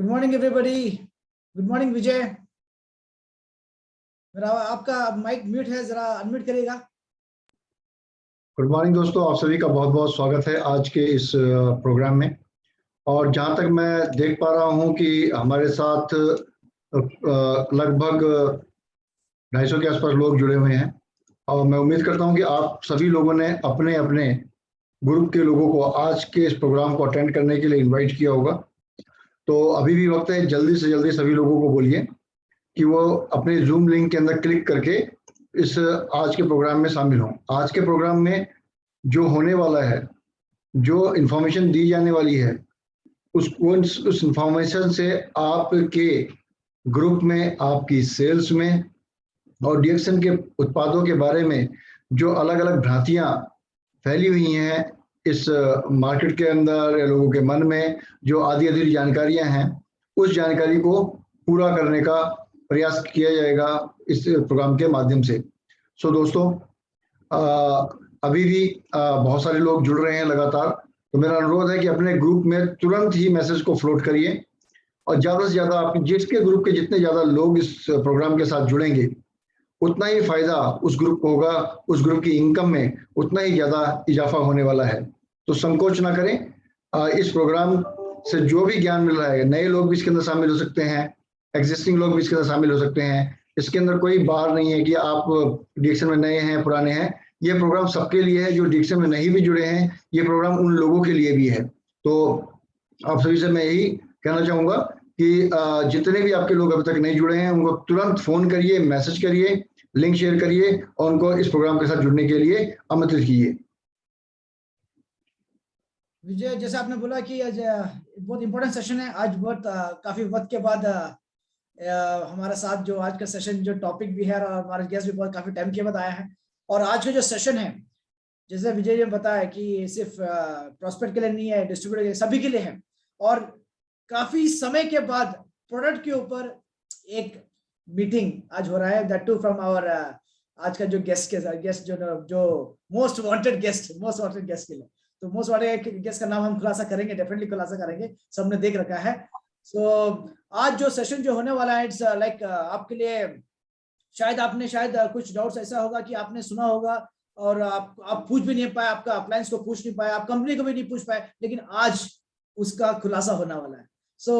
Good morning everybody. Good morning Vijay. मेरा आपका mic mute है, जरा अनम्यूट करिएगा। गुड मॉर्निंग दोस्तों, आप सभी का बहुत बहुत स्वागत है आज के इस प्रोग्राम में। और जहाँ तक मैं देख पा रहा हूँ कि हमारे साथ लगभग 250 के आसपास लोग जुड़े हुए हैं और मैं उम्मीद करता हूँ कि आप सभी लोगों ने अपने अपने ग्रुप के लोगों को आज के इस प्रोग्राम को अटेंड करने के लिए इन्वाइट किया होगा। तो अभी भी वक्त है, जल्दी से जल्दी सभी लोगों को बोलिए कि वो अपने जूम लिंक के अंदर क्लिक करके इस आज के प्रोग्राम में शामिल हों। आज के प्रोग्राम में जो होने वाला है, जो इन्फॉर्मेशन दी जाने वाली है, उस इंफॉर्मेशन से आपके ग्रुप में, आपकी सेल्स में और डीएक्सएन के उत्पादों के बारे में जो अलग अलग भ्रांतियां फैली हुई हैं इस मार्केट के अंदर या लोगों के मन में, जो आधी अधूरी जानकारियां हैं, उस जानकारी को पूरा करने का प्रयास किया जाएगा इस प्रोग्राम के माध्यम से। सो दोस्तों, अभी भी बहुत सारे लोग जुड़ रहे हैं लगातार, तो मेरा अनुरोध है कि अपने ग्रुप में तुरंत ही मैसेज को फ्लोट करिए और ज़्यादा से ज़्यादा आप जिसके ग्रुप के जितने ज़्यादा लोग इस प्रोग्राम के साथ जुड़ेंगे उतना ही फायदा उस ग्रुप को होगा, उस ग्रुप की इनकम में उतना ही ज़्यादा इजाफा होने वाला है। तो संकोच ना करें, इस प्रोग्राम से जो भी ज्ञान मिल रहा है, नए लोग भी इसके अंदर शामिल हो सकते हैं, एग्जिस्टिंग लोग भी इसके अंदर शामिल हो सकते हैं। इसके अंदर कोई बार नहीं है कि आप डीएक्सएन में नए हैं, पुराने हैं। ये प्रोग्राम सबके लिए है। जो डीएक्सएन में नहीं भी जुड़े हैं, ये प्रोग्राम उन लोगों के लिए भी है। तो आप सभी से मैं यही कहना चाहूँगा कि जितने भी आपके लोग अभी तक नहीं जुड़े हैं, उनको तुरंत फ़ोन करिए, मैसेज करिए, लिंक शेयर करिए और उनको इस प्रोग्राम के साथ जुड़ने के लिए आमंत्रित कीजिए। विजय, जैसे आपने बोला कि आज बहुत इंपॉर्टेंट सेशन है। आज बहुत काफी वक्त के बाद हमारे साथ जो आज का सेशन, जो टॉपिक भी है और हमारा गेस्ट भी बहुत काफी टाइम के बाद आया है। और आज का जो सेशन है, जैसे विजय ने बताया कि सिर्फ प्रॉस्पेक्ट के लिए नहीं है, डिस्ट्रीब्यूटर के लिए, सभी के लिए है। और काफी समय के बाद प्रोडक्ट के ऊपर एक मीटिंग आज हो रहा है, दैट टू फ्रॉम आवर आज का जो गेस्ट जो मोस्ट वांटेड गेस्ट के लिए। तो मोस्ट वांटेड गेस्ट का नाम हम खुलासा करेंगे, डेफिनेटली खुलासा करेंगे, सबने देख रखा है। सो आज जो सेशन जो होने वाला है, इट्स लाइक आपके लिए शायद कुछ डाउट्स ऐसा होगा कि आपने सुना होगा और आप पूछ भी नहीं पाए, आपका अप्लायंस को पूछ नहीं पाए, आप कंपनी को भी नहीं पूछ पाए, लेकिन आज उसका खुलासा होने वाला है। सो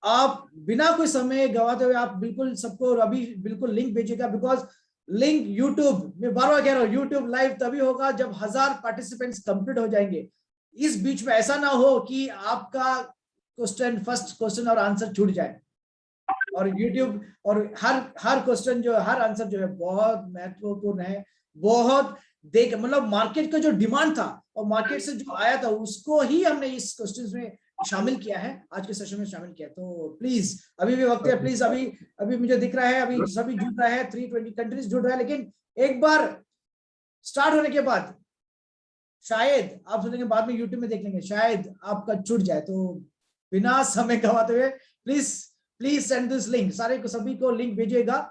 आप बिना कोई समय गवाते हुए आप बिल्कुल सबको अभी बिल्कुल लिंक भेजिएगा, बिकॉज लिंक यूट्यूब में, बार बार कह रहा हूँ, यूट्यूब लाइव तभी होगा जब 1000 पार्टिसिपेंट्स कंप्लीट हो जाएंगे। इस बीच में ऐसा ना हो कि आपका फर्स्ट क्वेश्चन और आंसर छूट जाए। और यूट्यूब और हर क्वेश्चन जो, हर आंसर जो है बहुत महत्वपूर्ण है, बहुत मतलब मार्केट का जो डिमांड था और मार्केट से जो आया था उसको ही हमने इस क्वेश्चन में शामिल किया है, आज के सेशन में शामिल किया। तो प्लीज अभी भी वक्त है, प्लीज अभी मुझे दिख रहा है अभी सभी जुड़ रहा है, 320 कंट्रीज जुड़ रहा है, लेकिन एक बार स्टार्ट होने के बाद शायद आप सोचेंगे बाद में यूट्यूब में देख लेंगे, शायद आपका छूट जाए। तो बिना समय गवाते हुए प्लीज सेंड दिस लिंक, सारे को सभी को लिंक भेजिएगा।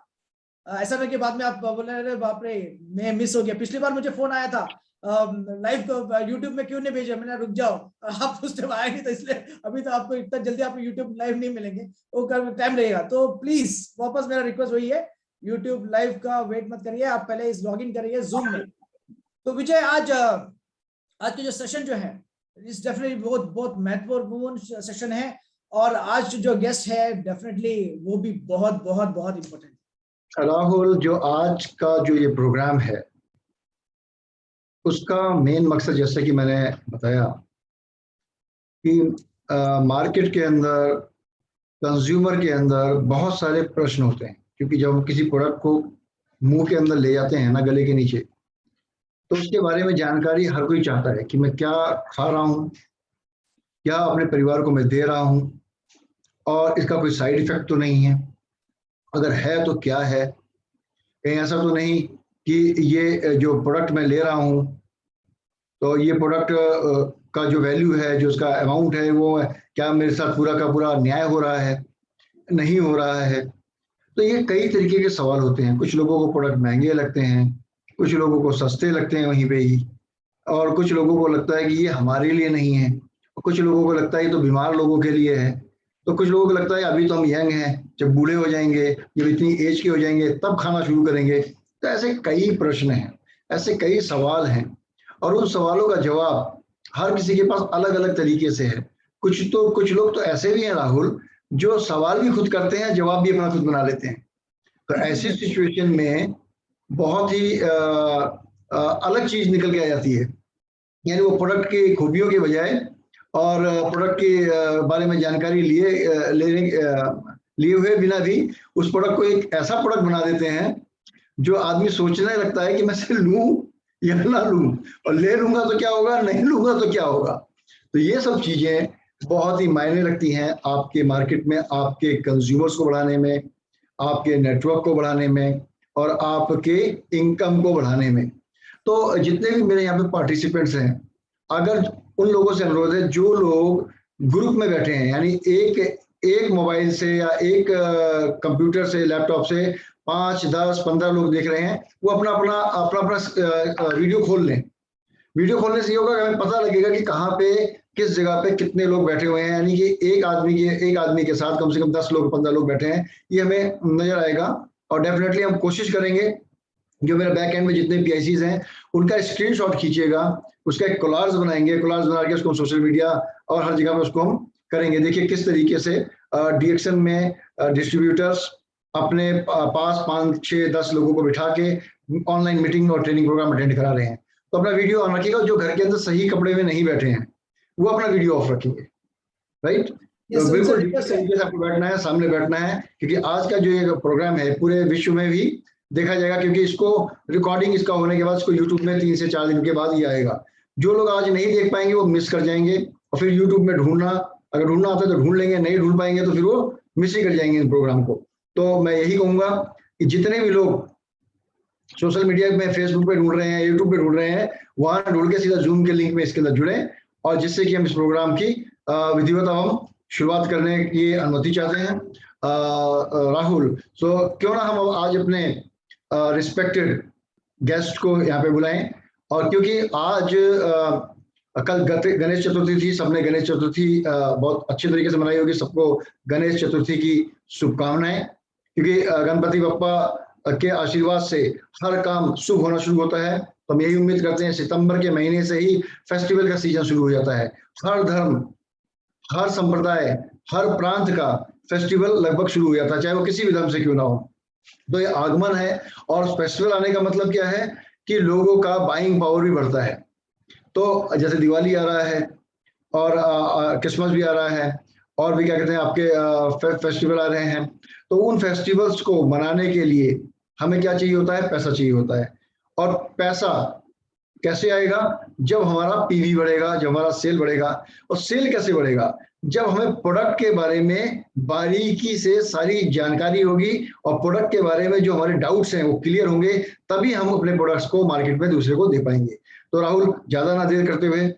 ऐसा नहीं कि बाद में आप बोले अरे बाप रे मैं मिस हो गया। पिछली बार मुझे फोन आया था लाइव को यूट्यूब में क्यों नहीं भेजा, मैंने रुक जाओ, आप उस टाइम आए नहीं, तो इसलिए अभी तो आपको इतना जल्दी आपको यूट्यूब लाइव नहीं मिलेंगे, वो टाइम लगेगा। तो प्लीज वापस मेरा रिक्वेस्ट वही है, यूट्यूब लाइव का वेट मत करिए, आप पहले इस लॉग इन करिए जूम में। तो विजय, आज के जो सेशन जो है, इस डेफिनेटली बहुत महत्वपूर्ण सेशन है और आज जो गेस्ट है डेफिनेटली वो भी बहुत बहुत बहुत इंपॉर्टेंट है। राहुल, जो आज का जो ये प्रोग्राम है उसका मेन मकसद, जैसे कि मैंने बताया कि मार्केट के अंदर, कंज्यूमर के अंदर बहुत सारे प्रश्न होते हैं, क्योंकि जब हम किसी प्रोडक्ट को मुंह के अंदर ले जाते हैं ना, गले के नीचे, तो उसके बारे में जानकारी हर कोई चाहता है कि मैं क्या खा रहा हूँ, क्या अपने परिवार को मैं दे रहा हूँ और इसका कोई साइड इफेक्ट तो नहीं है, अगर है तो क्या है, कहीं ऐसा तो नहीं कि ये जो प्रोडक्ट मैं ले रहा हूँ तो ये प्रोडक्ट का जो वैल्यू है, जो उसका अमाउंट है, वो क्या मेरे साथ पूरा का पूरा न्याय हो रहा है, नहीं हो रहा है। तो ये कई तरीके के सवाल होते हैं। कुछ लोगों को प्रोडक्ट महंगे लगते हैं, कुछ लोगों को सस्ते लगते हैं वहीं पे ही, और कुछ लोगों को लगता है कि ये हमारे लिए नहीं है, और कुछ लोगों को लगता है ये तो बीमार लोगों के लिए है। तो कुछ लोगों को लगता है अभी तो हम यंग हैं, जब बूढ़े हो जाएंगे, जब इतनी एज के हो जाएंगे तब खाना शुरू करेंगे। तो ऐसे कई प्रश्न हैं, ऐसे कई सवाल हैं, और उन सवालों का जवाब हर किसी के पास अलग अलग तरीके से है। कुछ लोग तो ऐसे भी हैं राहुल, जो सवाल भी खुद करते हैं, जवाब भी अपना खुद बना लेते हैं। तो ऐसी सिचुएशन में बहुत ही अलग चीज निकल के आ जाती है। यानी वो प्रोडक्ट की खूबियों के बजाय और प्रोडक्ट के बारे में जानकारी लिए हुए बिना भी उस प्रोडक्ट को एक ऐसा प्रोडक्ट बना देते हैं जो आदमी सोचने लगता है कि मैं इसे लूं या ना लूं, और ले लूंगा तो क्या होगा, नहीं लूंगा तो क्या होगा। तो ये सब चीजें बहुत ही मायने रखती हैं आपके मार्केट में, आपके कंज्यूमर्स को बढ़ाने में, आपके नेटवर्क को बढ़ाने में, और आपके इनकम को बढ़ाने में। तो जितने भी मेरे यहाँ पे पार्टिसिपेंट्स हैं, अगर उन लोगों से अनुरोध है जो लोग ग्रुप में बैठे हैं, यानी एक मोबाइल से या एक कंप्यूटर से, लैपटॉप से 5, 10, 15 लोग देख रहे हैं, वो अपना अपना वीडियो खोल लें। वीडियो खोलने से ये होगा कि हमें पता लगेगा कि कहाँ पे, किस जगह पे कितने लोग बैठे हुए हैं। यानी कि एक आदमी के साथ कम से कम 10 लोग, 15 लोग बैठे हैं, ये हमें नजर आएगा। और डेफिनेटली हम कोशिश करेंगे, जो मेरे बैक एंड में जितने PICs हैं उनका स्क्रीनशॉट खींचिएगा, उसका एक कोलाज बनाएंगे, कोलाज बना के उसको हम सोशल मीडिया और हर जगह पे उसको हम करेंगे। देखिए किस तरीके से DXN में डिस्ट्रीब्यूटर्स अपने पास 5, 6, 10 लोगों को बिठा के ऑनलाइन मीटिंग और ट्रेनिंग प्रोग्राम अटेंड करा रहे हैं। तो अपना वीडियो ऑन रखिएगा। जो घर के अंदर सही कपड़े में नहीं बैठे हैं वो अपना वीडियो ऑफ रखेंगे, राइट। तो बिल्कुल तरीके से आपको बैठना है, सामने बैठना है, क्योंकि आज का जो ये प्रोग्राम है पूरे विश्व में भी देखा जाएगा, क्योंकि इसको रिकॉर्डिंग इसका होने के बाद इसको यूट्यूब में 3 से 4 दिन के बाद ही आएगा। जो लोग आज नहीं देख पाएंगे वो मिस कर जाएंगे, और फिर यूट्यूब में अगर ढूंढना आता है तो ढूंढ लेंगे, नहीं ढूंढ पाएंगे तो फिर वो मिस ही कर जाएंगे इस प्रोग्राम को। तो मैं यही कहूंगा कि जितने भी लोग सोशल मीडिया में, फेसबुक पे ढूंढ रहे हैं, यूट्यूब पे ढूंढ रहे हैं, वहां ढूंढ के सीधा जूम के लिंक में इसके अंदर जुड़े, और जिससे कि हम इस प्रोग्राम की विधिवत हम शुरुआत करने की अनुमति चाहते हैं। राहुल, सो क्यों ना हम आज अपने रिस्पेक्टेड गेस्ट को यहाँ पे बुलाएं, और क्योंकि आज कल गणेश चतुर्थी थी, सबने गणेश चतुर्थी बहुत अच्छे तरीके से मनाई होगी। सबको गणेश चतुर्थी की शुभकामनाएं, क्योंकि गणपति बप्पा के आशीर्वाद से हर काम शुभ होना शुरू होता है। तो हम यही उम्मीद करते हैं सितंबर के महीने से ही फेस्टिवल का सीजन शुरू हो जाता है। हर धर्म, हर संप्रदाय, हर प्रांत का फेस्टिवल लगभग शुरू हो जाता है, चाहे वो किसी भी धर्म से क्यों ना हो। तो ये आगमन है, और फेस्टिवल आने का मतलब क्या है कि लोगों का बाइंग पावर भी बढ़ता है। तो जैसे दिवाली आ रहा है, और क्रिसमस भी आ रहा है, और भी क्या कहते हैं आपके फेस्टिवल आ रहे हैं। तो उन फेस्टिवल्स को मनाने के लिए हमें क्या चाहिए होता है? पैसा चाहिए होता है। और पैसा कैसे आएगा? जब हमारा PV बढ़ेगा, जब हमारा सेल बढ़ेगा। और सेल कैसे बढ़ेगा? जब हमें प्रोडक्ट के बारे में बारीकी से सारी जानकारी होगी, और प्रोडक्ट के बारे में जो हमारे डाउट्स हैं वो क्लियर होंगे, तभी हम अपने प्रोडक्ट्स को मार्केट में दूसरे को दे पाएंगे। तो राहुल, ज्यादा ना देर करते हुए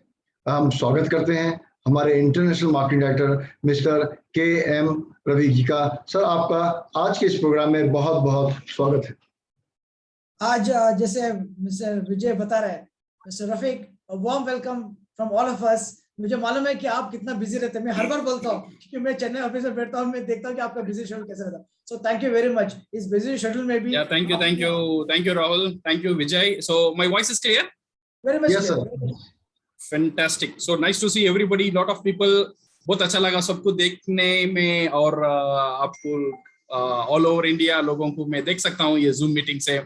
हम स्वागत करते हैं हमारे international marketing director mister KM Ravi ji का। सर, आपका आज के इस प्रोग्राम में बहुत बहुत स्वागत है। आज जैसे मिस्टर विजय बता रहे हैं, mister Rafiq, warm welcome from all of us. मुझे मालूम है कि आप कितना बिजी रहते हैं, मैं हर बार बोलता हूँ क्योंकि मैं चेन्नई ऑफिस में बैठता हूँ, मैं देखता हूँ कि आपका बिजी शेड्यूल कैसे रहता है। सो थैंक यू वेरी मच। इस बिजी शेड्यूल में भी thank you Rahul, thank you Vijay. So my voice is clear? Very much yes, clear. sir. Fantastic. So nice to see everybody. Lot of people. बहुत अच्छा लगा सबको देखने में, और आपको ऑल ओवर इंडिया लोगों को मैं देख सकता हूँ ये जूम मीटिंग से।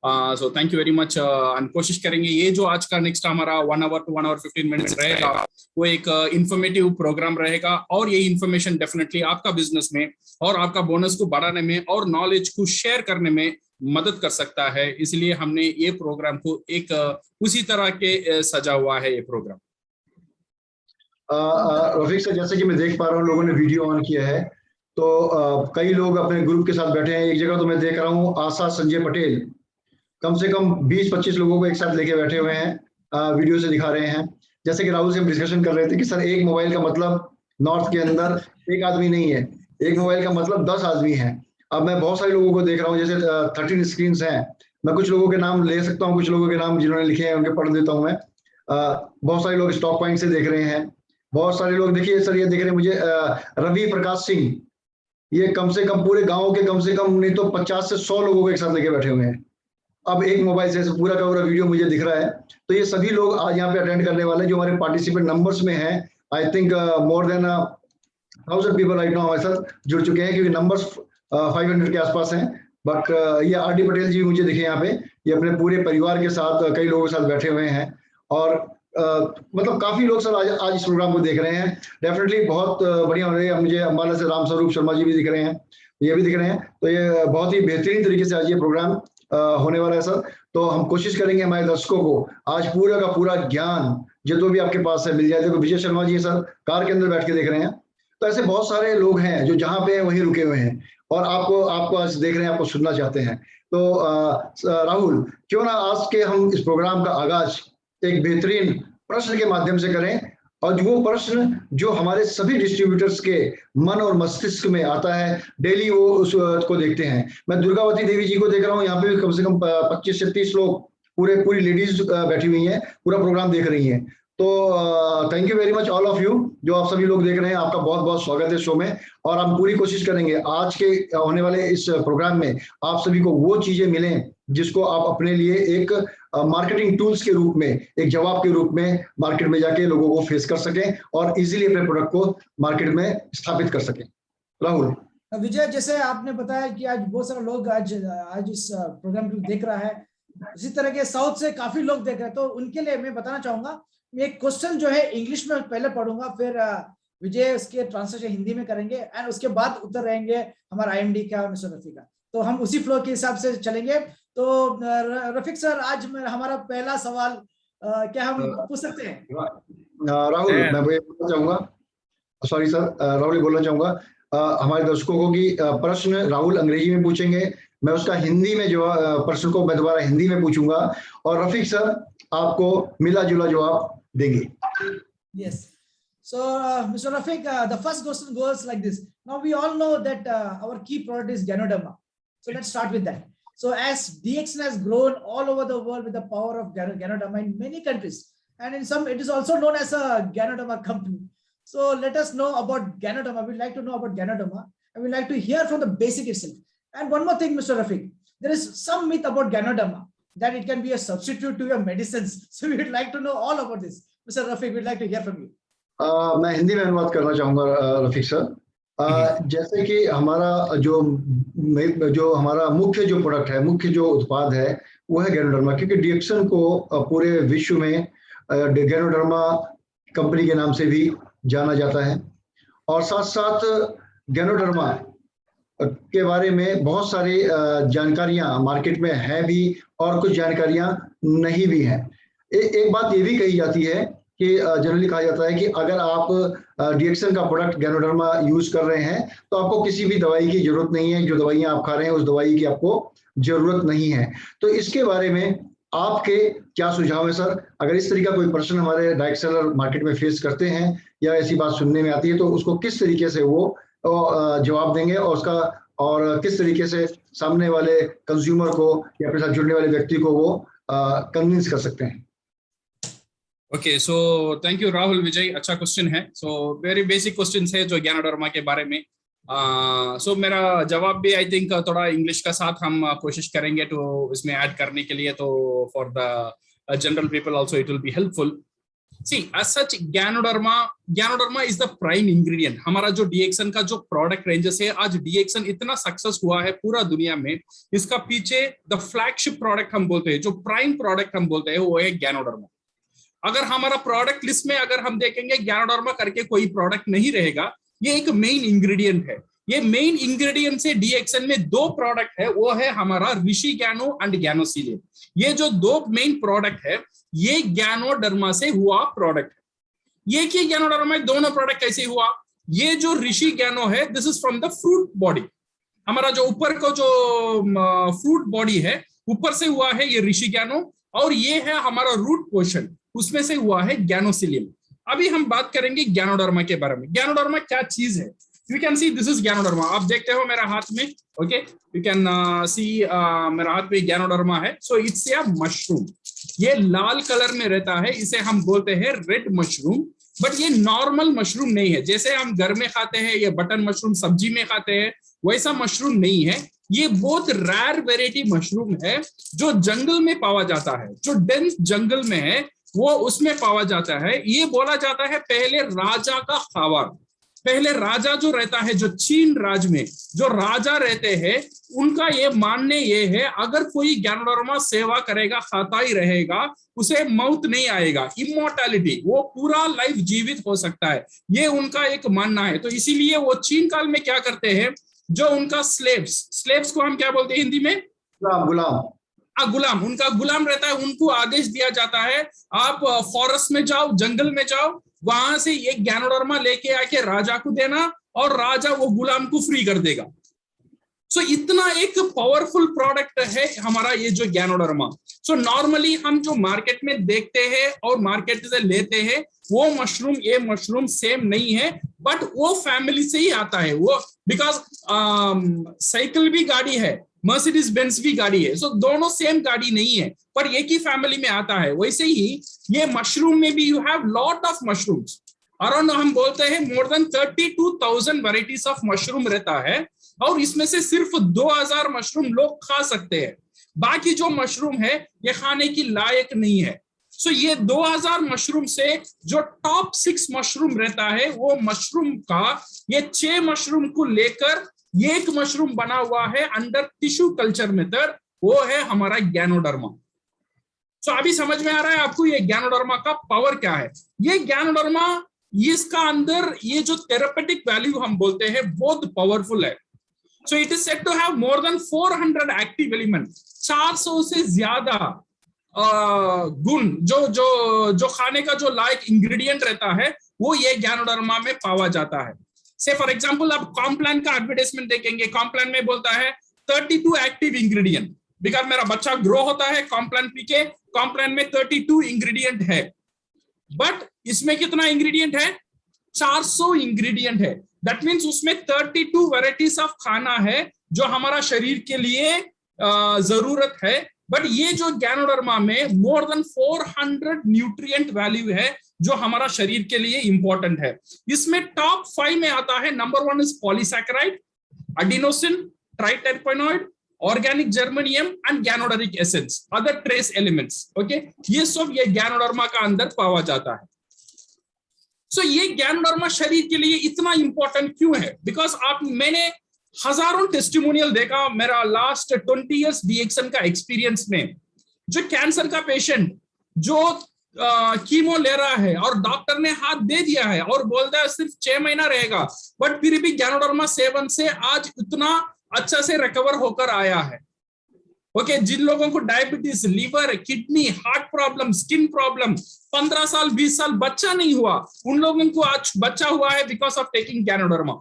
सो थैंक यू वेरी मच। हम कोशिश करेंगे ये जो आज का नेक्स्ट हमारा 1 hour to 1 hour 15 minutes रहेगा, वो एक इंफॉर्मेटिव प्रोग्राम रहेगा, और ये इंफॉर्मेशन डेफिनेटली आपका बिजनेस में और आपका बोनस को बढ़ाने में और नॉलेज को शेयर करने में मदद कर सकता है। इसलिए हमने ये प्रोग्राम को एक उसी तरह के सजा हुआ है ये प्रोग्राम। रफीक सर, जैसे कि मैं देख पा रहा हूँ लोगों ने वीडियो ऑन किया है, तो कई लोग अपने ग्रुप के साथ बैठे हैं। एक जगह तो मैं देख रहा हूँ आशा संजय पटेल कम से कम 20-25 लोगों को एक साथ लेके बैठे हुए हैं, वीडियो से दिखा रहे हैं। जैसे कि राहुल से हम डिस्कशन कर रहे थे कि सर, एक मोबाइल का मतलब नॉर्थ के अंदर एक आदमी नहीं है, एक मोबाइल का मतलब 10 आदमी हैं। अब मैं बहुत सारे लोगों को देख रहा हूँ, जैसे 13 स्क्रीन हैं। मैं कुछ लोगों के नाम ले सकता हूँ, कुछ लोगों के नाम जिन्होंने लिखे हैं उनके पढ़ देता हूँ मैं। बहुत सारे लोग स्टॉक पॉइंट से देख रहे हैं, बहुत सारे लोग देखिए सर, ये दिख रहे हैं मुझे, रवि प्रकाश सिंह, ये कम से कम पूरे गांव के कम से कम नहीं तो 50 से 100 लोगों को एक साथ लेके बैठे हुए हैं। अब एक मोबाइल से पूरा का पूरा वीडियो मुझे दिख रहा है। तो ये सभी लोग आज यहाँ पे अटेंड करने वाले हैं जो हमारे पार्टिसिपेंट नंबर्स में हैं। I think more than 1000 people right now हमारे साथ जुड़ चुके हैं, क्योंकि नंबर्स 500 के आसपास हैं। बट ये आर डी पटेल जी मुझे दिखे यहाँ पे, ये अपने पूरे परिवार के साथ कई लोगों के साथ बैठे हुए हैं। और मतलब काफी लोग सर आज इस प्रोग्राम को देख रहे हैं। डेफिनेटली बहुत बढ़िया हो रही है। मुझे अम्बाला से राम स्वरूप शर्मा जी भी दिख रहे हैं, ये भी दिख रहे हैं। तो ये बहुत ही बेहतरीन तरीके से आज ये प्रोग्राम होने वाला है सर। तो हम कोशिश करेंगे हमारे दर्शकों को आज पूरा का पूरा ज्ञान जो भी आपके पास है मिल जाए। देखो विजय शर्मा जी सर कार के अंदर बैठ के देख रहे हैं। तो ऐसे बहुत सारे लोग हैं जो जहाँ पे वहीं रुके हुए हैं और आपको आज देख रहे हैं, आपको सुनना चाहते हैं। तो राहुल, क्यों ना आज के हम इस प्रोग्राम का आगाज एक बेहतरीन प्रश्न के माध्यम से करें, और वो प्रश्न जो हमारे सभी डिस्ट्रीब्यूटर्स के मन और मस्तिष्क में आता है, डेली वो उसको देखते हैं। मैं दुर्गावती देवी जी को देख रहा हूँ, यहाँ पे भी कम से कम 25 से 30 लोग पूरी लेडीज बैठी हुई हैं, पूरा प्रोग्राम देख रही हैं। तो thank you very much all of you, जो आप सभी लोग देख रहे हैं, आपका बहुत बहुत स्वागत है शो में। और हम पूरी कोशिश करेंगे आज के होने वाले इस प्रोग्राम में आप सभी को वो चीजें मिलें जिसको आप अपने लिए एक मार्केटिंग टूल्स के रूप में, एक जवाब के रूप में मार्केट में जाके लोगों को फेस कर सकें और इजीली अपने प्रोडक्ट को मार्केट में स्थापित कर सकें। राहुल। विजय, जैसे आपने बताया कि आज बहुत सारे लोग आज इस प्रोग्राम को देख रहा है, इसी तरह के साउथ से काफी लोग देख रहे हैं। तो उनके लिए मैं बताना चाहूंगा, एक क्वेश्चन जो है इंग्लिश में पहले पढ़ूंगा, फिर विजय उसके ट्रांसलेशन हिंदी में करेंगे, एंड उसके बाद उत्तर रहेंगे हमारा IMD का, मिस्टर रफीक का। तो हम उसी फ्लो के हिसाब से चलेंगे। तो रफीक सर, आज हमारा पहला सवाल क्या हम पूछ सकते हैं? राहुल, मैं बोलना चाहूंगा, सॉरी सर, राहुल बोलना चाहूंगा हमारे दर्शकों को कि प्रश्न राहुल अंग्रेजी में पूछेंगे, मैं उसका हिंदी में जो प्रश्न को मैं दोबारा हिंदी में पूछूंगा, और रफीक सर आपको मिला जुला जवाब देंगे। Yes. So, Mr. Rafiq, the first question goes like this. Now we all know that our key product is Ganoderma. So let's start with that. So as DXN has grown all over the world with the power of Ganoderma in many countries, and in some it is also known as a Ganoderma company. So let us know about Ganoderma. We'd like to know about Ganoderma, and we'd like to hear from the basic itself. And one more thing, Mr. Rafiq, there is some myth about Ganoderma that it can be a substitute to your medicines. So we would like to know all about this. Mr. Rafiq, we'd like to hear from you. मैं हिंदी में अनुवाद करना चाहूंगा Rafiq sir. जैसे कि हमारा जो हमारा मुख्य जो प्रोडक्ट है, मुख्य जो उत्पाद है वो है गैनोडर्मा, क्योंकि डीएक्सन को पूरे विश्व में गैनोडर्मा कंपनी के नाम से भी जाना जाता है। और साथ साथ गैनोडर्मा के बारे में बहुत सारी जानकारियां मार्केट में है भी और कुछ जानकारियां नहीं भी हैं। एक बात ये भी कही जाती है कि जनरली कहा जाता है कि अगर आप डीएक्सन का प्रोडक्ट गैनोडर्मा यूज कर रहे हैं तो आपको किसी भी दवाई की जरूरत नहीं है। जो दवाइयां आप खा रहे हैं उस दवाई की आपको जरूरत नहीं है। तो इसके बारे में आपके क्या सुझाव है सर? अगर इस तरीका कोई पर्सन हमारे डायरेक्ट सेलर मार्केट में फेस करते हैं या ऐसी बात सुनने में आती है, तो उसको किस तरीके से वो जवाब देंगे और किस तरीके से सामने वाले कंज्यूमर को या अपने साथ जुड़ने वाले व्यक्ति को वो कन्विंस कर सकते हैं? Okay, so thank you Rahul. Vijay, अच्छा क्वेश्चन है। सो वेरी बेसिक क्वेश्चन है जो गैनोडर्मा के बारे में। सो मेरा जवाब भी आई थिंक थोड़ा इंग्लिश का साथ हम कोशिश करेंगे तो इसमें ऐड करने के लिए, तो for the general people also it will be helpful. See, as such, Ganoderma is the prime ingredient. हमारा जो DXN का जो प्रोडक्ट रेंजेस है, आज DXN इतना सक्सेस हुआ है पूरा दुनिया में, इसका पीछे द फ्लैगशिप प्रोडक्ट हम बोलते हैं, जो प्राइम प्रोडक्ट हम बोलते हैं, वो है Ganoderma। अगर हमारा प्रोडक्ट लिस्ट में अगर हम देखेंगे Ganoderma करके कोई प्रोडक्ट नहीं रहेगा। ये एक मेन इंग्रेडिएंट है। ये मेन इंग्रेडिएंट से DXN में दो प्रोडक्ट है, वो है हमारा ऋषि गैनो एंड गैनोसिलियम। ये जो दो मेन प्रोडक्ट है, ये गैनोडर्मा से हुआ प्रोडक्ट है। ये कि गैनोडर्मा दोनों प्रोडक्ट कैसे हुआ? ये जो ऋषि गैनो है, this is from the fruit body. हमारा जो ऊपर को जो फ्रूट बॉडी है, ऊपर से हुआ है ये ऋषि गैनो, और ये है हमारा रूट पोर्शन, उसमें से हुआ है गैनोसिलियम। अभी हम बात करेंगे गैनोडर्मा के बारे में। गैनोडर्मा क्या चीज है? You can see this is Ganoderma। आप देखते हो मेरा हाथ में, ओके, you can see मेरा हाथ में Ganoderma है। So it's a mushroom। ये लाल कलर में रहता है, इसे हम बोलते हैं रेड मशरूम। बट ये नॉर्मल मशरूम नहीं है, जैसे हम घर में खाते हैं या बटन मशरूम सब्जी में खाते हैं वैसा मशरूम नहीं है। ये बहुत रेयर वेराइटी मशरूम है जो जंगल में पावा जाता है, जो डेंस जंगल में है वो उसमें पावा जाता है। ये बोला जाता है पहले राजा का खावर, पहले राजा जो रहता है, जो चीन राज में जो राजा रहते हैं उनका ये मानने ये है अगर कोई गैनोडर्मा सेवा करेगा खाता ही रहेगा उसे मौत नहीं आएगा, इमोर्टैलिटी, वो पूरा लाइफ जीवित हो सकता है, ये उनका एक मानना है। तो इसीलिए वो चीन काल में क्या करते हैं, जो उनका स्लेव्स को हम क्या बोलते हैं हिंदी में, गुलाम, उनका गुलाम रहता है, उनको आदेश दिया जाता है आप फॉरेस्ट में जाओ, जंगल में जाओ, वहां से एक गैनोडर्मा लेके आके राजा को देना और राजा वो गुलाम को फ्री कर देगा। सो इतना एक पावरफुल प्रोडक्ट है हमारा ये जो गैनोडर्मा। सो नॉर्मली हम जो मार्केट में देखते हैं और मार्केट से लेते हैं वो मशरूम, ये मशरूम सेम नहीं है, बट वो फैमिली से ही आता है वो, बिकॉज साइकिल भी गाड़ी है, मर्सिडीज बेंज भी गाड़ी है, सो दोनों सेम गाड़ी नहीं है पर एक ही फैमिली में आता है। वैसे ही ये मशरूम में भी you have lot of mushrooms, around हम बोलते हैं more than 32,000 varieties of mushroom रहता है और इसमें से सिर्फ 2000 मशरूम लोग खा सकते हैं, बाकी जो मशरूम है ये खाने की लायक नहीं है। सो ये 2000 मशरूम से जो टॉप 6 मशरूम रहता है वो मशरूम का ये 6 मशरूम को लेकर एक मशरूम बना हुआ है अंडर टिश्यू कल्चर मेथड, वो है हमारा गैनोडर्मा। सो अभी समझ में आ रहा है आपको ये गैनोडर्मा का पावर क्या है। ये गैनोडर्मा, इसका अंदर ये जो थेरेपेटिक वैल्यू हम बोलते हैं बहुत पावरफुल है। So it is said to have more than 400 active element, 400 से ज्यादा गुण जो जो जो खाने का जो लायक इंग्रेडिएंट रहता है वो ये गैनोडर्मा में पावा जाता है। से फॉर एग्जांपल आप कॉम्प्लान का एडवर्टाइजमेंट देखेंगे, कॉम्प्लान में बोलता है 32 एक्टिव इंग्रेडिएंट, बिकॉज मेरा बच्चा ग्रो होता है कॉम्प्लान पी के, कॉम्प्लान में 32 इंग्रेडिएंट है, बट इसमें कितना इंग्रेडिएंट है, 400 इंग्रेडिएंट है। दैट मीन्स उसमें 32 वेराइटीज ऑफ खाना है जो हमारा शरीर के लिए जरूरत है। बट ये जो गैनोडर्मा में मोर देन 400 न्यूट्रिएंट वैल्यू है जो हमारा शरीर के लिए इंपॉर्टेंट है। इसमें टॉप 5 में आता है, number 1 is polysaccharide, adenosine, triterpenoid, organic germanium and ganoderic acids, other trace elements. Okay, ये सब ये गैनोडर्मा का अंदर पावा जाता है। सो ये गैनोडर्मा शरीर के लिए इतना इंपॉर्टेंट क्यों है, बिकॉज मैंने हजारों टेस्टिमोनियल देखा मेरा लास्ट 20 इयर्स डीएक्सन का एक्सपीरियंस में, जो कैंसर का पेशेंट जो कीमो ले रहा है और डॉक्टर ने हाथ दे दिया है और बोलता है सिर्फ 6 महीना रहेगा, बट फिर भी गैनोडर्मा सेवन से आज इतना अच्छा से रिकवर होकर आया है। ओके, जिन लोगों को diabetes, liver, kidney, heart problem, skin problem, 15 साल 20 साल बच्चा नहीं हुआ, उन लोगों को आज बच्चा हुआ है बिकॉज ऑफ टेकिंग गैनोडर्मा।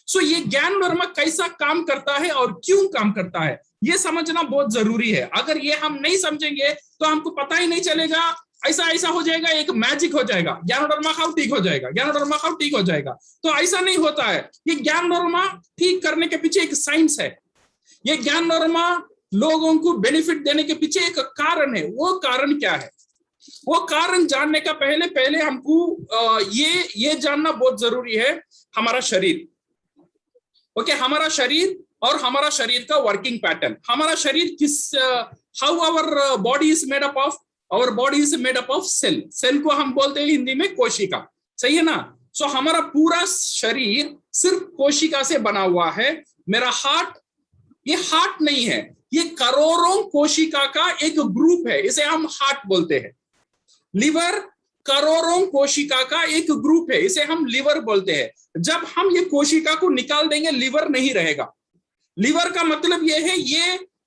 सो ये गैनोडर्मा कैसा काम करता है और क्यों काम करता है ये समझना बहुत जरूरी है। अगर ये हम नहीं समझेंगे तो हमको पता ही नहीं चलेगा, ऐसा हो जाएगा, एक मैजिक हो जाएगा, गैनोडर्मा खाओ ठीक हो जाएगा, गैनोडर्मा खाओ ठीक हो जाएगा। तो ऐसा नहीं होता है। ये गैनोडर्मा ठीक करने के पीछे एक साइंस है, ये गैनोडर्मा लोगों को बेनिफिट देने के पीछे एक कारण है। वो कारण क्या है, वो कारण जानने का पहले हमको ये जानना बहुत जरूरी है। हमारा शरीर, ओके, हमारा शरीर और हमारा शरीर का वर्किंग पैटर्न, हमारा शरीर किस, how our body is made up of, our body is made up of cell, cell को हम बोलते हैं हिंदी में कोशिका, सही है ना। सो हमारा पूरा शरीर सिर्फ कोशिका से बना हुआ है। मेरा हार्ट, ये हार्ट नहीं है, ये करोड़ों कोशिका का एक ग्रुप है, इसे हम हार्ट बोलते हैं। लिवर करोड़ों कोशिका का एक ग्रुप है, इसे हम लिवर बोलते हैं। जब हम ये कोशिका को निकाल देंगे लिवर नहीं रहेगा। लिवर का मतलब ये है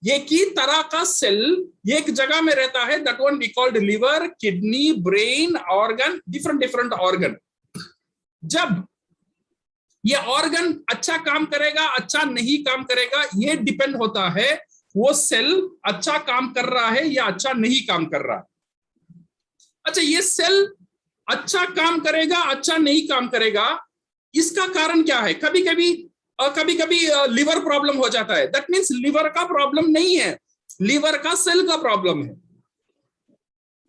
ये की तरह का सेल एक जगह में रहता है, that one we called liver, kidney, brain, organ, different organ. जब ये ऑर्गन अच्छा काम करेगा, अच्छा नहीं काम करेगा, ये डिपेंड होता है वो सेल अच्छा काम कर रहा है या अच्छा नहीं काम कर रहा है। अच्छा, ये सेल अच्छा काम करेगा, अच्छा नहीं काम करेगा, इसका कारण क्या है? कभी कभी लिवर प्रॉब्लम हो जाता है। दैट मीन्स लिवर का प्रॉब्लम नहीं है, लिवर का सेल का प्रॉब्लम है।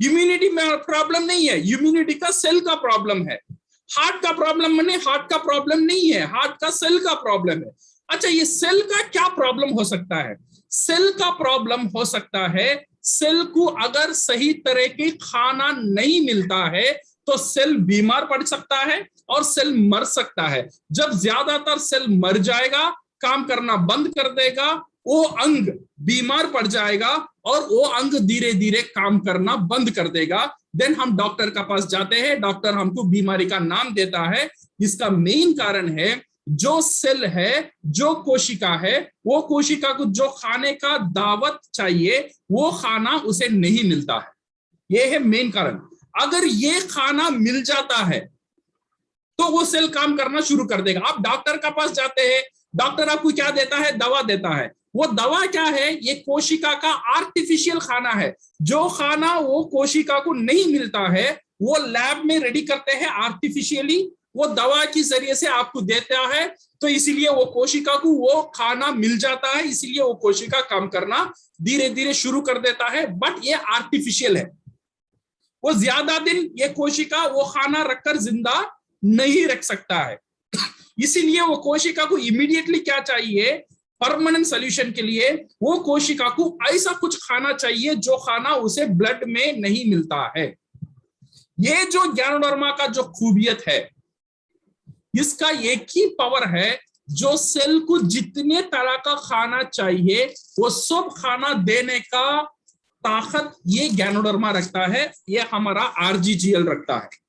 इम्यूनिटी में प्रॉब्लम नहीं है, इम्यूनिटी का सेल का प्रॉब्लम है। हार्ट का प्रॉब्लम माने हार्ट का प्रॉब्लम नहीं है, हार्ट का सेल का प्रॉब्लम है। अच्छा, ये सेल का क्या प्रॉब्लम हो सकता है? सेल का प्रॉब्लम हो सकता है, सेल को अगर सही तरह की खाना नहीं मिलता है तो सेल बीमार पड़ सकता है और सेल मर सकता है। जब ज्यादातर सेल मर जाएगा, काम करना बंद कर देगा, वो अंग बीमार पड़ जाएगा और वो अंग धीरे धीरे काम करना बंद कर देगा। देन हम डॉक्टर के पास जाते हैं, डॉक्टर हमको बीमारी का नाम देता है। इसका मेन कारण है जो सेल है, जो कोशिका है, वो कोशिका को जो खाने का दावत चाहिए वो खाना उसे नहीं मिलता है। ये है मेन कारण। अगर ये खाना मिल जाता है तो वो सेल काम करना शुरू कर देगा। आप डॉक्टर के पास जाते हैं, डॉक्टर आपको क्या देता है? दवा देता है। वो दवा क्या है? ये कोशिका का आर्टिफिशियल खाना है। जो खाना वो कोशिका को नहीं मिलता है वो लैब में रेडी करते हैं आर्टिफिशियली, वो दवा के जरिए से आपको देता है। तो इसीलिए वो कोशिका को वो खाना मिल जाता है, इसीलिए वो कोशिका काम करना धीरे धीरे शुरू कर देता है। बट ये आर्टिफिशियल है, वो ज्यादा दिन ये कोशिका वो खाना रखकर जिंदा नहीं रख सकता है। इसीलिए वो कोशिका को इमीडिएटली क्या चाहिए? परमानेंट सॉल्यूशन के लिए वो कोशिका को ऐसा कुछ खाना चाहिए जो खाना उसे ब्लड में नहीं मिलता है। ये जो गैनोडर्मा का जो खूबियत है, इसका एक ही पावर है, जो सेल को जितने तरह का खाना चाहिए वो सब खाना देने का ताकत ये गैनोडर्मा रखता है, ये हमारा आरजीजीएल रखता है।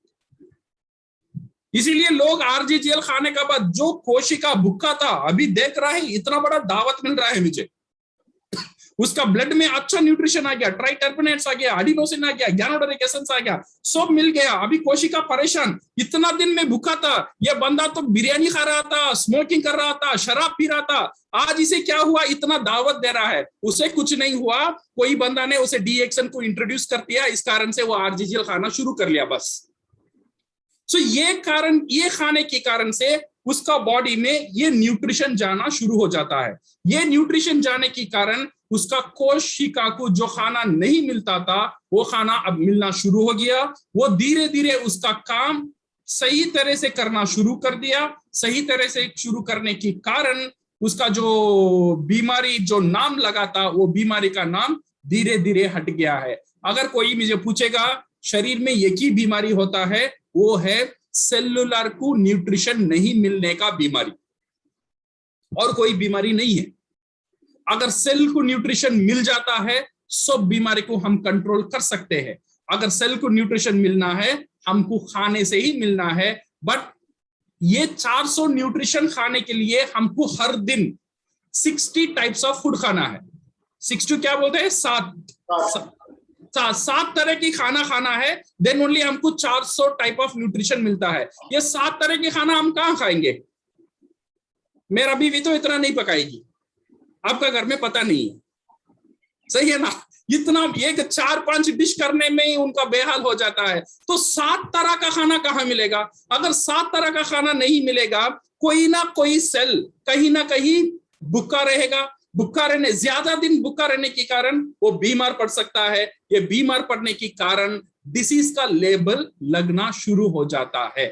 इसीलिए लोग आरजीजीएल खाने के बाद जो कोशिका भूखा था, अभी देख रहा है इतना बड़ा दावत मिल रहा है मुझे, उसका ब्लड में अच्छा न्यूट्रिशन आ गया, ट्राइटर्पेनेट्स आ गया, एडिनोसिन आ गया, गैनोडरिक एसेंस आ गया, सब मिल गया। अभी कोशिका परेशान, इतना दिन में भूखा था, ये बंदा तो बिरयानी खा रहा था, स्मोकिंग कर रहा था, शराब पी रहा था, आज इसे क्या हुआ? इतना दावत दे रहा है, उसे कुछ नहीं हुआ। कोई बंदा ने उसे डीएक्सन को इंट्रोड्यूस कर दिया, इस कारण से वो आरजीजीएल खाना शुरू कर लिया बस। सो ये कारण, ये खाने के कारण से उसका बॉडी में ये न्यूट्रिशन जाना शुरू हो जाता है। ये न्यूट्रिशन जाने के कारण उसका कोशिका को जो खाना नहीं मिलता था वो खाना अब मिलना शुरू हो गया। वो धीरे धीरे उसका काम सही तरह से करना शुरू कर दिया। सही तरह से शुरू करने के कारण उसका जो बीमारी जो नाम लगा था वो बीमारी का नाम धीरे धीरे हट गया है। अगर कोई मुझे पूछेगा शरीर में एक ही बीमारी होता है, वो है सेलुलर को न्यूट्रिशन नहीं मिलने का बीमारी, और कोई बीमारी नहीं है। अगर सेल को न्यूट्रिशन मिल जाता है सब बीमारी को हम कंट्रोल कर सकते हैं। अगर सेल को न्यूट्रिशन मिलना है हमको खाने से ही मिलना है। बट ये 400 न्यूट्रिशन खाने के लिए हमको हर दिन 60 टाइप्स ऑफ फूड खाना है। 60 क्या बोलते हैं? 7 तरह की खाना खाना है, देन ओनली हमको 400 टाइप ऑफ न्यूट्रिशन मिलता है। ये 7 तरह के खाना हम कहाँ खाएंगे? मेरा बीवी तो इतना नहीं पकाएगी, आपका घर में पता नहीं है, सही है ना? इतना एक 4-5 डिश करने में ही उनका बेहाल हो जाता है। तो 7 तरह का खाना कहाँ मिलेगा? अगर 7 तरह का खाना नहीं मिलेगा, कोई ना कोई सेल कहीं ना कहीं भूखा रहेगा। भूखा रहने, ज्यादा दिन भूखा रहने के कारण वो बीमार पड़ सकता है। ये बीमार पड़ने के कारण डिसीज का लेबल लगना शुरू हो जाता है।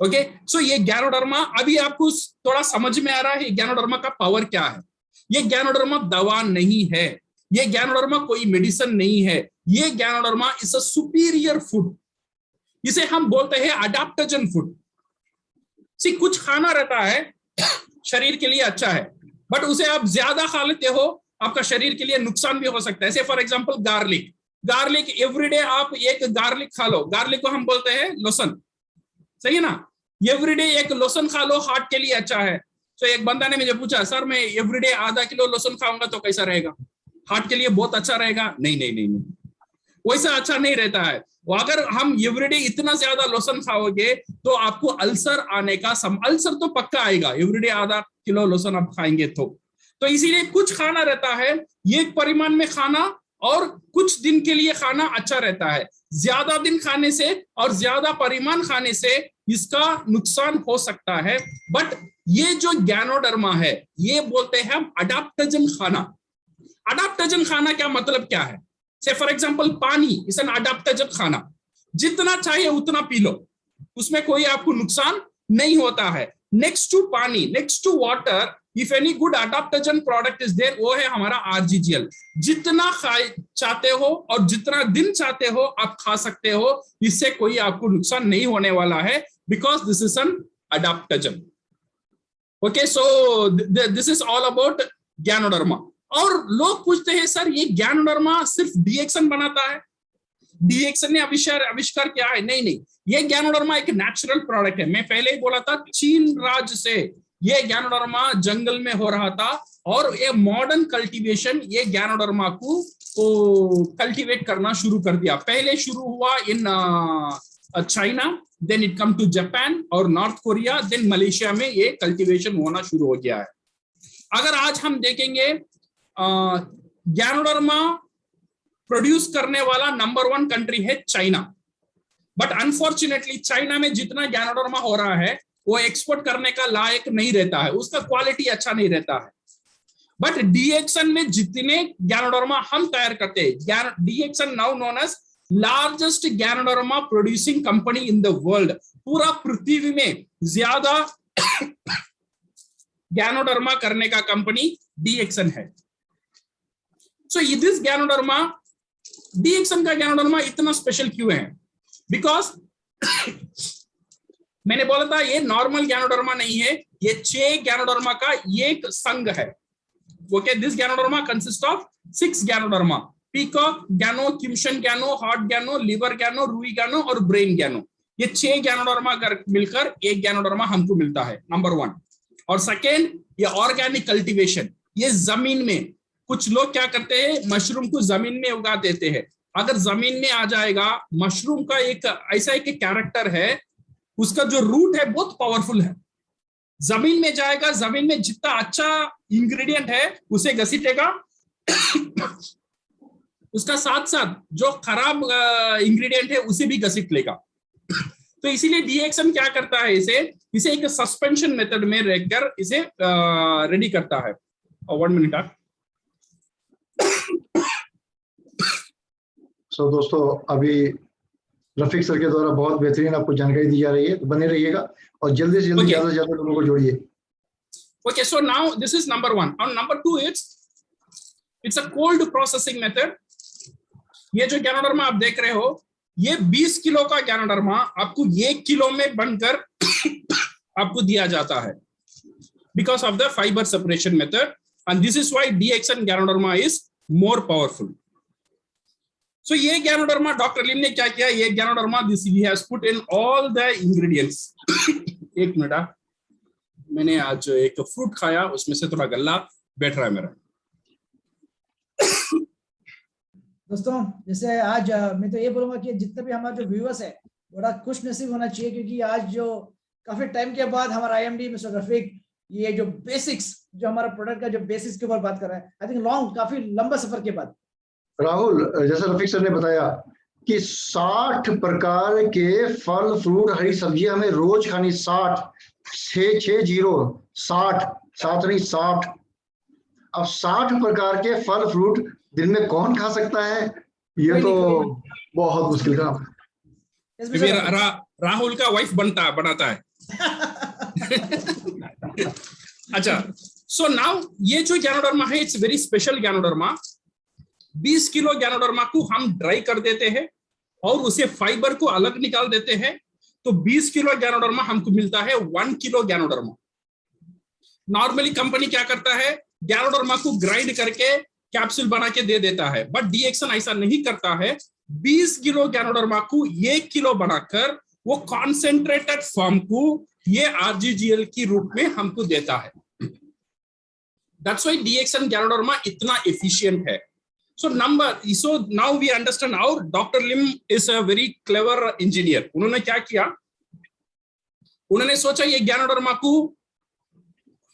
ओके, सो ये गैनोडर्मा अभी आपको थोड़ा समझ में आ रहा है गैनोडर्मा का पावर क्या है। ये गैनोडर्मा दवा नहीं है, ये गैनोडर्मा कोई मेडिसिन नहीं है। ये ganoderma is a superior food, इसे हम बोलते हैं अडैप्टोजन फूड। सी कुछ खाना रहता है शरीर के लिए अच्छा है, बट उसे आप ज्यादा खा लेते हो आपका शरीर के लिए नुकसान भी हो सकता है। जैसे फॉर एग्जांपल गार्लिक एवरीडे आप एक गार्लिक खा लो, गार्लिक को हम बोलते हैं लहसुन, सही है ना? एवरीडे एक लहसुन खा लो, हार्ट के लिए अच्छा है। तो एक बंदा ने मुझे पूछा, सर मैं एवरीडे आधा किलो लहसुन खाऊंगा तो कैसा रहेगा? हार्ट के लिए बहुत अच्छा रहेगा? नहीं, वैसा अच्छा नहीं रहता है। अगर हम एवरीडे इतना ज्यादा लहसुन खाओगे तो आपको अल्सर आने का अल्सर तो पक्का आएगा, एवरीडे आधा किलो लहसुन आप खाएंगे तो इसीलिए कुछ खाना रहता है एक परिमाण में खाना, और कुछ दिन के लिए खाना अच्छा रहता है। ज्यादा दिन खाने से और ज्यादा परिमाण खाने से इसका नुकसान हो सकता है। बट ये जो गैनोडर्मा है ये बोलते हैं हम अडैप्टोजन खाना। अडैप्टोजन खाना क्या मतलब क्या है? से फॉर एग्जांपल पानी इज एन अडैप्टोजन खाना, जितना चाहिए उतना पी लो, उसमें कोई आपको नुकसान नहीं होता है। नेक्स्ट टू पानी, next to water, if any good adaptogen product is there, वो है हमारा आरजीजीएल। जितना चाहते हो और जितना दिन चाहते हो आप खा सकते हो, इससे कोई आपको नुकसान नहीं होने वाला है, because this is an adaptogen. Okay, so this is all about ganoderma. और लोग पूछते हैं सर ये ज्ञानोडर्मा सिर्फ डीएक्सन बनाता है, डीएक्सन ने आविष्कार किया है? नहीं नहीं, ये ज्ञानोडर्मा एक नेचुरल प्रोडक्ट है। मैं पहले ही बोला था, चीन राज्य से ये ज्ञानोडर्मा जंगल में हो रहा था, और ये मॉडर्न कल्टीवेशन ये ज्ञानोडर्मा को कल्टीवेट करना शुरू कर दिया। पहले शुरू हुआ in China, then it come to Japan और नॉर्थ कोरिया, देन मलेशिया में ये कल्टीवेशन होना शुरू हो गया है। अगर आज हम देखेंगे ज्ञानोडर्मा प्रोड्यूस करने वाला नंबर 1 कंट्री है चाइना, बट अनफॉर्चुनेटली चाइना में जितना ज्ञानोडर्मा हो रहा है वो एक्सपोर्ट करने का लायक नहीं रहता है, उसका क्वालिटी अच्छा नहीं रहता है। बट डीएक्सन में जितने ज्ञानोडर्मा हम तैयार करते हैं, DXN now known as largest ganoderma producing company in the world. पूरा पृथ्वी में ज्यादा ज्ञानोडर्मा करने का कंपनी डीएक्सन है। सो दिस ज्ञानोडर्मा, डीएक्सन का ज्ञानोडर्मा इतना स्पेशल क्यों है? बिकॉज मैंने बोला था ये नॉर्मल ज्ञानोडर्मा नहीं है, ये 6 ज्ञानोडर्मा का एक संघ है। Okay, this ganoderma consist of 6 ganoderma, peacock gano, किमशन gano, heart gano, liver gano, रूई ज्ञानो और ब्रेन ज्ञानो। ये 6 ज्ञानोडर्मा मिलकर एक ज्ञानोडर्मा हमको मिलता है, नंबर 1। और सेकेंड, ये ऑर्गेनिक कल्टीवेशन, ये जमीन में कुछ लोग क्या करते हैं, मशरूम को जमीन में उगा देते हैं। अगर जमीन में आ जाएगा, मशरूम का एक ऐसा एक कैरेक्टर है, उसका जो रूट है बहुत पावरफुल है, जमीन में जाएगा, जमीन में जितना अच्छा इंग्रेडिएंट है उसे घसीटेगा, उसका साथ साथ जो खराब इंग्रेडिएंट है उसे भी घसीट लेगा। तो इसीलिए डीएक्सन क्या करता है, इसे एक सस्पेंशन मेथड में रहकर इसे रेडी करता है। 1 मिनट। सो दोस्तों, अभी रफीक सर के द्वारा बहुत बेहतरीन आपको जानकारी दी जा रही है, तो बने रहिएगा और जल्दी से जल्दी ज्यादा से ज्यादा लोगों को जोड़िए। Okay, so now this is number 1. On number 2, it's a cold processing method. ये जो ज्ञानोडर्मा आप देख रहे हो, ये 20 किलो का ज्ञानोडर्मा आपको 1 किलो में बनकर आपको दिया जाता है, because of the fiber separation method, and this is why DXN ज्ञानोडर्मा is more powerful. So ये ज्ञानोडर्मा डॉक्टर लिम ने क्या किया, ये ज्ञानोडर्मा this he has put in all the ingredients. एक मिनट, मैंने आज एक फ्रूट खाया, उसमें से थोड़ा गल्ला बैठ रहा है मेरा। दोस्तों, जैसे आज मैं तो ये बोलूंगा कि जितने भी हमारे जो व्यूअर्स है बड़ा खुश नसीब होना चाहिए, क्योंकि आज जो काफी टाइम के बाद हमारा आईएमडी मिस्टर रफीक ये जो बेसिक्स, जो हमारा प्रोडक्ट का जो बेसिक्स के ऊपर बात कर रहा है, आई थिंक काफी लंबा सफर के बाद। राहुल, जैसे रफीक सर ने बताया कि 60 प्रकार के फल फ्रूट हरी सब्जियां हमें रोज खानी, 60 अब 60 प्रकार के फल फ्रूट दिन में कौन खा सकता है? ये तो बहुत मुश्किल काम है। राहुल का वाइफ बनाता है। अच्छा, सो नाउ ये जो ज्ञानोडर्मा है, इट्स वेरी स्पेशल ज्ञानोडर्मा। 20 किलो ज्ञानोडर्मा को हम ड्राई कर देते हैं और उसे फाइबर को अलग निकाल देते हैं, तो 20 किलो ज्ञानोडर्मा हमको मिलता है 1 किलो ज्ञानोडर्मा। नॉर्मली कंपनी क्या करता है, ज्ञानोडर्मा को ग्राइंड करके कैप्सूल बना के दे देता है, बट डीएक्सन ऐसा नहीं करता है। 20 किलो ज्ञानोडर्मा को 1 किलो बनाकर वो कॉन्सेंट्रेटेड फॉर्म को ये आरजीजीएल की रूप में हमको देता है। दैट्स व्हाई डीएक्सन ज्ञानोडर्मा इतना एफिशिएंट है। So now we understand how Dr. Lim is a very clever engineer. उन्होंने क्या किया, उन्होंने सोचा ये ज्ञानोडर्मा को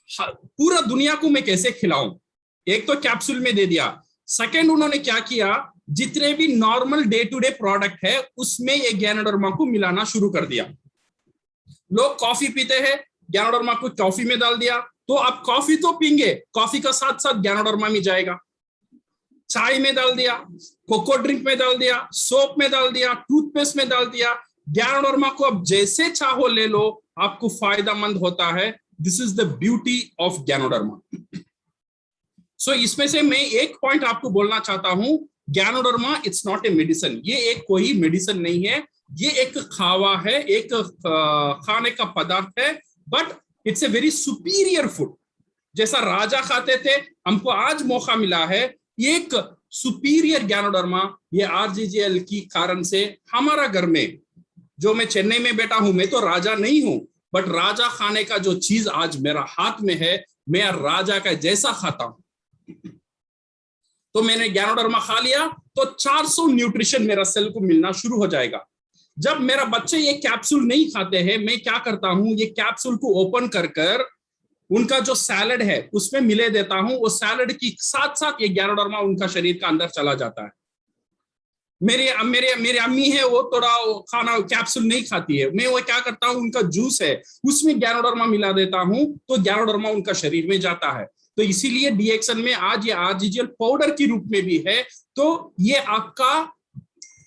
पूरा दुनिया को मैं कैसे खिलाऊं। एक तो कैप्सूल में दे दिया, सेकंड उन्होंने क्या किया, जितने भी normal day to day product है उसमें ये ज्ञानोडर्मा को मिलाना शुरू कर दिया। लोग कॉफी पीते हैं, ज्ञानोडर्मा को कॉफी में डाल दिया, तो आप कॉफी तो पीएंगे, कॉफी का साथ साथ ज्ञानोडर्मा में जाएगा। चाय में डाल दिया, कोको ड्रिंक में डाल दिया, सोप में डाल दिया, टूथपेस्ट में डाल दिया। ज्ञानोडर्मा को आप जैसे चाहो ले लो, आपको फायदेमंद होता है। This is the beauty of ganoderma. So इसमें से मैं एक पॉइंट आपको बोलना चाहता हूं, ganoderma it's not a medicine. ये एक कोई मेडिसिन नहीं है, ये एक खावा है, एक खाने का पदार्थ है, but it's a very superior food. जैसा राजा खाते थे, हमको आज मौका मिला है एक सुपीरियर ज्ञानोडर्मा, ये आरजीजीएल की कारण से हमारा घर में, जो मैं चेन्नई में बैठा हूं, मैं तो राजा नहीं हूं, बट राजा खाने का जो चीज आज मेरा हाथ में है, मैं राजा का जैसा खाता हूं। तो मैंने ज्ञानोडर्मा खा लिया तो 400 न्यूट्रिशन मेरा सेल को मिलना शुरू हो जाएगा। जब मेरा बच्चे ये कैप्सूल नहीं खाते हैं, मैं क्या करता हूं, ये कैप्सूल को ओपन कर कर उनका जो सैलड है उसमें मिले देता हूं। वो सैलड की साथ साथ ये ज्ञानोडर्मा उनका शरीर का अंदर चला जाता है। मेरे अम्मी है, वो थोड़ा खाना कैप्सूल नहीं खाती है, मैं वो क्या करता हूं, उनका जूस है उसमें ज्ञानोडर्मा मिला देता हूं, तो ज्ञानोडर्मा उनका शरीर में जाता है। तो इसीलिए डीएक्सन में आज ये आरजीजीएल पाउडर के रूप में भी है। तो ये आपका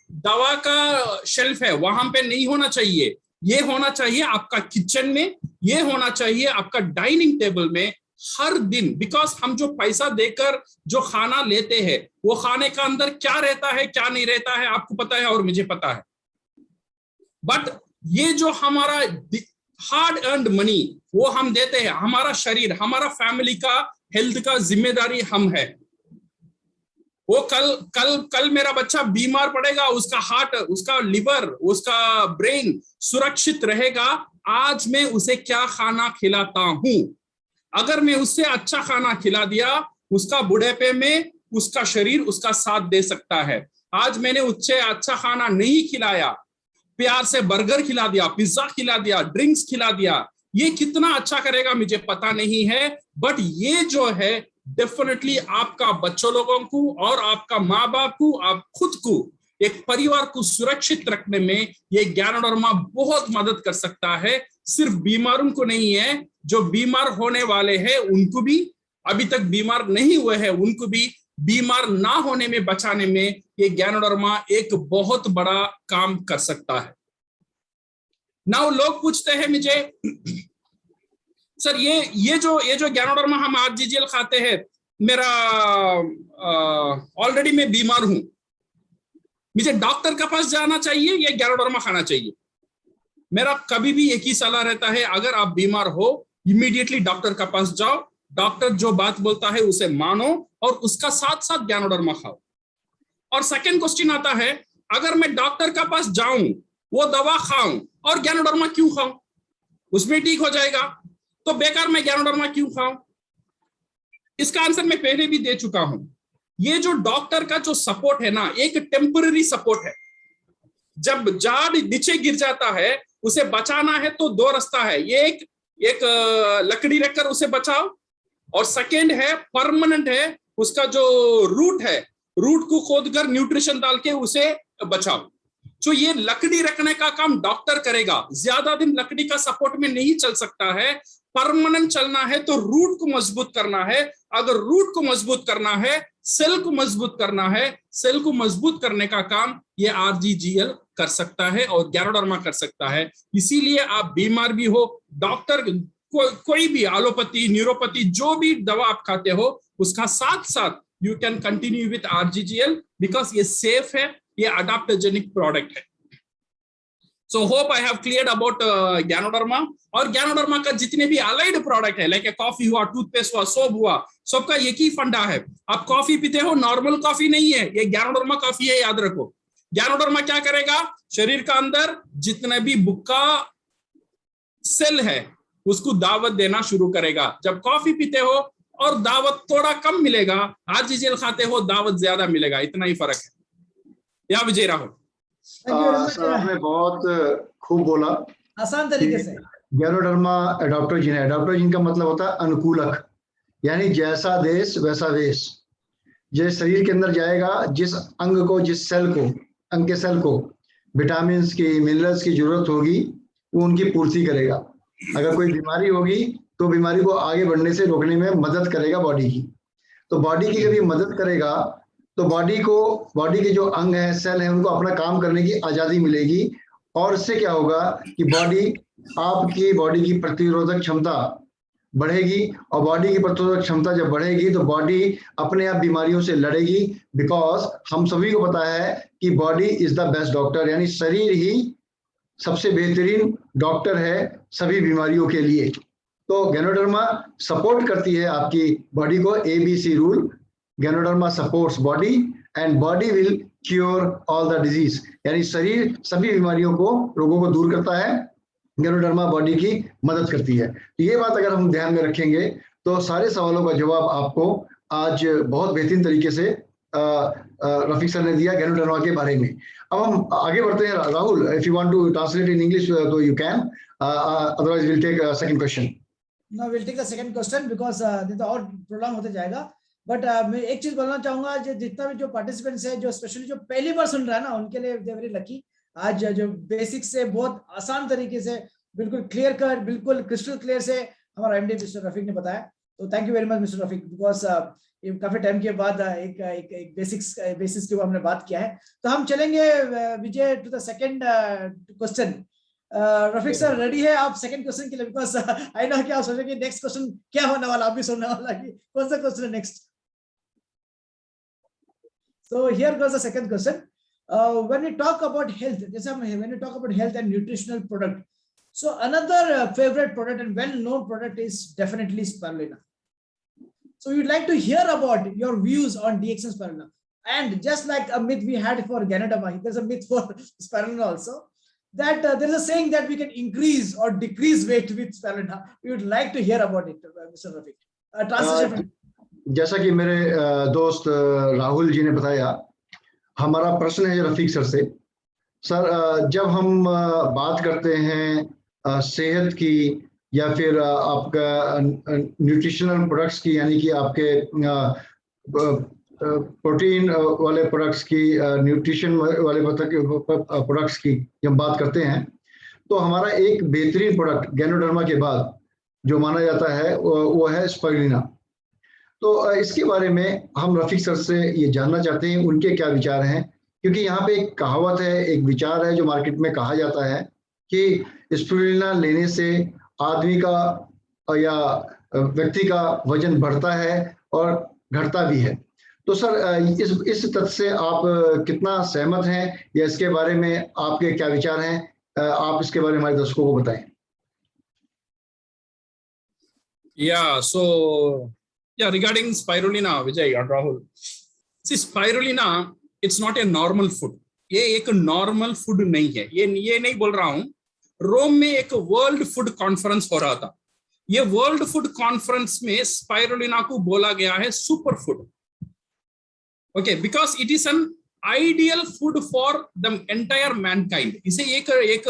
दवा का शेल्फ है, वहां पे नहीं होना चाहिए। ये होना चाहिए आपका किचन में, ये होना चाहिए आपका डाइनिंग टेबल में हर दिन। बिकॉज हम जो पैसा देकर जो खाना लेते हैं, वो खाने का अंदर क्या रहता है क्या नहीं रहता है आपको पता है और मुझे पता है। बट ये जो हमारा हार्ड अर्न्ड मनी वो हम देते हैं, हमारा शरीर, हमारा फैमिली का हेल्थ का जिम्मेदारी हम है। वो कल मेरा बच्चा बीमार पड़ेगा, उसका हार्ट, उसका लिवर, उसका ब्रेन सुरक्षित रहेगा, आज मैं उसे क्या खाना खिलाता हूं। अगर मैं उससे अच्छा खाना खिला दिया, उसका बुढ़ापे में उसका शरीर उसका साथ दे सकता है। आज मैंने उससे अच्छा खाना नहीं खिलाया, प्यार से बर्गर खिला दिया, पिज्जा खिला दिया, ड्रिंक्स खिला दिया, ये कितना अच्छा करेगा मुझे पता नहीं है, बट ये जो है डेफिनेटली आपका बच्चों लोगों को और आपका माँ बाप को, आप खुद को, एक परिवार को सुरक्षित रखने में ये ज्ञानोडर्मा बहुत मदद कर सकता है। सिर्फ बीमारों को नहीं है, जो बीमार होने वाले हैं उनको भी, अभी तक बीमार नहीं हुए हैं उनको भी बीमार ना होने में बचाने में ये ज्ञानोडर्मा एक बहुत बड़ा काम कर सकता है। नाउ लोग पूछते हैं मुझे, सर ये जो ज्ञानोडर्मा हम आरजीजीएल खाते हैं, मेरा ऑलरेडी मैं बीमार हूं, मुझे डॉक्टर के पास जाना चाहिए या ज्ञानोडर्मा खाना चाहिए? मेरा कभी भी एक ही सलाह रहता है, अगर आप बीमार हो इमीडिएटली डॉक्टर के पास जाओ, डॉक्टर जो बात बोलता है उसे मानो और उसका साथ साथ ज्ञानोडर्मा खाओ। और सेकंड क्वेश्चन आता है, अगर मैं डॉक्टर के पास जाऊं, वो दवा खाऊं और ज्ञानोडर्मा क्यों खाऊं? उसमें ठीक हो जाएगा, तो बेकार मैं ज्ञानोडर्मा क्यों खाऊं? इसका आंसर मैं पहले भी दे चुका हूं। ये जो डॉक्टर का जो सपोर्ट है ना, एक टेम्पररी सपोर्ट है। जब जाड़ नीचे गिर जाता है, उसे बचाना है तो दो रास्ता है, ये एक लकड़ी रखकर उसे बचाओ, और सेकेंड है परमानेंट है, उसका जो रूट है, रूट को खोदकर न्यूट्रिशन डाल के उसे बचाओ। तो ये लकड़ी रखने का काम डॉक्टर करेगा, ज्यादा दिन लकड़ी का सपोर्ट में नहीं चल सकता है। परमानेंट चलना है तो रूट को मजबूत करना है। अगर रूट को मजबूत करना है, सेल को मजबूत करना है, सेल को मजबूत करने का काम ये आरजीजीएल कर सकता है और ज्ञानोडर्मा कर सकता है। इसीलिए आप बीमार भी हो, डॉक्टर कोई भी एलोपैथी, न्यूरोपैथी, जो भी दवा आप खाते हो, उसका साथ साथ you can continue with RGGL, because ये सेफ है, ये अडॉप्टोजेनिक प्रोडक्ट है। So hope I have cleared about ज्ञानोडर्मा। और ज्ञानोडर्मा का जितने भी अलाइड प्रोडक्ट है, लाइक कॉफी हुआ, टूथपेस्ट हुआ, सोप हुआ, सबका एक ही फंडा है। आप कॉफी पीते हो, नॉर्मल कॉफी नहीं है, ये ज्ञानोडर्मा कॉफी है, याद रखो। ज्ञानोडर्मा क्या करेगा, शरीर का अंदर जितने भी बुक्का सेल है उसको दावत देना शुरू करेगा। जब कॉफी पीते हो और दावत थोड़ा कम मिलेगा, आरजीजीएल खाते हो दावत ज्यादा मिलेगा, इतना ही फर्क है। या विजय राहुल सर, आपने बहुत खूब बोला, आसान तरीके से। ज्ञानोडर्मा एडॉप्टोजिन है। एडॉप्टोजिन का मतलब होता है अनुकूलक, यानी जैसा देश वैसा वेश। जिस शरीर के अंदर जाएगा, जिस अंग को, जिस सेल को, अंग के सेल को विटामिन की, मिनरल्स की जरूरत होगी, वो उनकी पूर्ति करेगा। अगर कोई बीमारी होगी तो बीमारी को आगे बढ़ने से रोकने में मदद करेगा बॉडी की। तो बॉडी की जब ये मदद करेगा तो बॉडी के जो अंग है, सेल है, उनको अपना काम करने की आजादी मिलेगी। और इससे क्या होगा कि आपकी बॉडी की प्रतिरोधक क्षमता बढ़ेगी, और बॉडी की प्रतिरोधक क्षमता जब बढ़ेगी तो बॉडी अपने आप बीमारियों से लड़ेगी। बिकॉज हम सभी को पता है कि body is the best doctor, यानी शरीर ही सबसे बेहतरीन डॉक्टर है सभी बीमारियों के लिए। तो गैनोडर्मा सपोर्ट करती है आपकी बॉडी को, ABC rule, ganoderma supports body and body will cure all the disease, यानी शरीर सभी बीमारियों को, रोगों को दूर करता है, गैनोडर्मा बॉडी की मदद करती है। तो ये बात अगर हम ध्यान में रखेंगे तो सारे सवालों का जवाब आपको आज बहुत बेहतरीन तरीके से रफीक सर ने दिया गैनोडर्मा के बारे में। अब हम आगे बढ़ते हैं। Rahul, if you want to translate in English तो you can, otherwise will take second question. No, will take the second question because नहीं तो और प्रोलॉन्ग होते जाएगा। बट मैं एक चीज बोलना चाहूंगा, जितना भी जो पार्टिसिपेंट्स है, जो स्पेशली जो पहली बार सुन रहा है ना, उनके लिए दे वेरी लकी। आज जो बेसिक से बहुत आसान तरीके से, बिल्कुल क्लियर कट, बिल्कुल क्रिस्टल क्लियर से हमारा एमडी मिस्टर रफीक ने बताया। तो thank you very much mister Rafiq, because ये काफी टाइम के बाद एक बेसिक्स के ऊपर हमने बात किया है। तो हम चलेंगे Vijay to the second question. Rafiq sir ready है आप सेकंड क्वेश्चन के लिए? बिकॉज आई नो कि आप सोचेंगे नेक्स्ट क्वेश्चन क्या होने वाला, आप भी सुनने वाला कि कौन सा क्वेश्चन है next. So here goes the second question. When we talk about health, when we talk about health and nutritional product, so another favorite product and well-known product is definitely spirulina. So we would like to hear about your views on DXN spirulina. And just like a myth we had for Ganoderma, there's a myth for spirulina also, that there is a saying that we can increase or decrease weight with spirulina. We would like to hear about it, Mr. Rafiq. Translation. जैसा कि मेरे दोस्त राहुल जी ने बताया, हमारा प्रश्न है Rafiq sir से। सर, जब हम बात करते हैं सेहत की या फिर आपका न्यूट्रिशनल प्रोडक्ट्स की, यानी कि आपके प्रोटीन वाले प्रोडक्ट्स की, न्यूट्रिशन वाले प्रोडक्ट्स की जब हम बात करते हैं, तो हमारा एक बेहतरीन प्रोडक्ट गैनोडर्मा के बाद जो माना जाता है वो है स्पाइरुलिना। तो इसके बारे में हम रफीक सर से ये जानना चाहते हैं उनके क्या विचार हैं, क्योंकि यहाँ पे एक कहावत है, एक विचार है जो मार्केट में कहा जाता है कि स्पिरुलिना लेने से आदमी का या व्यक्ति का वजन बढ़ता है और घटता भी है। तो सर, इस तथ्य से आप कितना सहमत हैं या इसके बारे में आपके क्या विचार हैं, आप इसके बारे में हमारे दर्शकों को बताएं। Yeah, regarding spirulina, Vijay and Rahul, see, spirulina, it's not a normal food. ये एक नॉर्मल फूड नहीं है। ये नहीं बोल रहा हूं। रोम में एक वर्ल्ड फूड कॉन्फ्रेंस हो रहा था। ये वर्ल्ड फूड कॉन्फ्रेंस में स्पाइरुलिना को बोला गया है super food. Okay, because it is an ideal food for the entire Mankind. इसे एक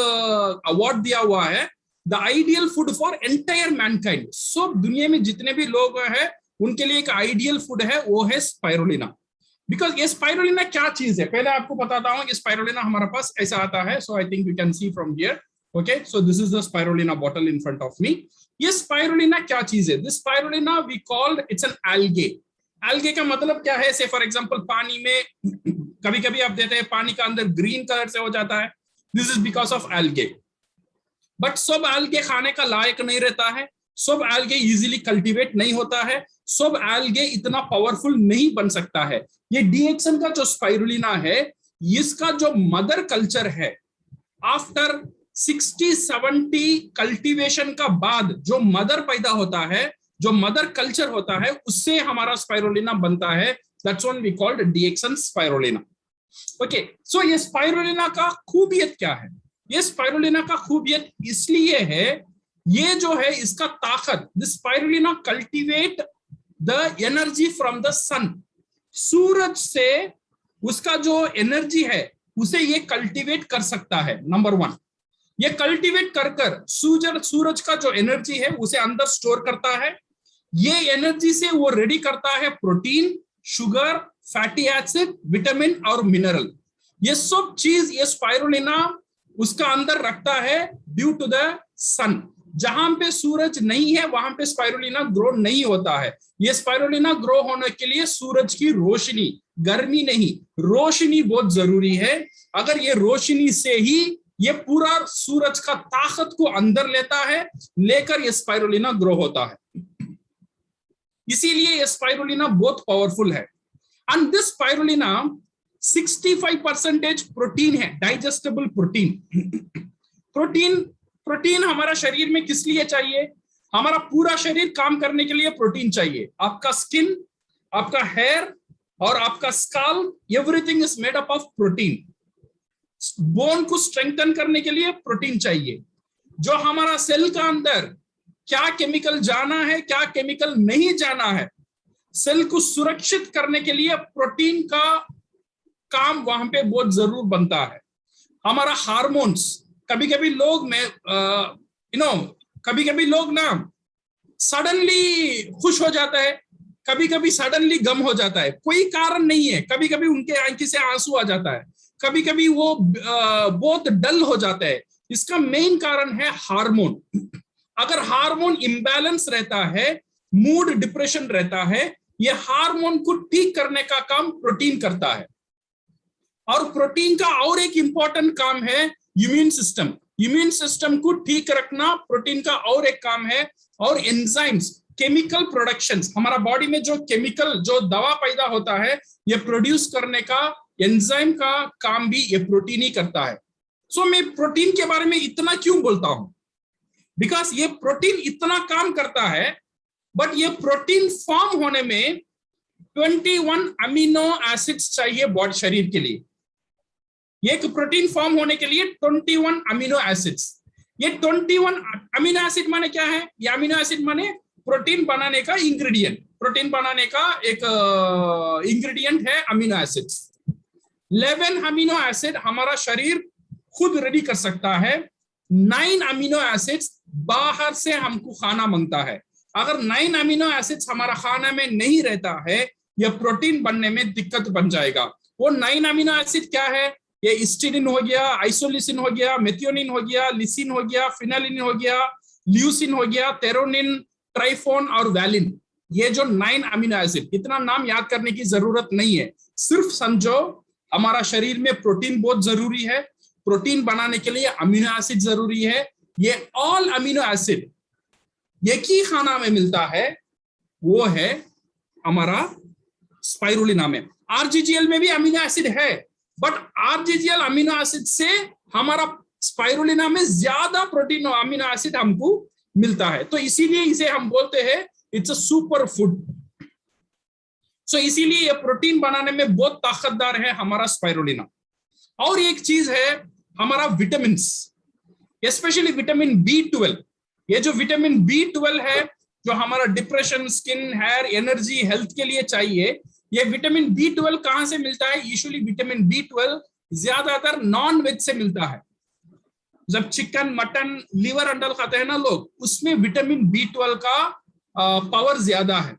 अवार्ड दिया हुआ है, the ideal food for entire Mankind. सब दुनिया में जितने भी लोग हैं उनके लिए एक आइडियल फूड है, वो है स्पाइरुलिना। बिकॉज ये स्पाइरुलिना क्या चीज है, पहले आपको बताता हूँ। ये स्पाइरुलिना हमारे पास ऐसा आता है, so I think you can see from here. Okay, so this is the spirulina bottle in front of me. ये स्पाइरुलिना क्या चीज है? This spirulina we called it's an algae. Algae का मतलब क्या है? से फॉर एग्जांपल पानी में कभी कभी आप देते हैं, पानी का अंदर ग्रीन कलर से हो जाता है, this is because of algae. But सब एल्गे खाने का लायक नहीं रहता है, सब एल्गे इजीली कल्टीवेट नहीं होता है, सब एल्गे इतना पावरफुल नहीं बन सकता है। ये डीएक्सन का जो स्पाइरुलिना है, इसका जो मदर कल्चर है, आफ्टर 60-70 कल्टीवेशन का बाद जो मदर पैदा होता है, जो मदर कल्चर होता है, उससे हमारा स्पाइरुलिना बनता है। That's what we called DXN spirulina. Okay, so ये स्पाइरुलिना का खूबियत क्या है? ये स्पाइरुलिना का खूबियत इसलिए है, ये जो है इसका ताकत, this spirulina cultivate the energy from the sun. सूरज से उसका जो एनर्जी है उसे ये कल्टीवेट कर सकता है। नंबर 1, ये कल्टीवेट कर सूरज का जो एनर्जी है उसे अंदर स्टोर करता है। ये एनर्जी से वो रेडी करता है protein, sugar, fatty acid, vitamin और मिनरल। ये सब चीज ये स्पाइरुलिना उसका अंदर रखता है ड्यू टू द सन। जहां पे सूरज नहीं है वहां पे स्पाइरुलिना ग्रो नहीं होता है। ये स्पाइरुलिना ग्रो होने के लिए सूरज की रोशनी, गर्मी नहीं, रोशनी बहुत जरूरी है। अगर ये रोशनी से ही ये पूरा सूरज का ताकत को अंदर लेता है, लेकर ये स्पाइरुलिना ग्रो होता है। इसीलिए ये स्पाइरुलिना बहुत पावरफुल है। एंड दिस स्पाइरुलिना 65% प्रोटीन है, डाइजेस्टेबल प्रोटीन। प्रोटीन हमारा शरीर में किस लिए चाहिए? हमारा पूरा शरीर काम करने के लिए प्रोटीन चाहिए। आपका स्किन, आपका हेयर और आपका scalp, everything is made up of protein. Bone को स्ट्रेंथन करने के लिए प्रोटीन चाहिए। जो हमारा सेल का अंदर क्या केमिकल जाना है, क्या केमिकल नहीं जाना है, सेल को सुरक्षित करने के लिए प्रोटीन का काम वहां पे बहुत जरूर बनता है। हमारा हार्मोन्स, कभी कभी लोग कभी कभी लोग ना सडनली खुश हो जाता है, कभी कभी सडनली गम हो जाता है, कोई कारण नहीं है। कभी कभी उनके आंखों से आंसू आ जाता है, कभी कभी वो बहुत डल हो जाता है। इसका मेन कारण है हार्मोन। अगर हार्मोन इम्बैलेंस रहता है, मूड डिप्रेशन रहता है, ये हार्मोन को ठीक करने का काम प्रोटीन करता है। और प्रोटीन का और एक इंपॉर्टेंट काम है इम्यून सिस्टम। इम्यून सिस्टम को ठीक रखना प्रोटीन का और एक काम है। और एंजाइम्स, केमिकल प्रोडक्शंस, हमारा बॉडी में जो केमिकल, जो दवा पैदा होता है, ये प्रोड्यूस करने का एंजाइम का काम भी ये प्रोटीन ही करता है। सो मैं प्रोटीन के बारे में इतना क्यों बोलता हूं? बिकॉज ये प्रोटीन इतना काम करता है, बट ये प्रोटीन फॉर्म होने में 21 अमीनो एसिड्स चाहिए बॉडी, शरीर के लिए। एक प्रोटीन फॉर्म होने के लिए 21 अमीनो एसिड्स। ये 21 अमीनो एसिड माने क्या है? ये अमीनो एसिड माने प्रोटीन बनाने का इंग्रेडिएंट। प्रोटीन बनाने का एक इंग्रेडिएंट है अमीनो एसिड्स। 11 अमीनो एसिड हमारा शरीर खुद रेडी कर सकता है। 9 अमीनो एसिड्स बाहर से हमको खाना मांगता है। अगर 9 अमीनो एसिड्स हमारा खाना में नहीं रहता है, यह प्रोटीन बनने में दिक्कत बन जाएगा। वो 9 अमीनो एसिड क्या है? ये हिस्टीडिन हो गया, आइसोलिसिन हो गया, मेथियोनिन हो गया, लिसिन हो गया, फिनालिन हो गया, ल्यूसिन हो गया, थेरोनिन, ट्राइफोन और वैलिन। ये जो 9 अमीनो एसिड, इतना नाम याद करने की जरूरत नहीं है। सिर्फ समझो हमारा शरीर में प्रोटीन बहुत जरूरी है। प्रोटीन बनाने के लिए अमीनो एसिड जरूरी है। ये ऑल अमीनो एसिड एक ही खाना में मिलता है, वो है हमारा स्पाइरुलिना में। आरजीजीएल में भी अमीनो एसिड है, बट आरजीजीएल अमीनो एसिड से हमारा स्पाइरुलिना में ज्यादा प्रोटीन और अमीनो एसिड हमको मिलता है। तो इसीलिए इसे हम बोलते हैं इट्स अ सुपर फूड। सो इसीलिए ये प्रोटीन बनाने में बहुत ताकतदार है हमारा स्पाइरुलिना। और एक चीज है हमारा विटामिन, स्पेशली विटामिन B12। ये जो विटामिन B12 है, जो हमारा depression, skin, hair, energy, health के लिए चाहिए, ये विटामिन B12 कहां से मिलता है? यूजुअली विटामिन B12 ज्यादातर नॉन वेज से मिलता है। जब चिकन, मटन, लिवर, अंडा खाते हैं ना लोग, उसमें विटामिन B12 का पावर ज्यादा है।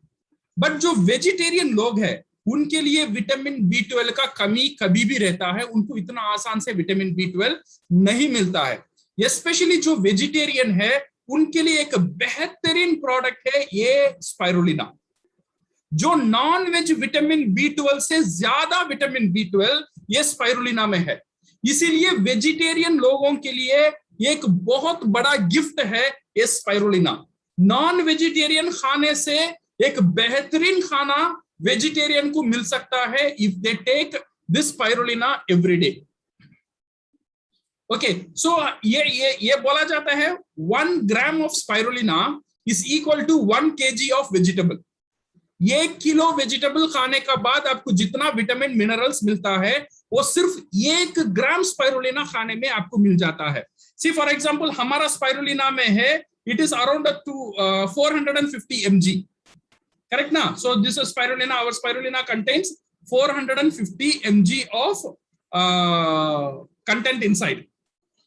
बट जो वेजिटेरियन लोग हैं, उनके लिए विटामिन B12 का कमी कभी भी रहता है। उनको इतना आसान से विटामिन B12 नहीं मिलता है। स्पेशली जो वेजिटेरियन है, उनके लिए एक बेहतरीन प्रोडक्ट है ये स्पाइरुलिना। जो नॉन वेज विटामिन B12 से ज्यादा विटामिन B12 ये स्पाइरुलिना में है। इसीलिए वेजिटेरियन लोगों के लिए एक बहुत बड़ा गिफ्ट है ये स्पाइरुलिना। नॉन वेजिटेरियन खाने से एक बेहतरीन खाना वेजिटेरियन को मिल सकता है if they take this spirulina every day. Okay, so ये बोला जाता है 1 gram of spirulina is equal to 1 kg of vegetable. 1 किलो वेजिटेबल खाने का बाद आपको जितना विटामिन मिनरल्स मिलता है, वो सिर्फ 1 ग्राम स्पाइरुलिना खाने में आपको मिल जाता है। सी फॉर एग्जांपल हमारा स्पाइरुलिना में है, it is around 450 mg, correct na? So this is spirulina. Our spirulina contains 450 mg of content inside.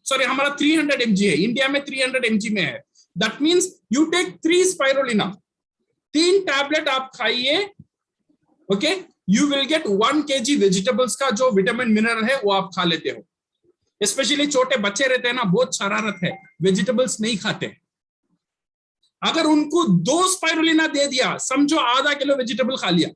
Sorry, हमारा 300 mg है, इंडिया में 300 mg में है। That means you take 3 spirulina, 3 tablet आप खाइए, okay, you will get 1 kg vegetables का जो vitamin mineral है वो आप खा लेते हो। स्पेशली छोटे बच्चे रहते हैं ना, बहुत शरारत है, वेजिटेबल्स नहीं खाते, अगर उनको 2 स्पाइरुलिना दे दिया, समझो आधा किलो वेजिटेबल खा लिया।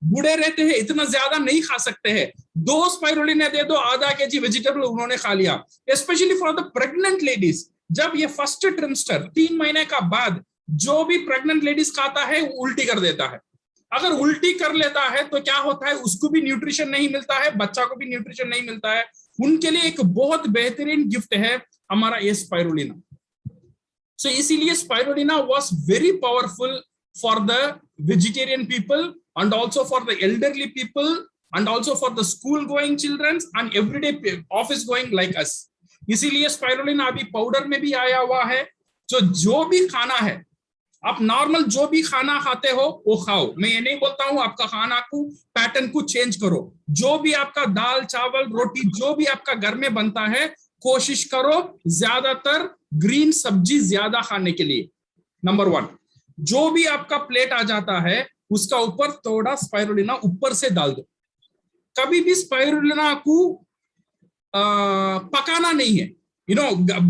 बूढ़े रहते हैं, इतना ज्यादा नहीं खा सकते हैं, 2 स्पाइरुलिना दे दो, आधा केजी वेजिटेबल उन्होंने खा लिया। Specially for the pregnant ladies, जब ये फर्स्ट ट्रिमस्टर 3 महीने का बाद जो भी प्रेग्नेंट लेडीज खाता है उल्टी कर देता है। अगर उल्टी कर लेता है तो क्या होता है, उसको भी न्यूट्रिशन नहीं मिलता है, बच्चा को भी न्यूट्रिशन नहीं मिलता है। उनके लिए एक बहुत बेहतरीन गिफ्ट है हमारा ये स्पाइरुलिना। सो इसीलिए spirulina was very powerful for the vegetarian people and also for the elderly people and also for the school going children and everyday office going like us। इसीलिए स्पाइरुलिना अभी पाउडर में भी आया हुआ है। जो भी खाना है, आप नॉर्मल जो भी खाना खाते हो वो खाओ। मैं ये नहीं बोलता हूं आपका खाना को पैटर्न को चेंज करो। जो भी आपका दाल चावल रोटी जो भी आपका घर में बनता है, कोशिश करो ज्यादातर ग्रीन सब्जी ज्यादा खाने के लिए। नंबर 1, जो भी आपका प्लेट आ जाता है उसका ऊपर थोड़ा स्पाइरुलिना ऊपर से डाल दो। कभी भी स्पाइरुलिना को पकाना नहीं है,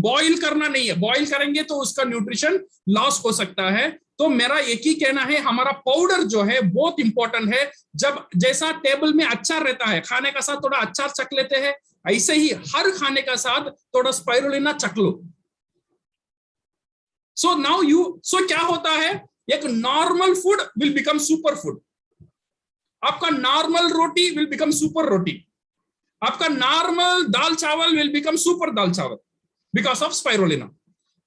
बॉईल करना नहीं है। बॉईल करेंगे तो उसका न्यूट्रिशन लॉस हो सकता है। तो मेरा एक ही कहना है, हमारा पाउडर जो है बहुत इंपॉर्टेंट है। जब जैसा टेबल में अचार रहता है, खाने का साथ थोड़ा अचार चख लेते हैं, ऐसे ही हर खाने का साथ थोड़ा स्पाइरुलिना चख लो। सो क्या होता है, एक normal food will become super food. आपका normal roti will become super roti. आपका नॉर्मल दाल चावल विल बिकम सुपर दाल चावल बिकॉज ऑफ स्पाइरुलिना।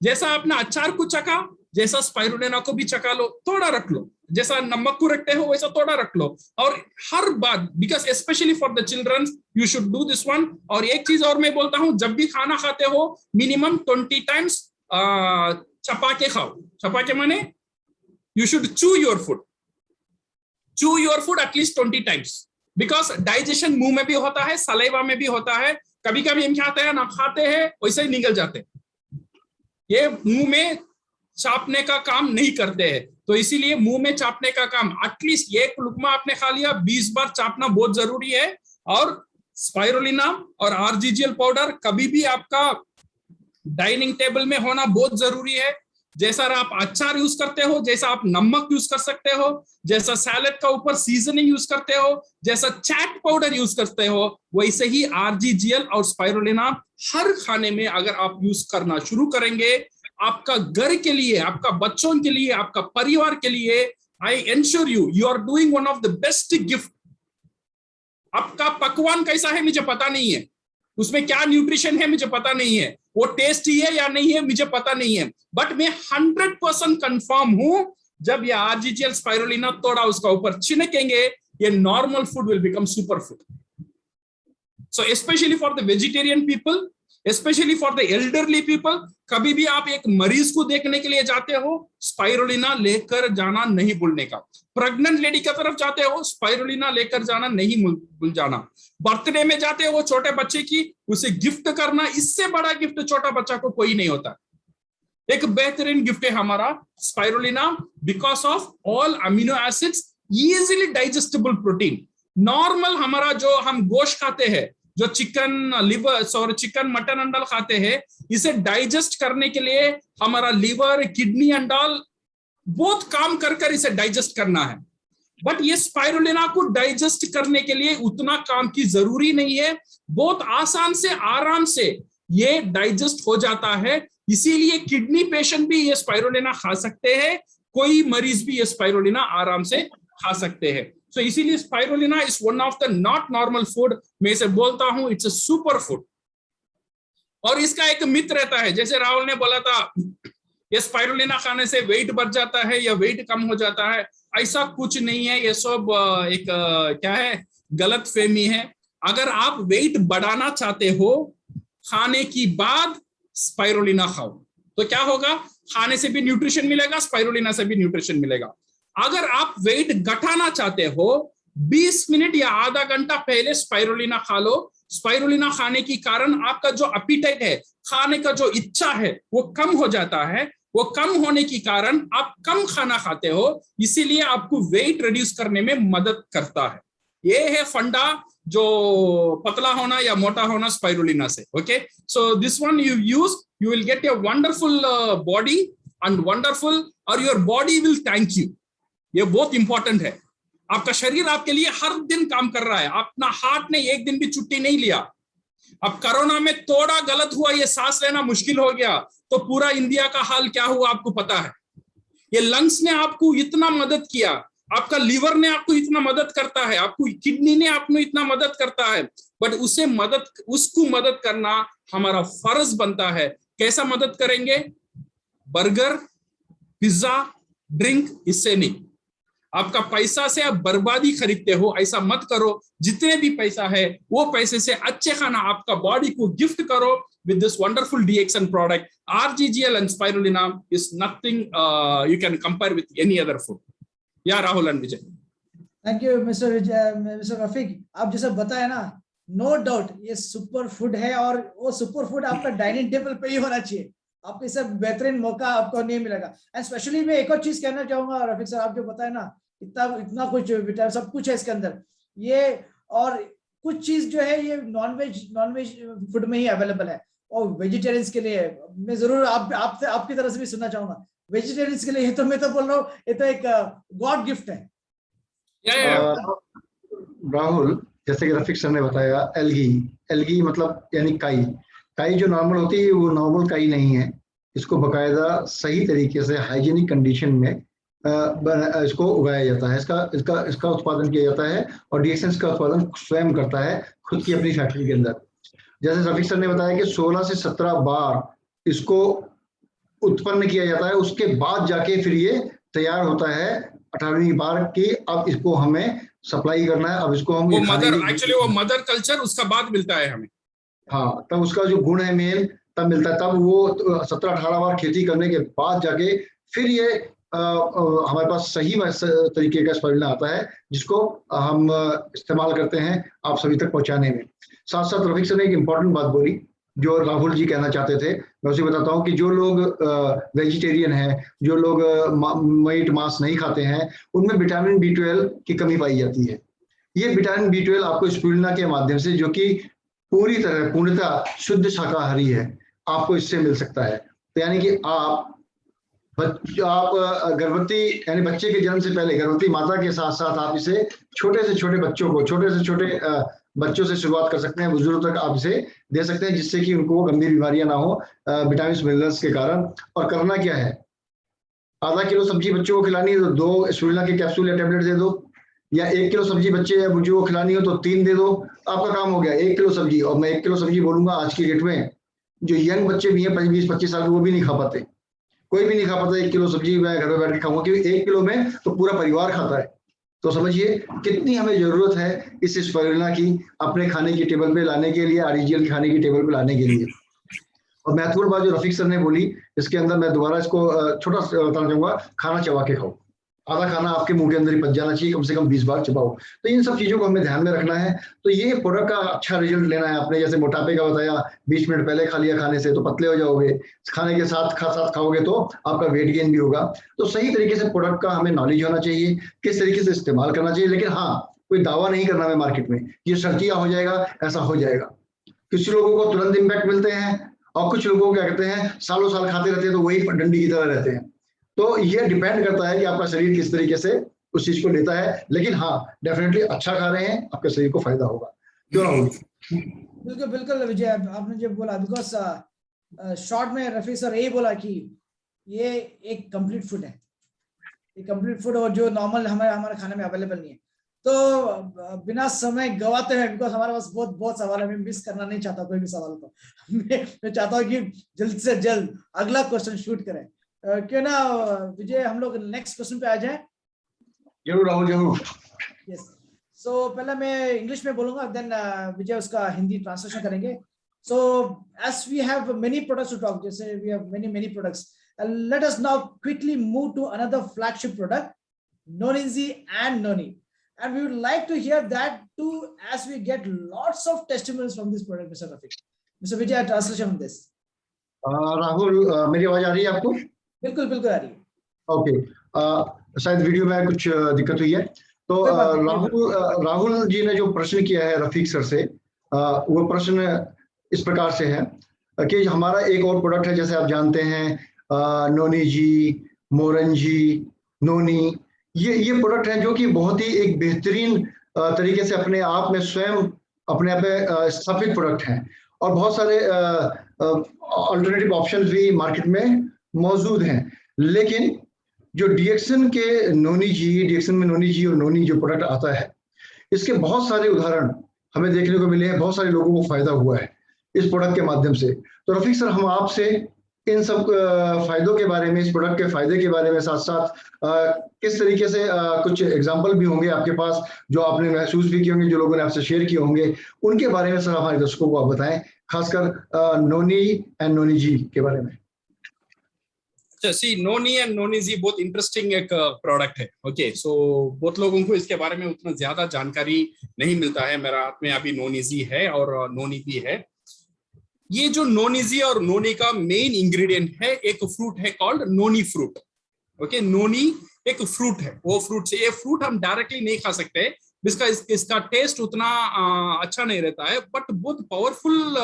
जैसा आपने अचार को चखा, जैसा स्पाइरुलिना को भी चखा लो, थोड़ा रख लो। जैसा नमक को रखते हो वैसा थोड़ा रख लो। और हर बात, because specially for the children you should do this one. और एक चीज और मैं बोलता हूं, जब भी खाना खाते हो मिनिमम 20 टाइम्स चपा के खाओ। चपा के माने you should chew your food at least 20 times because digestion मुंह में भी होता है, सलाइवा में भी होता है। कभी कभी हम खाते हैं ना, खाते हैं वैसे ही निकल जाते हैं, ये मुंह में चापने का काम नहीं करते हैं। तो इसीलिए मुंह में चापने का काम, एटलीस्ट एक लुकमा आपने खा लिया, 20 बार चापना बहुत जरूरी है। और स्पाइरुलिना और आरजीजीएल पाउडर कभी भी आपका डाइनिंग टेबल में होना बहुत जरूरी है। जैसा आप अचार यूज करते हो, जैसा आप नमक यूज कर सकते हो, जैसा सैलेड का ऊपर सीजनिंग यूज करते हो, जैसा चैट पाउडर यूज करते हो, वैसे ही आरजीजीएल और स्पाइरुलिना हर खाने में अगर आप यूज करना शुरू करेंगे, आपका घर के लिए, आपका बच्चों के लिए, आपका परिवार के लिए, I ensure you are doing one of the best gift. आपका पकवान कैसा है मुझे पता नहीं है, उसमें क्या न्यूट्रिशन है मुझे पता नहीं है, वो टेस्टी है या नहीं है मुझे पता नहीं है, बट मैं 100% कंफर्म हूं, जब ये आरजीजीएल स्पाइरुलिना थोड़ा उसका ऊपर छिड़केंगे, ये normal food will become super food. So specially for the vegetarian people, specially for the elderly people, कभी भी आप एक मरीज को देखने के लिए जाते हो, स्पाइरुलिना लेकर जाना नहीं भूलने का। प्रेग्नेंट लेडी की तरफ जाते हो, स्पाइरुलिना लेकर जाना नहीं भूल जाना। बर्थडे में जाते हो छोटे बच्चे की, उसे गिफ्ट करना, इससे बड़ा गिफ्ट छोटा बच्चा को कोई नहीं होता। एक बेहतरीन गिफ्ट है हमारा spirulina, because of all amino acids, easily digestible protein. Normal हमारा जो हम गोश्त खाते हैं, जो चिकन लिवर और चिकन मटन अंडल खाते हैं, इसे डाइजेस्ट करने के लिए हमारा लिवर किडनी अंडल बहुत काम कर इसे डाइजेस्ट करना है। बट ये स्पाइरुलिना को डाइजेस्ट करने के लिए उतना काम की जरूरी नहीं है, बहुत आसान से आराम से ये डाइजेस्ट हो जाता है। इसीलिए किडनी पेशेंट भी ये स्पाइरुलिना खा सकते हैं, कोई मरीज भी ये स्पाइरुलिना आराम से खा सकते हैं। सो इसीलिए spirulina is one of the not normal food. मैं इसे बोलता हूं इट्स अ सुपर फूड। और इसका एक मिथ रहता है, जैसे राहुल ने बोला था ये स्पाइरुलिना खाने से वेट बढ़ जाता है या वेट कम हो जाता है, ऐसा कुछ नहीं है। ये सब एक क्या है, गलत फहमी है। अगर आप वेट बढ़ाना चाहते हो, खाने की बाद स्पाइरुलिना खाओ, तो क्या होगा, खाने से भी न्यूट्रिशन मिलेगा, स्पाइरुलिना से भी न्यूट्रिशन मिलेगा। अगर आप वेट घटाना चाहते हो, 20 मिनट या आधा घंटा पहले स्पाइरुलिना खा लो। स्पाइरुलिना खाने के कारण आपका जो अपीटाइट है, खाने का जो इच्छा है, वो कम हो जाता है। वो कम होने के कारण आप कम खाना खाते हो, इसीलिए आपको वेट रिड्यूस करने में मदद करता है। ये है फंडा, जो पतला होना या मोटा होना स्पाइरुलिना से। Okay, so this one you use, you will get a wonderful body and wonderful और your body will thank you. ये बहुत इंपॉर्टेंट है। आपका शरीर आपके लिए हर दिन काम कर रहा है। अपना हार्ट ने एक दिन भी छुट्टी नहीं लिया। अब कोरोना में थोड़ा गलत हुआ, ये सांस लेना मुश्किल हो गया, तो पूरा इंडिया का हाल क्या हुआ आपको पता है। ये लंग्स ने आपको इतना मदद किया, आपका लीवर ने आपको इतना मदद करता है, आपको किडनी ने आपको इतना मदद करता है, बट उसको मदद करना हमारा फर्ज बनता है। कैसा मदद करेंगे? बर्गर, पिज्जा, ड्रिंक, इससे नहीं। आपका पैसा से आप बर्बादी खरीदते हो, ऐसा मत करो। जितने भी पैसा है वो पैसे से अच्छे खाना आपका बॉडी को गिफ्ट करो with this wonderful DXN product. RGGL and spirulina is nothing you can compare with any other food. Yeah, Rahul and Vijay. Thank you mister Rafiq. आप जैसे बताया ना, नो डाउट ये सुपर फूड है और वो सुपर फूड आपका डाइनिंग टेबल पे ही होना चाहिए। आपको इससे बेहतरीन मौका आपको नहीं मिलेगा। एंड स्पेशली मैं एक और चीज कहना चाहूंगा रफीक सर, आप जो बताए ना, इतना कुछ विटामिन सब कुछ है इसके अंदर ये, और कुछ चीज जो है ये नॉनवेज फूड में ही अवेलेबल है। और वेजिटेरियंस के लिए मैं जरूर आपकी तरफ से भी सुनना चाहूंगा। वेजिटेरियंस के लिए तो मैं तो बोल रहा हूँ ये तो एक गॉड गिफ्ट है। राहुल, जैसे कि रफीक सर ने बताया, एल्गी मतलब यानी काई जो नॉर्मल होती है वो नॉर्मल काई नहीं है। इसको बकायदा सही तरीके से हाइजीनिक कंडीशन में इसको उगाया जाता है, इसका उत्पादन किया जाता है और DXN का उत्पादन स्वयं करता है खुद की अपनी फैक्ट्री के अंदर। जैसे रफीक सर ने बताया कि 16 से 17 बार इसको उत्पन्न किया जाता है, उसके बाद जाके फिर ये तैयार होता है 18वीं बार की। अब इसको हमें सप्लाई करना है, अब इसको हम वो मदर कल्चर उसका बाद मिलता है हमें। हाँ, तब उसका जो गुण है मेल तब मिलता है, तब वो 17-18 बार खेती करने के बाद जाके फिर ये हमारे पास सही तरीके का स्पाइरुलिना आता है, जिसको हम इस्तेमाल करते हैं आप सभी तक पहुंचाने में। साथ साथ रफीक सर ने एक इम्पॉर्टेंट बात बोली जो राहुल जी कहना चाहते थे, मैं उसे बताता हूँ कि जो लोग वेजिटेरियन हैं, जो लोग मीट मांस नहीं खाते हैं, उनमें विटामिन B12 की कमी पाई जाती है। ये विटामिन B12 आपको स्पाइरुलिना के माध्यम से, जो कि पूर्णतः शुद्ध शाकाहारी है, आपको इससे मिल सकता है। तो यानी कि आप गर्भवती यानी बच्चे के जन्म से पहले गर्भवती माता के साथ साथ आप इसे छोटे से छोटे बच्चों से शुरुआत कर सकते हैं, बुजुर्गों तक आप इसे दे सकते हैं, जिससे कि उनको गंभीर बीमारियां ना हो विटामिन मिनरल्स के कारण। और करना क्या है, आधा किलो सब्जी बच्चों को खिलानी है तो 2 स्पाइरुलिना के कैप्सूल या टेबलेट दे दो, या 1 किलो सब्जी बच्चे या बुजुर्गों को खिलानी हो तो 3 दे दो, आपका काम हो गया 1 किलो सब्जी। और मैं 1 किलो सब्जी बोलूंगा, आज की डेट में जो यंग बच्चे भी हैं 20-25 साल के, वो भी नहीं खा पाते, कोई भी नहीं खा पाता 1 किलो सब्जी मैं घर में बैठ के खाऊंगा, क्योंकि 1 किलो में तो पूरा परिवार खाता है। तो समझिए कितनी हमें जरूरत है इस स्पाइरुलिना की अपने खाने की टेबल पे लाने के लिए, RGGL खाने की टेबल पे लाने के लिए। और महत्वपूर्ण बात जो रफीक सर ने बोली, इसके अंदर मैं दोबारा इसको छोटा बताना चाहूंगा, खाना चबा के खाओ। आधा खाना आपके मुंह के अंदर ही पच जाना चाहिए, कम से कम 20 बार चबाओ। तो इन सब चीजों को हमें ध्यान में रखना है। तो ये प्रोडक्ट का अच्छा रिजल्ट लेना है आपने, जैसे मोटापे का बताया, 20 मिनट पहले खा लिया खाने से तो पतले हो जाओगे, खाने के साथ खाओगे तो आपका वेट गेन भी होगा। तो सही तरीके से प्रोडक्ट का हमें नॉलेज होना चाहिए, किस तरीके से इस्तेमाल करना चाहिए। लेकिन हाँ, कोई दावा नहीं करना है मार्केट में ये सर्दियां हो जाएगा, ऐसा हो जाएगा। कुछ लोगों को तुरंत इम्पैक्ट मिलते हैं और कुछ लोगों को क्या कहते हैं सालों साल खाते रहते हैं, तो वही डंडी की तरह रहते हैं। तो ये डिपेंड करता है कि आपका शरीर किस तरीके से उस चीज को लेता है। लेकिन हाँ, डेफिनेटली अच्छा खा रहे हैं, आपके शरीर को फायदा होगा। क्यों राहुल? बिल्कुल बिल्कुल विजय, आपने जो बोला, बिकॉज शॉर्ट में रफीक सर यही बोला कि ये एक कंप्लीट फूड है, एक कंप्लीट फूड, और जो नॉर्मल हमारे खाने में अवेलेबल नहीं है। तो बिना समय गवाते हैं, बिकॉज हमारे पास बहुत सवाल है, मैं मिस करना नहीं चाहता कोई भी सवाल को। मैं चाहता हूँ कि जल्द से जल्द अगला क्वेश्चन शूट करें। क्यों ना विजय, हम लोग नेक्स्ट क्वेश्चन पे आ जाए। जरूर राहुल, जरूर। यस, सो पहले मैं इंग्लिश में बोलूंगा, देन विजय उसका हिंदी ट्रांसलेशन करेंगे। So as we have many products to talk, जैसे we have many products, let us now quickly move to another flagship product, Nonizi and Noni, and we would like to hear that too, as we get lots of testimonials from this product, Mr. Rafiq. Mr. Vijay, translation of this. Rahul, मेरी आवाज आ रही है आपको? बिल्कुल बिल्कुल आ रही है। Okay, शायद वीडियो में कुछ दिक्कत हुई है। तो राहुल जी ने जो प्रश्न किया है रफीक सर से, वो प्रश्न इस प्रकार से है कि हमारा एक और प्रोडक्ट है, जैसे आप जानते हैं नोनी जी, मोरंजी, नोनी, ये प्रोडक्ट हैं जो कि बहुत ही एक बेहतरीन तरीके से अपने आप में स्वयं अपने आप में स्थापित प्रोडक्ट हैं और बहुत सारे अल्टरनेटिव ऑप्शंस भी मार्केट में मौजूद हैं। लेकिन जो डीएक्सन के नोनी जी, डीएक्सन में नोनी जी और नोनी जो प्रोडक्ट आता है, इसके बहुत सारे उदाहरण हमें देखने को मिले हैं, बहुत सारे लोगों को फायदा हुआ है इस प्रोडक्ट के माध्यम से। तो रफीक सर, हम आपसे इन सब फायदों के बारे में, इस प्रोडक्ट के फायदे के बारे में, साथ साथ किस तरीके से कुछ एग्जांपल भी होंगे आपके पास जो आपने महसूस भी किए होंगे, जो लोगों ने आपसे शेयर किए होंगे, उनके बारे में सर हमारे दर्शकों को आप बताएं, खासकर नोनी एंड नोनी जी के बारे में। सी नोनी एंड नोनी जी बहुत इंटरेस्टिंग एक प्रोडक्ट है। ओके, सो बहुत लोगों को इसके बारे में उतना ज्यादा जानकारी नहीं मिलता है। मेरा हाथ में अभी नोनी जी है और नोनी भी है। ये जो नोनी जी और नोनी का मेन इंग्रेडिएंट है, एक फ्रूट है कॉल्ड नोनी फ्रूट। ओके, नोनी एक फ्रूट है, वो फ्रूट से, ये फ्रूट हम डायरेक्टली नहीं खा सकते, इसका टेस्ट उतना अच्छा नहीं रहता है, बट बहुत पावरफुल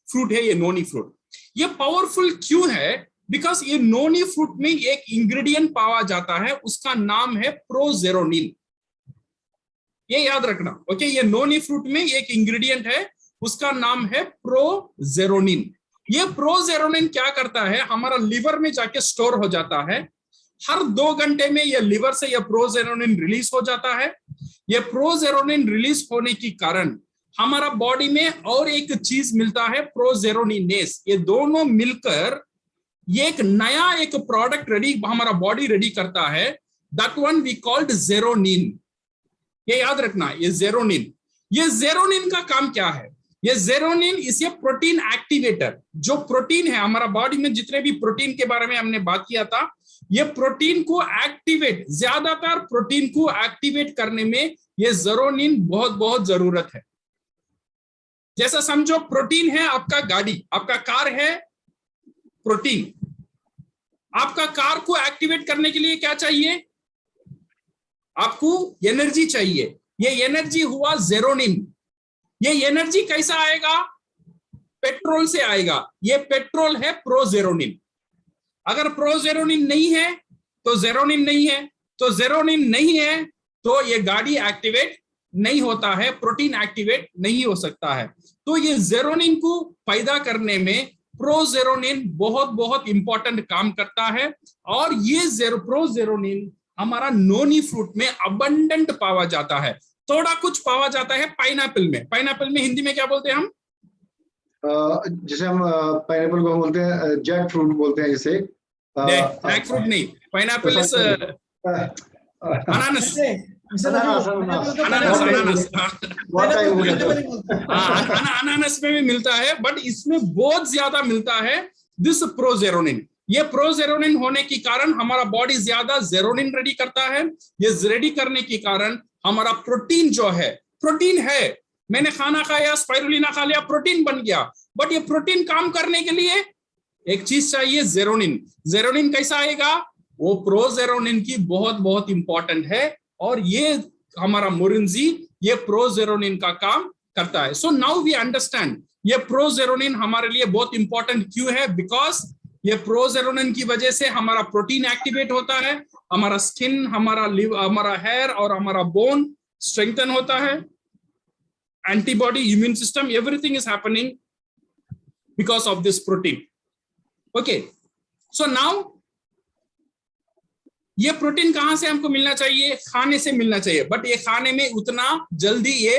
फ्रूट है ये नोनी फ्रूट। ये पावरफुल क्यों है? बिकॉज ये नोनी फ्रूट में एक इंग्रेडिएंट पाया जाता है, उसका नाम है प्रोजेरोनिन। ये याद रखना। ओके, ये नोनी फ्रूट में एक इंग्रेडिएंट है, उसका नाम है प्रोजेरोनिन। ये प्रोजेरोनिन क्या करता है, हमारा लिवर में जाके स्टोर हो जाता है। हर 2 घंटे में ये लिवर से ये प्रोजेरोनिन रिलीज हो जाता है। ये प्रोजेरोनिन रिलीज होने के कारण हमारा बॉडी में और एक चीज मिलता है, प्रोजेरोनिनेस। ये दोनों मिलकर ये एक नया एक प्रोडक्ट रेडी, हमारा बॉडी रेडी करता है। That one we called xeronine. ये याद रखना, ये जेरोनिन। ये जेरोनिन का काम क्या है? ये जेरोनिन इस ये प्रोटीन एक्टिवेटर। जो प्रोटीन है हमारा बॉडी में, जितने भी प्रोटीन के बारे में हमने बात किया था, ये प्रोटीन को एक्टिवेट, ज्यादातर प्रोटीन को एक्टिवेट करने में ये जेरोनिन बहुत बहुत जरूरत है। जैसा समझो प्रोटीन है आपका गाड़ी, आपका कार है प्रोटीन। आपका कार को एक्टिवेट करने के लिए क्या चाहिए? आपको एनर्जी चाहिए। ये एनर्जी हुआ जेरोनिन। ये एनर्जी कैसा आएगा? पेट्रोल से आएगा। ये पेट्रोल है प्रोजेरोनिन। अगर प्रोजेरोनिन नहीं है तो जेरोनिन नहीं है, तो जेरोनिन नहीं है तो ये गाड़ी एक्टिवेट नहीं होता है, प्रोटीन एक्टिवेट नहीं हो सकता है। तो ये जेरोनिन को पैदा करने में प्रोजेरोनिन बहुत बहुत इंपॉर्टेंट काम करता है। और ये प्रोजेरोनिन हमारा नोनी फ्रूट में अबंडेंट पाया जाता है। थोड़ा कुछ पाया जाता है पाइनएप्पल में। पाइनएप्पल में हिंदी में क्या बोलते हैं हम? जैसे हम पाइनएप्पल को हम बोलते हैं जैक फ्रूट बोलते हैं। जैसे जैक फ्रूट नहीं, पाइनएप्पल इज अनानास। अनानास में भी मिलता है, बट इसमें बहुत ज्यादा मिलता है दिस प्रोजेरोनिन। ये प्रोजेरोनिन होने के कारण हमारा बॉडी ज्यादा जेरोनिन रेडी करता है। ये रेडी करने के कारण हमारा प्रोटीन जो है, प्रोटीन है, मैंने खाना खाया, स्पाइरुलिना खा लिया, प्रोटीन बन गया, बट ये प्रोटीन काम करने के लिए एक चीज चाहिए, जेरोनिन। जेरोनिन कैसा आएगा? वो प्रोजेरोनिन की बहुत बहुत इंपॉर्टेंट है। और ये हमारा मोरिंजी ये प्रोजेरोनिन का काम करता है। सो नाउ वी अंडरस्टैंड ये प्रोजेरोनिन हमारे लिए बहुत इंपॉर्टेंट क्यों है। बिकॉज ये प्रोजेरोनिन की वजह से हमारा प्रोटीन एक्टिवेट होता है, हमारा स्किन, हमारा हेयर और हमारा बोन स्ट्रेंथन होता है, antibody, immune system, everything is happening because of this protein. Okay, so now ये प्रोटीन कहां से हमको मिलना चाहिए? खाने से मिलना चाहिए, बट ये खाने में उतना जल्दी ये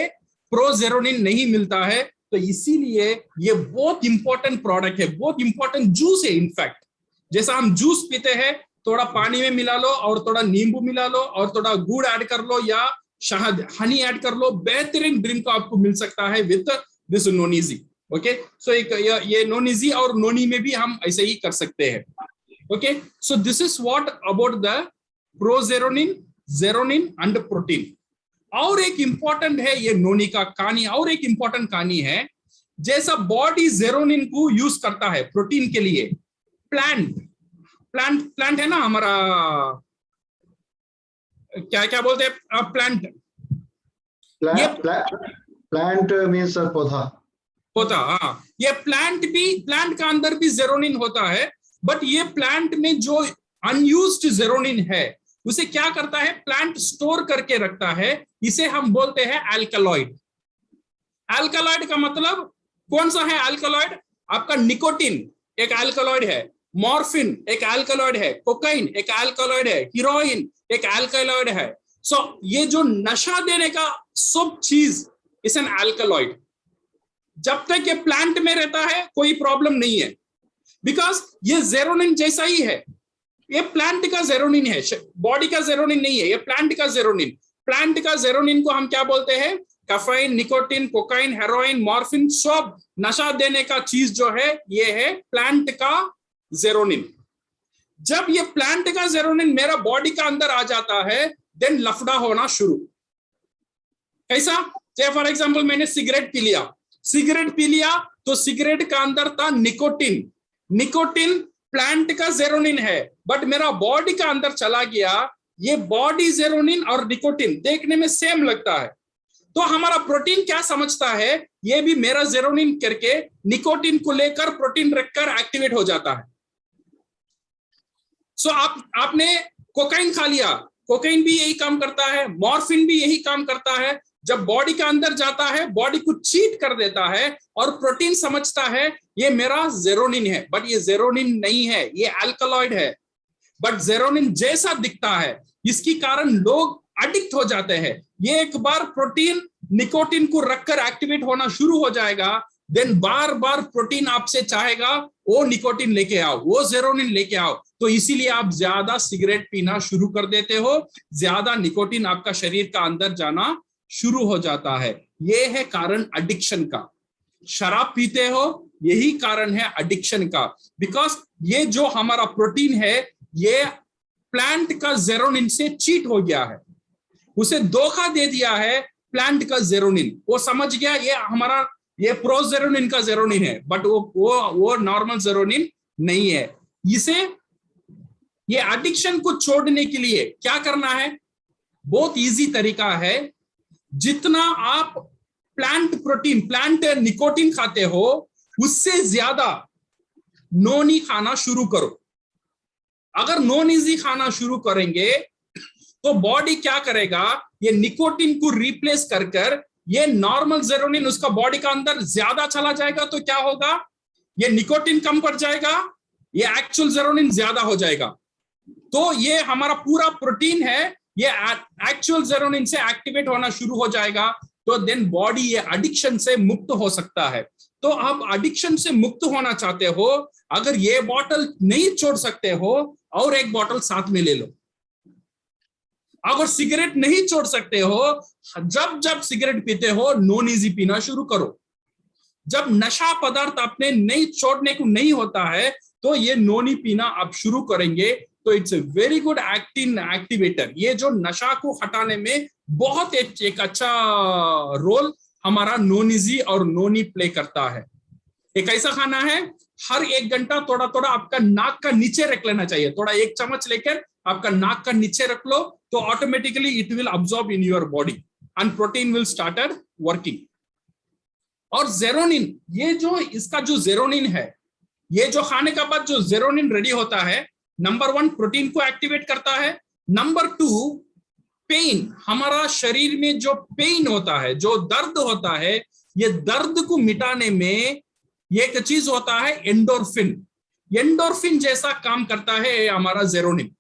प्रोजेरोनिन नहीं मिलता है। तो इसीलिए ये बहुत इंपॉर्टेंट प्रोडक्ट है, बहुत इंपॉर्टेंट जूस है। इनफैक्ट जैसा हम जूस पीते हैं, थोड़ा पानी में मिला लो और थोड़ा नींबू मिला लो और थोड़ा गुड़ ऐड कर लो या शहद, हनी ऐड कर लो, बेहतरीन ड्रिंक आपको मिल सकता है विद दिस नोनीजी। ओके, सो ये नोनीजी और नोनी में भी हम ऐसे ही कर सकते हैं। Okay, so this is what about the prozeronin, zeronin and protein. और एक इंपॉर्टेंट है ये नोनी का कहानी, और एक इंपॉर्टेंट कहानी है। जैसा बॉडी जेरोनिन को यूज करता है प्रोटीन के लिए, प्लांट है ना हमारा, क्या क्या बोलते हैं प्लांट? प्लांट मींस पौधा। हाँ, ये प्लांट का अंदर भी जेरोनिन होता है। बट ये प्लांट में जो अनयूज्ड जेरोनिन है उसे क्या करता है, प्लांट स्टोर करके रखता है, इसे हम बोलते हैं अल्कलॉइड। अल्कलॉइड का मतलब कौन सा है अल्कलॉइड, आपका निकोटिन एक अल्कलॉइड है, मॉर्फिन एक अल्कलॉइड है, कोकाइन एक अल्कलॉइड है, हीरोइन एक अल्कलॉइड है। सो ये जो नशा देने का सब चीज इज एन अल्कलॉइड। जब तक ये प्लांट में रहता है कोई प्रॉब्लम नहीं है, बिकॉज ये जेरोनिन जैसा ही है, ये प्लांट का जेरोनिन है, बॉडी का जेरोनिन नहीं है, ये प्लांट का जेरोनिन। प्लांट का जेरोनिन को हम क्या बोलते हैं, caffeine, nicotine, cocaine, heroin, morphine, सब नशा देने का चीज जो है ये है प्लांट का जेरोनिन। जब ये प्लांट का जेरोनिन मेरा बॉडी का अंदर आ जाता है देन लफड़ा होना शुरू। कैसा, जैसे फॉर एग्जांपल मैंने सिगरेट पी लिया तो सिगरेट का अंदर था निकोटिन। निकोटिन प्लांट का जेरोनिन है, बट मेरा बॉडी का अंदर चला गया, ये बॉडी जेरोनिन और निकोटिन देखने में सेम लगता है, तो हमारा प्रोटीन क्या समझता है, ये भी मेरा जेरोनिन करके निकोटिन को लेकर प्रोटीन रखकर एक्टिवेट हो जाता है। सो आपने कोकाइन खा लिया, कोकाइन भी यही काम करता है, मॉर्फिन भी यही काम करता है। जब बॉडी का अंदर जाता है बॉडी को चीट कर देता है और प्रोटीन समझता है ये मेरा जेरोनिन है, बट ये जेरोनिन नहीं है, ये अल्कलॉइड है, बट जेरोनिन जैसा दिखता है, इसके कारण लोग एडिक्ट हो जाते हैं। ये एक बार प्रोटीन निकोटिन को रखकर एक्टिवेट होना शुरू हो जाएगा, देन बार बार प्रोटीन आपसे चाहेगा वो निकोटिन लेके आओ, वो जेरोनिन लेके आओ, तो इसीलिए आप ज्यादा सिगरेट पीना शुरू कर देते हो, ज्यादा निकोटिन आपका शरीर का अंदर जाना शुरू हो जाता है। ये है कारण एडिक्शन का। शराब पीते हो यही कारण है एडिक्शन का, बिकॉज ये जो हमारा प्रोटीन है ये प्लांट का जेरोनिन से चीट हो गया है, उसे धोखा दे दिया है प्लांट का जेरोनिन। वो समझ गया ये हमारा ये प्रोजेरोनिन का जेरोनिन है, बट वो नॉर्मल जेरोनिन नहीं है। इसे ये एडिक्शन को छोड़ने के लिए क्या करना है, बहुत इजी तरीका है। जितना आप प्लांट प्रोटीन, प्लांट निकोटिन खाते हो उससे ज्यादा नॉन खाना शुरू करो। अगर नॉन इजी खाना शुरू करेंगे तो बॉडी क्या करेगा, ये निकोटिन को रिप्लेस कर कर ये नॉर्मल जेरोनिन उसका बॉडी का अंदर ज्यादा चला जाएगा, तो क्या होगा, ये निकोटिन कम पड़ जाएगा, ये एक्चुअल जेरोनिन ज्यादा हो जाएगा। तो ये हमारा पूरा प्रोटीन है, ये एक्चुअल जेरोनिन से एक्टिवेट होना शुरू हो जाएगा, तो देन बॉडी ये एडिक्शन से मुक्त हो सकता है। तो आप एडिक्शन से मुक्त होना चाहते हो, अगर ये बॉटल नहीं छोड़ सकते हो और एक बॉटल साथ में ले लो। अगर सिगरेट नहीं छोड़ सकते हो, जब सिगरेट पीते हो नॉन इजी पीना शुरू करो। जब नशा पदार्थ आपने नहीं छोड़ने को नहीं होता है तो ये नॉनी पीना आप शुरू करेंगे, तो it's a very good activator. ये जो नशा को हटाने में बहुत एक अच्छा रोल हमारा नॉनिजी और नॉनी प्ले करता है। एक ऐसा खाना है, हर 1 घंटा थोड़ा थोड़ा आपका नाक का नीचे रख लेना चाहिए, थोड़ा 1 चम्मच लेकर आपका नाक का नीचे रख लो, तो automatically it will absorb in your body and protein will started working. और जेरोनिन, ये जो इसका जो जेरोनिन है, ये जो खाने का बाद जो जेरोनिन रेडी होता है, नंबर 1 प्रोटीन को एक्टिवेट करता है, नंबर 2 पेन, हमारा शरीर में जो पेन होता है, जो दर्द होता है, ये दर्द को मिटाने में एक चीज होता है एंडोर्फिन। एंडोर्फिन जैसा काम करता है हमारा जेरोनिन।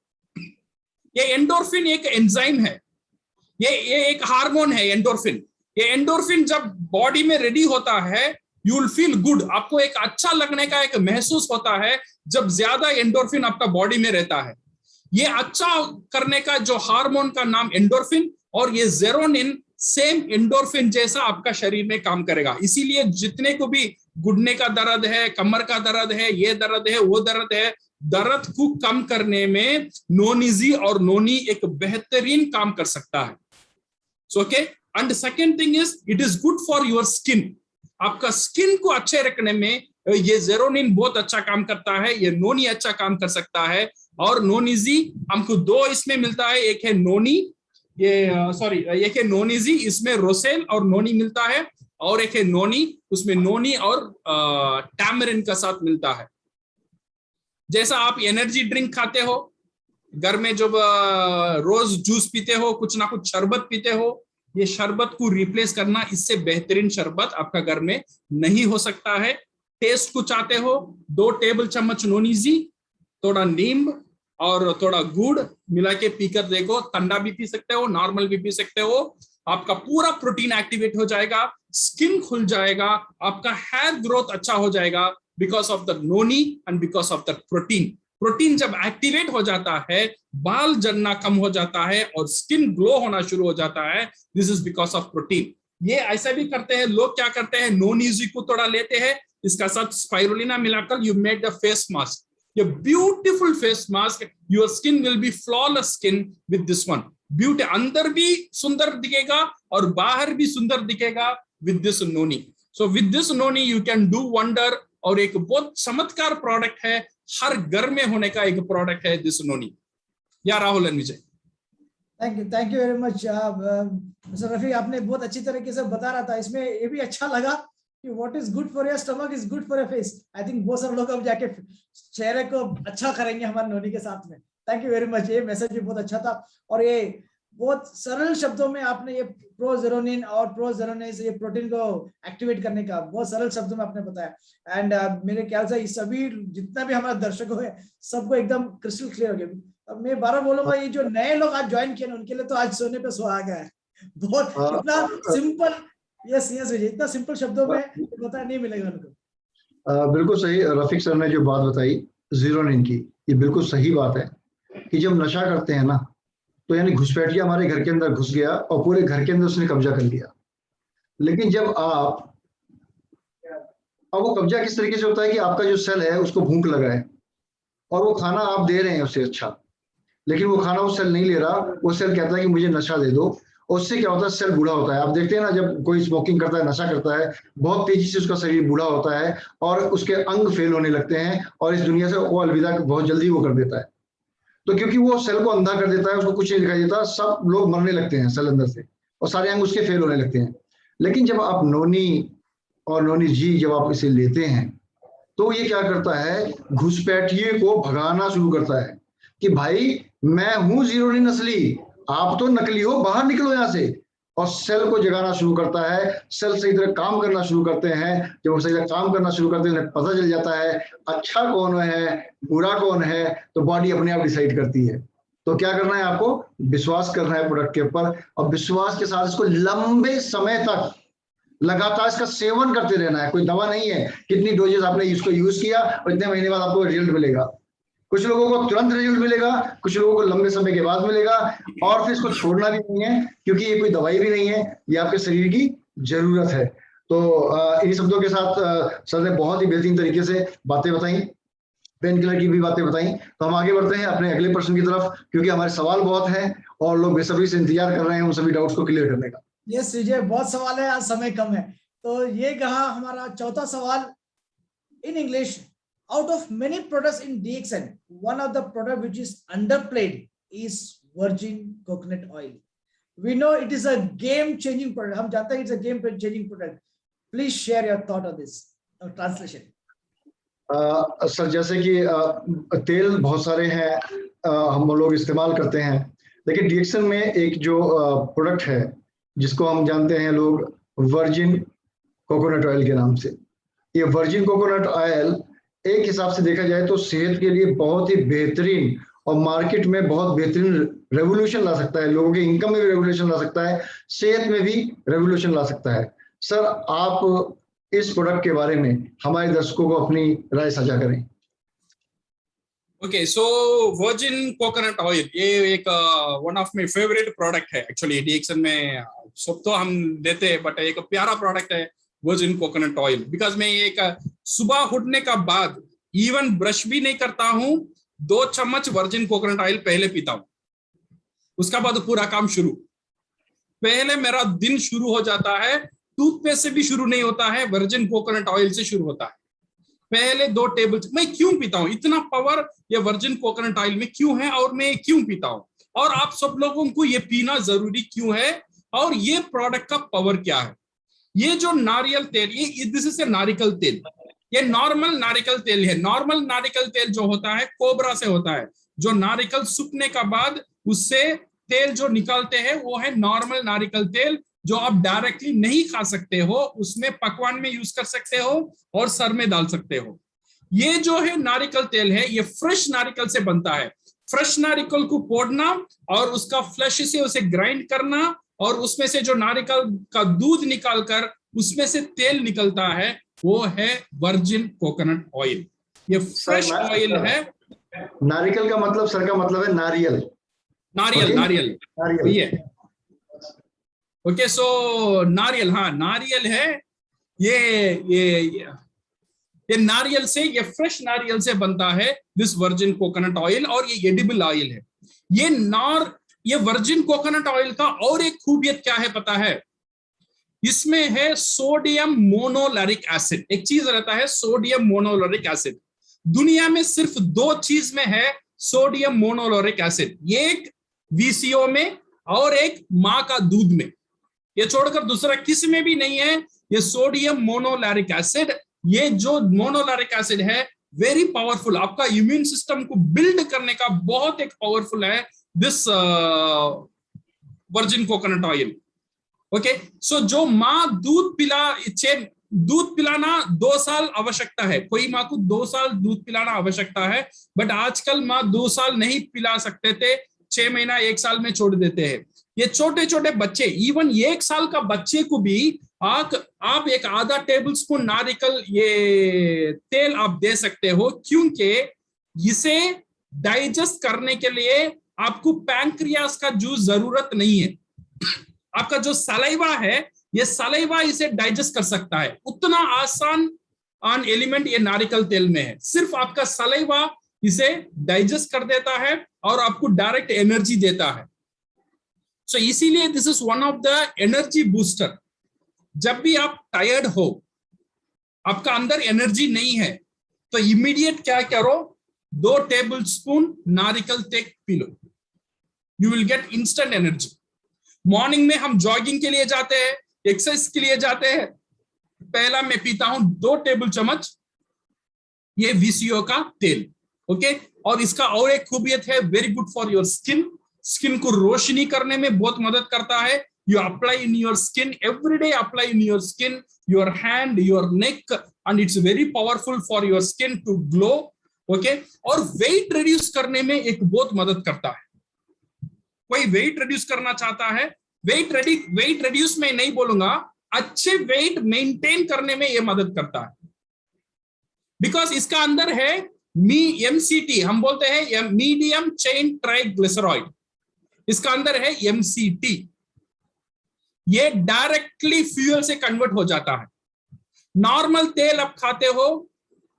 ये एंडोर्फिन एक एंजाइम है, ये एक हार्मोन है एंडोर्फिन। ये एंडोर्फिन जब बॉडी में रेडी होता है, यू विल फील गुड, आपको एक अच्छा लगने का एक महसूस होता है जब ज्यादा एंडोर्फिन आपका बॉडी में रहता है। ये अच्छा करने का जो हार्मोन का नाम एंडोर्फिन, और ये जेरोनिन सेम एंडोर्फिन जैसा आपका शरीर में काम करेगा। इसीलिए जितने को भी घुटने का दर्द है, कमर का दर्द है, ये दर्द है, वो दर्द है, दर्द को कम करने में नॉनिजी और नॉनी एक बेहतरीन काम कर सकता है। So okay, and second thing is it is good for your skin. आपका स्किन को अच्छे रखने में ये जेरोनिन बहुत अच्छा काम करता है, ये नोनी अच्छा काम कर सकता है। और नोनिजी हमको 2 इसमें मिलता है, एक है नोनी, एक है नोनिजी, इसमें रोसेल और नोनी मिलता है, और एक है नोनी, उसमें नोनी और टैमरिन का साथ मिलता है। जैसा आप एनर्जी ड्रिंक खाते हो, घर में जब रोज जूस पीते हो, कुछ ना कुछ शरबत पीते हो, ये शरबत को रिप्लेस करना, इससे बेहतरीन शरबत आपका घर में नहीं हो सकता है। टेस्ट को चाहते हो, 2 टेबल चम्मच नोनीजी, थोड़ा नींब और थोड़ा गुड़ मिला के पीकर देखो। ठंडा भी पी सकते हो, नॉर्मल भी पी सकते हो। आपका पूरा प्रोटीन एक्टिवेट हो जाएगा, स्किन खुल जाएगा, आपका हेयर ग्रोथ अच्छा हो जाएगा because of the noni and because of the protein. Protein जब एक्टिवेट हो जाता है, बाल झड़ना कम हो जाता है और स्किन ग्लो होना शुरू हो जाता है। This is because of protein. ये ऐसा भी करते हैं लोग, क्या करते हैं, नोनीजी को थोड़ा लेते हैं, इसका साथ स्पाइरुलिना मिलाकर you made the face mask, ये beautiful face mask. Your skin will be flawless skin with this one. Beauty, अंदर भी सुंदर दिखेगा और बाहर भी सुंदर दिखेगा with this noni. So with this noni you can do wonder. और एक बहुत चमत्कार प्रोडक्ट है, हर घर में होने का एक प्रोडक्ट है दिस नोनी। या Rahul and Vijay, thank you very much mister Rafi, आपने बहुत अच्छी तरीके से बता रहा था। इसमें ये भी अच्छा लगा कि what is good for your stomach is good for your face. I think बहुत सारे लोग अब जाके चेहरे को अच्छा करेंगे हमारे नोनी के साथ में। थैंक यू वेरी मच, ये मैसेज भी बहुत अच्छा था। और ये बहुत सरल शब्दों में आपने ये प्रोजेरोनिन और प्रोजेरोनेज, ये प्रोटीन को एक्टिवेट करने का बहुत सरल शब्दों में आपने बताया। एंड मेरे ख्याल से सभी जितना भी हमारा दर्शकों है सबको एकदम क्रिस्टल क्लियर हो गया। अब मैं 12 बोलूंगा, ये जो नए लोग आज ज्वाइन किए उनके लिए तो आज सोने पे सुहागा है। बहुत इतना सिंपल, यस यस विजय, इतना सिंपल शब्दों में पता नहीं मिलेगा उनको। बिल्कुल सही रफीक सर ने जो बात बताई जीरोनिन की, ये बिल्कुल सही बात है कि जब नशा करते हैं ना, तो यानी घुसपैठिया हमारे घर के अंदर घुस गया और पूरे घर के अंदर उसने कब्जा कर लिया। लेकिन जब अब वो कब्जा किस तरीके से होता है कि आपका जो सेल है उसको भूख लगा है और वो खाना आप दे रहे हैं उससे अच्छा, लेकिन वो खाना वो सेल नहीं ले रहा। वो सेल कहता है कि मुझे नशा दे दो। उससे क्या होता है, सेल बूढ़ा होता है। आप देखते हैं ना, जब कोई स्मोकिंग करता है, नशा करता है, बहुत तेजी से उसका शरीर बूढ़ा होता है और उसके अंग फेल होने लगते हैं और इस दुनिया से वो अलविदा बहुत जल्दी वो कर देता है। तो क्योंकि वो सेल को अंधा कर देता है, उसको कुछ नहीं दिखाई देता, सब लोग मरने लगते हैं सेल अंदर से और सारे अंग उसके फेल होने लगते हैं। लेकिन जब आप नोनी और नोनी जी जब आप इसे लेते हैं तो ये क्या करता है, घुसपैठिए को भगाना शुरू करता है कि भाई मैं हूं जीरोनिन असली, आप तो नकली हो, बाहर निकलो यहाँ से। और सेल को जगाना शुरू करता है। सेल सही तरह काम करना शुरू करते हैं। जब वो सही तरह काम करना शुरू करते हैं, उन्हें पता चल जाता है अच्छा कौन है बुरा कौन है, तो बॉडी अपने आप डिसाइड करती है। तो क्या करना है, आपको विश्वास करना है प्रोडक्ट के ऊपर और विश्वास के साथ इसको लंबे समय तक लगातार इसका सेवन करते रहना है। कोई दवा नहीं है कितनी डोजेस आपने इसको यूज किया और इतने महीने बाद आपको रिजल्ट मिलेगा। कुछ लोगों को तुरंत रिजल्ट मिलेगा, कुछ लोगों को लंबे समय के बाद मिलेगा। और फिर इसको छोड़ना भी नहीं है क्योंकि ये कोई दवाई भी नहीं है, ये आपके शरीर की जरूरत है। तो इन शब्दों के साथ सर ने बहुत ही बेहतरीन तरीके से बातें बताई, पेन किलर की भी बातें बताई। तो हम आगे बढ़ते हैं अपने अगले प्रश्न की तरफ, क्योंकि हमारे सवाल बहुत हैं और लोग बेसब्री से इंतजार कर रहे हैं उन सभी डाउट्स को क्लियर करने का। यस विजय, बहुत सवाल है, आज समय कम है। तो ये कहा हमारा चौथा सवाल in English. Out of many products in DXN, one of the product which is underplayed is virgin coconut oil. We know it is a game-changing product. हम जानते हैं it's a game-changing product. Please share your thought on this. Translation. Sir, जैसे कि तेल बहुत सारे हैं हम लोग इस्तेमाल करते हैं, लेकिन DXN में एक जो प्रोडक्ट है जिसको हम जानते हैं लोग वर्जिन कोकोनट ऑयल के नाम से। ये वर्जिन कोकोनट ऑयल एक हिसाब से देखा जाए तो सेहत के लिए बहुत ही बेहतरीन और मार्केट में बहुत बेहतरीन रेवोल्यूशन ला सकता है। लोगों के इनकम में भी रेवोल्यूशन ला सकता है, सेहत में भी रेवोल्यूशन ला सकता है। सर, आप इस प्रोडक्ट के बारे में हमारे दर्शकों को अपनी राय साझा करें। ओके, सो वर्जिन कोकोनट ऑयल ये एक one of my favourite product है एक्चुअली। DXN में सब तो हम देते हैं, बट एक प्यारा प्रोडक्ट है वर्जिन कोकोनट ऑयल। बिकॉज मैं एक सुबह उठने का बाद इवन ब्रश भी नहीं करता हूं, 2 चम्मच वर्जिन कोकोनट ऑयल पहले पीता हूं, उसका बाद पूरा काम शुरू। पहले मेरा दिन शुरू हो जाता है, टूथपेस्ट से भी शुरू नहीं होता है, वर्जिन कोकोनट ऑयल से शुरू होता है। पहले 2 टेबल, मैं क्यों पीता हूं, इतना पावर ये वर्जिन कोकोनट ऑयल में क्यों है और मैं क्यों पीता हूं, और आप सब लोगों को ये पीना जरूरी क्यों है, और ये प्रोडक्ट का पावर क्या है। ये जो नारियल तेल, ये दिस इज ए नारियल तेल, ये नॉर्मल नारियल तेल है। नॉर्मल नारियल तेल जो होता है कोबरा से होता है, जो नारियल सूखने का बाद उससे तेल जो निकालते हैं वो है नॉर्मल नारियल तेल, जो आप डायरेक्टली नहीं खा सकते हो, उसमें पकवान में यूज कर सकते हो और सर में डाल सकते हो। ये जो है नारियल तेल है, ये फ्रेश नारियल से बनता है। फ्रेश नारियल को पोड़ना और उसका फ्लैश से उसे ग्राइंड करना और उसमें से जो नारियल का दूध निकालकर उसमें से तेल निकलता है, वो है वर्जिन कोकोनट ऑयल। ये फ्रेश ऑयल है। नारियल का मतलब सर का मतलब है नारियल, नारियल ये ओके। सो नारियल, हाँ नारियल है ये नारियल से, ये फ्रेश नारियल से बनता है दिस वर्जिन कोकोनट ऑयल, और ये एडिबल ऑयल है। ये वर्जिन कोकोनट ऑयल का और एक खूबियत क्या है पता है? इसमें है सोडियम मोनोलैरिक एसिड। एक चीज रहता है सोडियम मोनोलैरिक एसिड, दुनिया में सिर्फ 2 चीज में है सोडियम मोनोलैरिक एसिड, एक VCO में और एक माँ का दूध में। ये छोड़कर दूसरा किसी में भी नहीं है ये सोडियम मोनोलैरिक एसिड। ये जो मोनोलैरिक एसिड है वेरी पावरफुल, आपका इम्यून सिस्टम को बिल्ड करने का बहुत एक पावरफुल है this virgin coconut oil. Okay, so जो माँ दूध पिलाना 2 साल आवश्यकता है, कोई माँ को 2 साल दूध पिलाना आवश्यकता है, बट आजकल माँ 2 साल नहीं पिला सकते थे, 6 महीना 1 साल में छोड़ देते हैं। ये छोटे छोटे बच्चे, इवन 1 साल का बच्चे को भी आप एक आधा टेबल स्पून नारियल ये तेल आप दे सकते हो, क्योंकि इसे डाइजेस्ट करने के लिए आपको पैंक्रियास का जूस जरूरत नहीं है। आपका जो सलाइवा है, ये सलाइवा इसे डाइजेस्ट कर सकता है। उतना आसान एलिमेंट ये नारियल तेल में है, सिर्फ आपका सलाइवा इसे डाइजेस्ट कर देता है और आपको डायरेक्ट एनर्जी देता है। सो इसीलिए this is one of the energy booster. जब भी आप टायर्ड हो, आपका अंदर एनर्जी नहीं है, तो इमीडिएट क्या करो, 2 टेबल स्पून नारियल तेल P low, you will get instant energy. Morning में हम जॉगिंग के लिए जाते हैं, एक्सरसाइज के लिए जाते हैं, पहला मैं पीता हूं 2 टेबल चम्मच ये VCO का तेल। ओके, और इसका और एक खूबियत है, very good for your skin. Skin को रोशनी करने में बहुत मदद करता है। You apply in your skin every day, apply in your skin, your hand, your neck, and it's very powerful for your skin to glow. Okay, और weight reduce करने में एक बहुत मदद करता है। कोई वेट रिड्यूस करना चाहता है, वेट रिड्यूस में नहीं बोलूंगा, अच्छे वेट मेंटेन करने में यह मदद करता है, बिकॉज इसका अंदर है MCT, हम बोलते हैं मीडियम चेन ट्राइग्लिसराइड, इसका अंदर है MCT। ये डायरेक्टली फ्यूल से कन्वर्ट हो जाता है। नॉर्मल तेल आप खाते हो,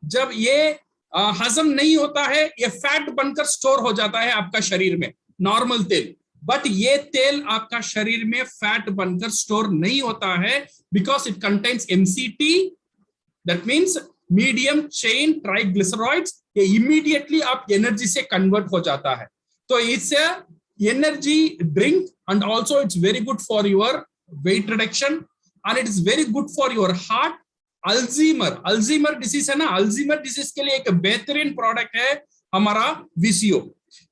जब ये हजम नहीं होता है, ये फैट बनकर स्टोर हो जाता है आपका शरीर में, नॉर्मल तेल। बट ये तेल आपका शरीर में फैट बनकर स्टोर नहीं होता है, because it contains MCT, that means medium chain triglycerides. ये इमीडिएटली आप एनर्जी से कन्वर्ट हो जाता है। तो it's energy drink, and also it's very good for your weight reduction, and it is very good for your heart. Alzheimer disease है ना, Alzheimer disease के लिए एक बेहतरीन प्रोडक्ट है हमारा VCO।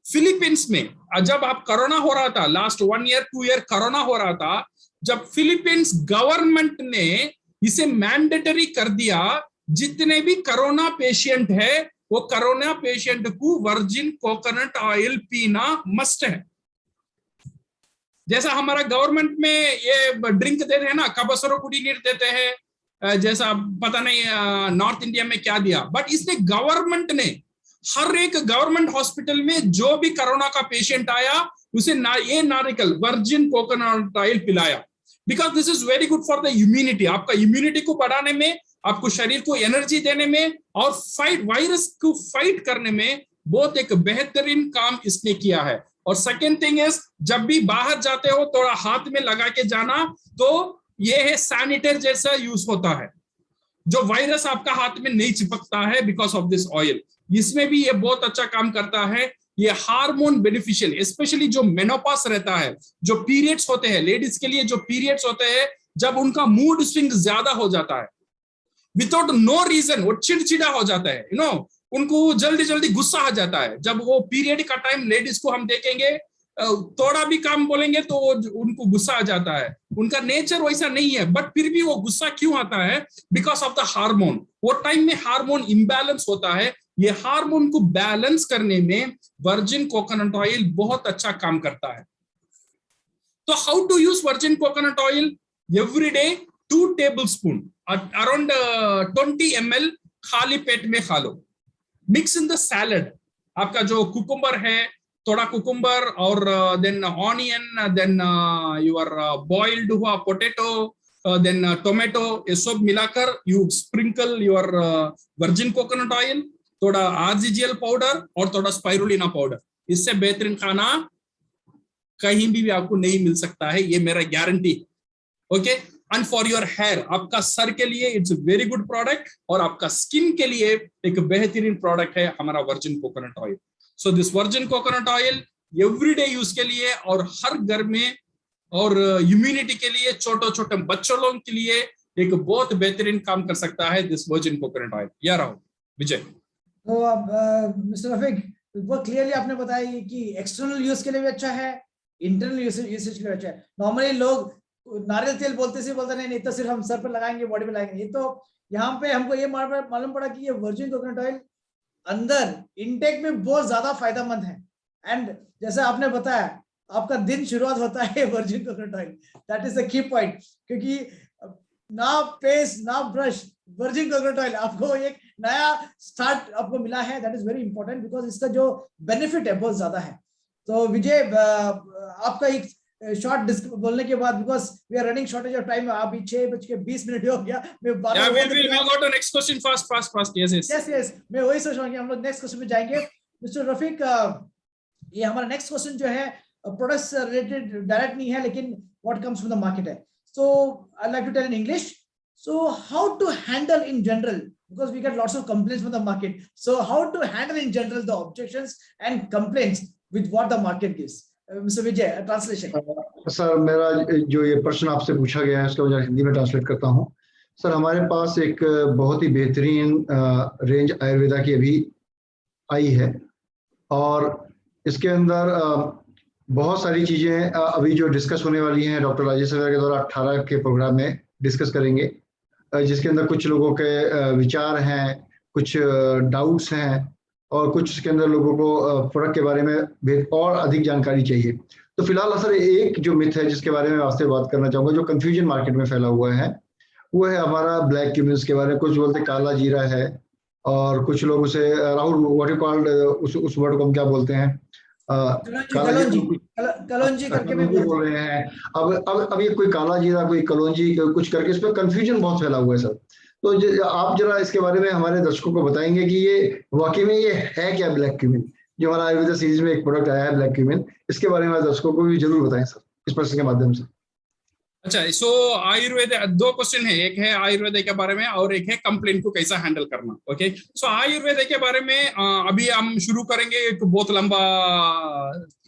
फिलीपींस में जब आप कोरोना हो रहा था, लास्ट 1 ईयर 2 ईयर कोरोना हो रहा था, जब फिलीपींस गवर्नमेंट ने इसे मैंडेटरी कर दिया, जितने भी कोरोना पेशेंट है वो कोरोना पेशेंट को वर्जिन कोकोनट ऑयल पीना मस्ट है। जैसा हमारा गवर्नमेंट में ये ड्रिंक देते हैं ना, कबसरो कुडीनीर देते हैं, जैसा पता नहीं नॉर्थ इंडिया में क्या दिया, बट इसने गवर्नमेंट ने हर एक गवर्नमेंट हॉस्पिटल में जो भी कोरोना का पेशेंट आया उसे ये नारियल वर्जिन कोकोनट ऑयल पिलाया, because this is very good for the immunity. आपका इम्यूनिटी को बढ़ाने में, आपको शरीर को एनर्जी देने में और वायरस को फाइट करने में बहुत एक बेहतरीन काम इसने किया है। और सेकेंड थिंग इज, जब भी बाहर जाते हो थोड़ा हाथ में लगा के जाना, तो ये है सैनिटाइजर जैसा यूज होता है, जो वायरस आपका हाथ में नहीं चिपकता है बिकॉज ऑफ दिस ऑयल। इसमें भी ये बहुत अच्छा काम करता है। ये हार्मोन बेनिफिशियल, स्पेशली जो मेनोपॉज रहता है, जो पीरियड्स होते हैं, लेडीज के लिए जो पीरियड्स होते हैं, जब उनका मूड स्विंग ज्यादा हो जाता है, विदाउट नो रीजन वो चिड़चिड़ा हो जाता है, यू नो, उनको जल्दी जल्दी गुस्सा आ जाता है। जब वो पीरियड का टाइम लेडीज को हम देखेंगे, थोड़ा भी काम बोलेंगे तो उनको गुस्सा आ जाता है। उनका नेचर वैसा नहीं है, बट फिर भी वो गुस्सा क्यों आता है? Because of the hormone. वो टाइम में हार्मोन इम्बैलेंस होता है। ये हार्मोन को बैलेंस करने में वर्जिन कोकोनट ऑयल बहुत अच्छा काम करता है। तो how to use virgin coconut oil? Every day 2 tablespoon around 20 ml खाली पेट में खा लो। Mix in the salad. आपका जो कुकुम्बर है, थोड़ा कुकुम्बर और then onion, then your boiled हुआ पोटैटो, देन टोमेटो, ये सब मिलाकर you sprinkle your virgin coconut oil, थोड़ा आरजीजीएल पाउडर और थोड़ा स्पाइरुलिना पाउडर। इससे बेहतरीन खाना कहीं भी आपको नहीं मिल सकता है, ये मेरा guarantee. Okay, and for your hair, आपका सर के लिए इट्स वेरी गुड प्रोडक्ट, और आपका स्किन के लिए एक बेहतरीन प्रोडक्ट है हमारा virgin coconut oil. So this virgin coconut oil everyday use के लिए और हर घर में, और इम्यूनिटी के लिए, छोटे छोटे बच्चों लोगों के लिए एक बहुत बेहतरीन काम कर सकता है दिस वर्जिन कोकोनट ऑयल। या राहुल, विजय। तो अब मिस्टर रफीक, बहुत क्लियरली आपने बताया कि एक्सटर्नल यूज के लिए भी अच्छा है, इंटरनल यूसेज के लिए अच्छा है। नॉर्मली लोग नारियल तेल बोलते नहीं तो सिर्फ हम सर पर लगाएंगे, बॉडी पे लगाएंगे। ये तो यहाँ पे हमको ये मालूम पड़ा कि ये वर्जिन कोकोनट ऑयल अंदर इनटेक में बहुत ज्यादा फायदेमंद है। एंड जैसे आपने बताया, आपका दिन शुरुआत होता है virgin coconut oil, that is the key point. क्योंकि ना पेस्ट ना ब्रश, वर्जिन कोकोनट ऑयल, आपको एक नया स्टार्ट आपको मिला है। That is very important because इसका जो बेनिफिट है बहुत ज्यादा है। तो विजय, आपका एक शॉर्ट बोलने के बाद, because we are running shortage of time, अभी 6:20 हो गया। मैं मैं वही सोच रहा हूँ कि हम लोग नेक्स्ट क्वेश्चन में जाएंगे। मिस्टर रफीक, ये हमारा नेक्स्ट क्वेश्चन जो है प्रोडक्ट्स रिलेटेड डायरेक्ट नहीं है, लेकिन what comes from the market है। So I like to tell in English, so how to handle in general, because we get lots of complaints from the market, so how to handle in general the objections and complaints with what the market gives? Mr. Vijay, translation. Sir, मेरा जो ये प्रश्न आपसे पूछा गया है उसको मैं हिंदी में ट्रांसलेट करता हूँ। सर, हमारे पास एक बहुत ही बेहतरीन रेंज आयुर्वेदा की अभी आई है, और इसके अंदर बहुत सारी चीजें अभी जो डिस्कस होने वाली हैं डॉक्टर राजेश सर के द्वारा 18 के प्रोग्राम में डिस्कस करेंगे, जिसके अंदर कुछ लोगों के विचार हैं, कुछ डाउट्स हैं, और कुछ इसके अंदर लोगों को प्रोडक्ट के बारे में और अधिक जानकारी चाहिए। तो फिलहाल सर, एक जो मिथ है जिसके बारे में आपसे बात करना चाहूँगा, जो कंफ्यूजन मार्केट में फैला हुआ है, वो है हमारा ब्लैक क्यूमिन के बारे में। कुछ बोलते काला जीरा है, और कुछ लोग उसे राहुल व्हाट यू कॉल्ड, उस वर्ड को हम क्या बोलते हैं? कलौंजी करके भी बोल रहे हैं। अब ये कोई काला जीरा, कोई कलौंजी, कुछ करके इस पर कंफ्यूजन बहुत फैला हुआ है सर। तो आप जरा इसके बारे में हमारे दर्शकों को बताएंगे कि ये वाकई में ये है क्या ब्लैक क्यूमिन, जो हमारा आयुर्वेदा सीरीज में एक प्रोडक्ट आया है ब्लैक क्यूमिन, इसके बारे में दर्शकों को भी जरूर बताएं सर इस प्रश्न के माध्यम से। अच्छा, सो आयुर्वेद, 2 क्वेश्चन है, एक है आयुर्वेद के बारे में और एक है कंप्लेंट को कैसा हैंडल करना। ओके, सो आयुर्वेद के बारे में अभी हम शुरू करेंगे, एक बहुत लंबा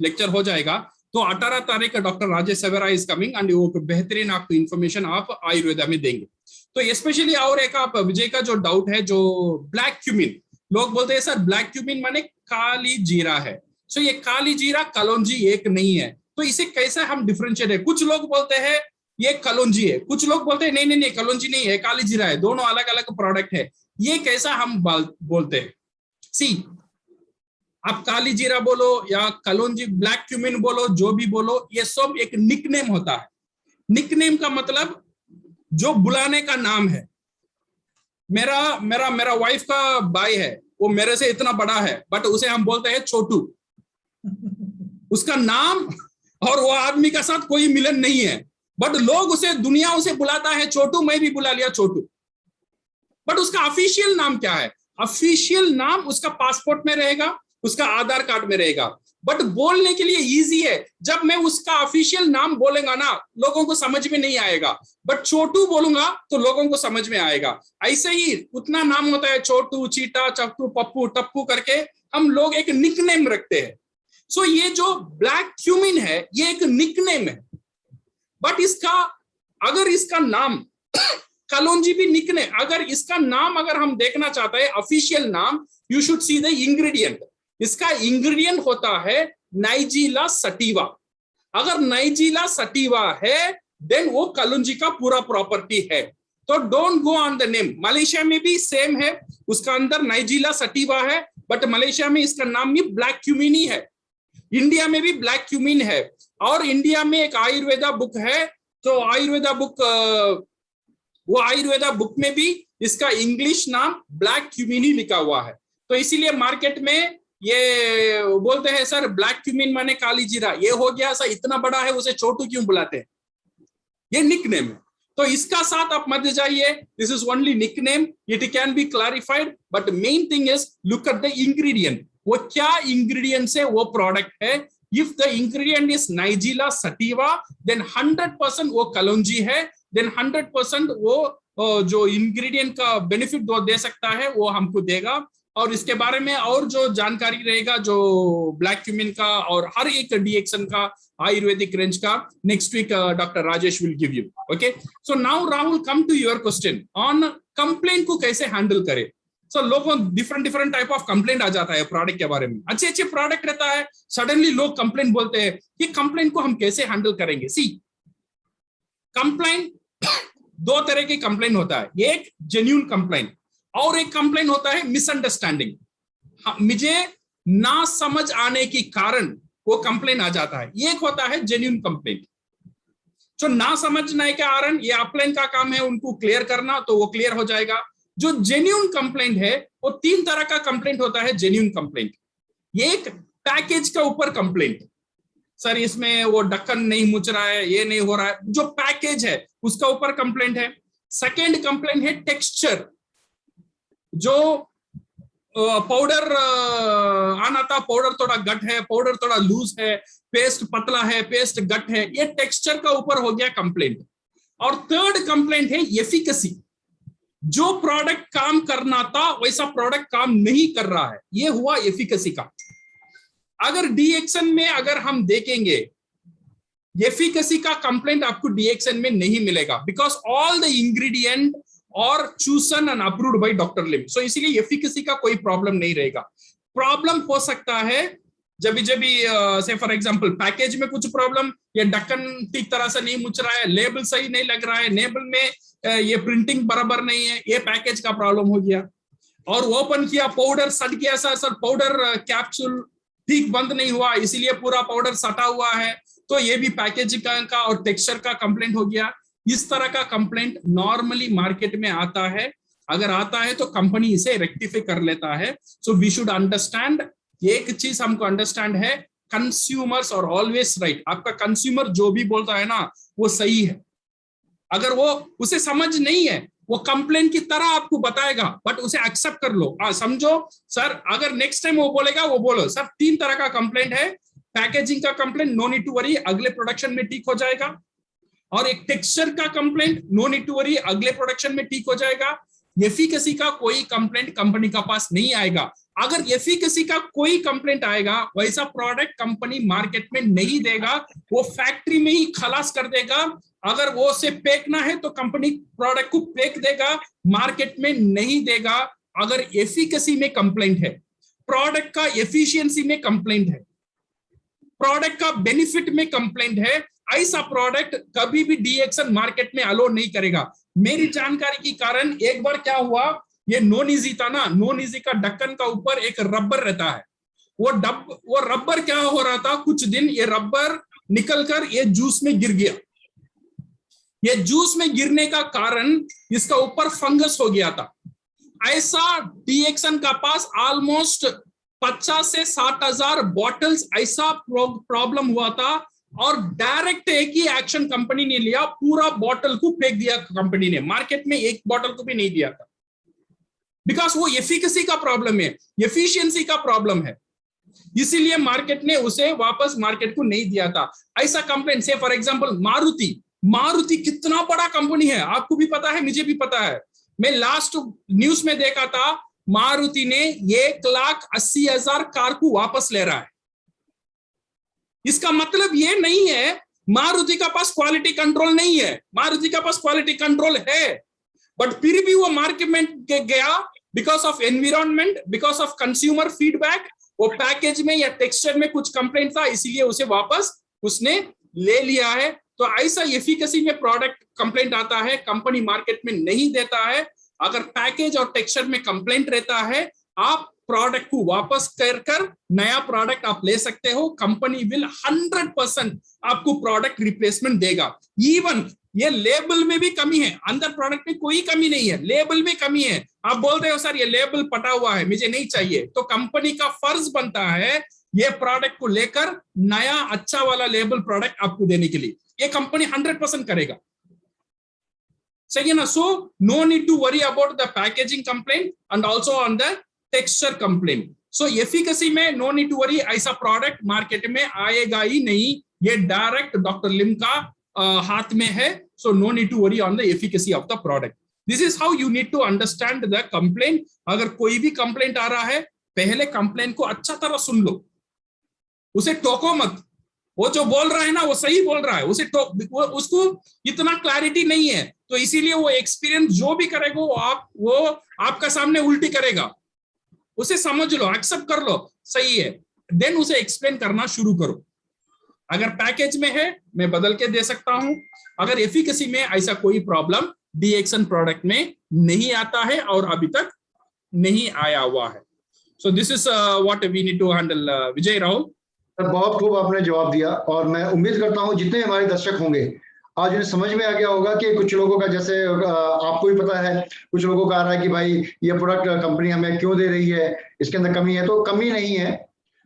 लेक्चर हो जाएगा। तो 18 तारीख doctor Rajesh Savera is coming, and वो बेहतरीन आपको इन्फॉर्मेशन आप आयुर्वेदा में देंगे। तो स्पेशली और एक आप विजय का जो डाउट है, जो ब्लैक क्यूमिन, लोग बोलते हैं सर ब्लैक क्यूमिन माने काली जीरा है। सो ये काली जीरा कलौंजी एक नहीं है, तो इसे कैसे हम डिफरेंशिएट है? कुछ लोग बोलते हैं ये कलौंजी है, कुछ लोग बोलते हैं नहीं कलौंजी नहीं है, काली जीरा है, दोनों अलग अलग प्रोडक्ट है। ये कैसा हम बोलते हैं? सी, आप काली जीरा बोलो या कलौंजी, ब्लैक क्यूमिन बोलो, जो भी बोलो, ये सब एक निकनेम होता है। निकनेम का मतलब जो बुलाने का नाम है। मेरा वाइफ का भाई है, वो मेरे से इतना बड़ा है, बट उसे हम बोलते हैं छोटू। उसका नाम और वो आदमी का साथ कोई मिलन नहीं है, बट लोग उसे, दुनिया उसे बुलाता है छोटू, मैं भी बुला लिया छोटू। बट उसका ऑफिशियल नाम क्या है? ऑफिशियल नाम उसका पासपोर्ट में रहेगा, उसका आधार कार्ड में रहेगा, बट बोलने के लिए इजी है। जब मैं उसका ऑफिशियल नाम बोलेगा ना, लोगों को समझ में नहीं आएगा, बट छोटू बोलूंगा तो लोगों को समझ में आएगा। ऐसे ही उतना नाम होता है, छोटू, चीटा, चक्कू, पप्पू, टप्पू करके हम लोग एक निकनेम रखते हैं। सो ये जो ब्लैक क्यूमिन है, ये एक निकनेम है, बट अगर इसका नाम कलौंजी भी निकनेम, अगर इसका नाम अगर हम देखना चाहते हैं ऑफिशियल नाम, you should see the ingredient. इसका इंग्रेडिएंट होता है नाइजीला सटिवा। अगर नाइजीला सटिवा है देन वो कलौंजी का पूरा प्रॉपर्टी है। तो don't go on the name. Malaysia में भी सेम है, उसका अंदर नाइजीला सटिवा है, बट मलेशिया में इसका नाम भी ब्लैक क्यूमिन ही है। इंडिया में भी ब्लैक क्यूमिन है, और इंडिया में एक आयुर्वेदा बुक है, तो आयुर्वेदा बुक, वो आयुर्वेदा बुक में भी इसका इंग्लिश नाम ब्लैक क्यूमिन ही लिखा हुआ है। तो इसीलिए मार्केट में ये बोलते हैं सर ब्लैक क्यूमिन माने काली जीरा, ये हो गया सर इतना बड़ा है, उसे छोटू क्यों बुलाते हैं, ये निकनेम है। तो इसका साथ आप मत जाइए, this is only nickname, it can be clarified, but main thing is look at the ingredient, वो क्या इंग्रेडिएंट है, वो प्रोडक्ट है। If the ingredient is nigella sativa then 100% वो कलौंजी है, देन 100% वो जो इंग्रेडिएंट का बेनिफिट वो दे सकता है वो हमको देगा। और इसके बारे में और जो जानकारी रहेगा जो ब्लैक क्यूमिन का और हर एक डीएक्सन का आयुर्वेदिक रेंज का, next week doctor Rajesh will give you. Okay, so now Rahul come to your question on complaint को कैसे हैंडल करे। सो लोगों डिफरेंट टाइप ऑफ कंप्लेंट आ जाता है प्रोडक्ट के बारे में, अच्छे अच्छे प्रोडक्ट रहता है, सडनली लोग कंप्लेंट बोलते हैं, ये कंप्लेंट को हम कैसे हैंडल करेंगे। सी, कंप्लेंट दो तरह की कंप्लेंट होता है, एक जेन्युइन कंप्लेंट और एक कंप्लेंट होता है मिसअंडरस्टैंडिंग, मुझे ना समझ आने के कारण वो कंप्लेंट आ जाता है। एक होता है जेन्युइन कंप्लेंट, जो ना समझने के कारण ये अपलाइन का काम है उनको क्लियर करना, तो वो क्लियर हो जाएगा। जो जेन्युइन कंप्लेंट है वो 3 तरह का कंप्लेंट होता है जेन्युइन कंप्लेंट। एक पैकेज के ऊपर कंप्लेंट, सर इसमें वो ढक्कन नहीं मुच रहा है, ये नहीं हो रहा है, जो पैकेज है उसका ऊपर कंप्लेंट है। सेकेंड कंप्लेंट है टेक्सचर, जो पाउडर आना था, पाउडर थोड़ा गट है, पाउडर थोड़ा लूज है, पेस्ट पतला है, पेस्ट गट है, ये टेक्सचर का ऊपर हो गया कंप्लेंट। और थर्ड कंप्लेंट है एफिकेसी, जो प्रोडक्ट काम करना था वैसा प्रोडक्ट काम नहीं कर रहा है, ये हुआ एफिकेसी का। अगर डीएक्सन में अगर हम देखेंगे एफिकेसी का कंप्लेंट आपको डीएक्सन में नहीं मिलेगा, because all the ingredient are chosen and approved by doctor Lim. सो इसीलिए एफिकेसी का कोई प्रॉब्लम नहीं रहेगा। प्रॉब्लम हो सकता है जब से फॉर एग्जांपल पैकेज में कुछ प्रॉब्लम, ये ढक्कन ठीक तरह से नहीं मुच रहा है, लेबल सही नहीं लग रहा है, लेबल में ये प्रिंटिंग बराबर नहीं है, ये पैकेज का प्रॉब्लम हो गया। और ओपन किया, पाउडर सट गया, सर पाउडर कैप्सूल ठीक बंद नहीं हुआ, इसीलिए पूरा पाउडर सटा हुआ है, तो ये भी पैकेज का और टेक्सचर का कंप्लेंट हो गया। इस तरह का कंप्लेंट नॉर्मली मार्केट में आता है, अगर आता है तो कंपनी इसे रेक्टिफाई कर लेता है। सो वी शुड अंडरस्टैंड, एक चीज हमको अंडरस्टैंड है, कंज्यूमर्स आर ऑलवेज राइट। आपका कंज्यूमर जो भी बोलता है ना वो सही है, अगर वो उसे समझ नहीं है वो कंप्लेंट की तरह आपको बताएगा, बट उसे एक्सेप्ट कर लो। समझो सर, अगर नेक्स्ट टाइम वो बोलेगा, वो बोलो सर 3 तरह का कंप्लेंट है, पैकेजिंग का complaint no need to worry, अगले प्रोडक्शन में ठीक हो जाएगा, और एक टेक्सचर का complaint no need to worry, अगले प्रोडक्शन में ठीक हो जाएगा। एफिकेसी का कोई कंप्लेंट कंपनी का पास नहीं आएगा। अगर एफिकेसी का कोई कंप्लेंट आएगा, वैसा प्रोडक्ट कंपनी मार्केट में नहीं देगा, वो फैक्ट्री में ही खलास कर देगा। अगर वो से फेंकना है तो कंपनी प्रोडक्ट को फेंक देगा, मार्केट में नहीं देगा। अगर एफिकेसी में कंप्लेंट है, प्रोडक्ट का एफिशिएंसी में कंप्लेंट है, प्रोडक्ट का बेनिफिट में कंप्लेंट है, ऐसा प्रोडक्ट कभी भी डीएक्सन मार्केट में अलो नहीं करेगा। मेरी जानकारी के कारण एक बार क्या हुआ, ये नॉन इजी था ना, नॉन इजी का ढक्कन का ऊपर एक रबर रहता है, वो रबर क्या हो रहा था, कुछ दिन ये रबर निकलकर ये जूस में गिर गया। ये जूस में गिरने का कारण इसका ऊपर फंगस हो गया था। ऐसा डीएक्सन का पास ऑलमोस्ट 50 से 60,000 बॉटल्स ऐसा प्रॉब्लम हुआ था, और डायरेक्ट एक ही एक्शन कंपनी ने लिया, पूरा बॉटल को फेंक दिया कंपनी ने, मार्केट में एक बॉटल को भी नहीं दिया था, बिकॉज वो एफिकेसी का प्रॉब्लम है, एफिशिएंसी का प्रॉब्लम है, इसीलिए मार्केट ने उसे वापस मार्केट को नहीं दिया था। ऐसा कंप्लेंट से फॉर एग्जांपल मारुति कितना बड़ा कंपनी है, आपको भी पता है, मुझे भी पता है। मैं लास्ट न्यूज में देखा था, मारुति ने 1,80,000 कार को वापस ले रहा है। इसका मतलब ये नहीं है मारुति का पास क्वालिटी कंट्रोल नहीं है, मारुति का पास क्वालिटी कंट्रोल है, बट फिर भी वो मार्केट में गया because of environment, because of consumer feedback, वो पैकेज में या टेक्सचर में कुछ कंप्लेंट था, इसीलिए उसे वापस उसने ले लिया है। तो ऐसा एफिकेसी में प्रोडक्ट कंप्लेंट आता है, कंपनी मार्केट में नहीं देता है। अगर पैकेज और टेक्सचर में कंप्लेंट रहता है, आप प्रोडक्ट को वापस कर नया प्रोडक्ट आप ले सकते हो। कंपनी विल 100% आपको प्रोडक्ट रिप्लेसमेंट देगा। इवन ये लेबल में भी कमी है, अंदर प्रोडक्ट में कोई कमी नहीं है, लेबल में कमी है, आप बोल रहे हो सर ये लेबल पटा हुआ है, मुझे नहीं चाहिए, तो कंपनी का फर्ज बनता है ये प्रोडक्ट को लेकर नया अच्छा वाला लेबल प्रोडक्ट आपको देने के लिए। ये कंपनी 100% करेगा, सही है ना। So no need to worry about the packaging complaint and also on the texture complaint. So efficacy में नो नीड टू वरी, ऐसा प्रोडक्ट मार्केट में आएगा ही नहीं, ये डायरेक्ट डॉक्टर लिम का हाथ में है। So no need to worry on the efficacy of the product. This is how you need to understand the complaint. अगर कोई भी कंप्लेंट आ रहा है, पहले कंप्लेंट को अच्छा तरह सुन लो, उसे टोको मत। वो जो बोल रहा है ना वो सही बोल रहा है, उसको इतना क्लैरिटी नहीं है, तो इसीलिए वो एक्सपीरियंस जो भी करेगा वो आपका सामने उल्टी करेगा। उसे समझ लो, एक्सेप्ट कर लो, सही है, देन उसे एक्सप्लेन करना शुरू करो। अगर पैकेज में है मैं बदल के दे सकता हूं, अगर एफिकेसी में ऐसा कोई प्रॉब्लम डीएक्सन प्रोडक्ट में नहीं आता है और अभी तक नहीं आया हुआ है। So this is what we need to handle. Vijay Rahul, बहुत खूब आपने जवाब दिया, और मैं उम्मीद करता हूं जितने हमारे दर्शक होंगे आज उन्हें समझ में आ गया होगा कि कुछ लोगों का, जैसे आपको भी पता है, कुछ लोगों का आ रहा है कि भाई ये प्रोडक्ट कंपनी हमें क्यों दे रही है, इसके अंदर कमी है। तो कमी नहीं है,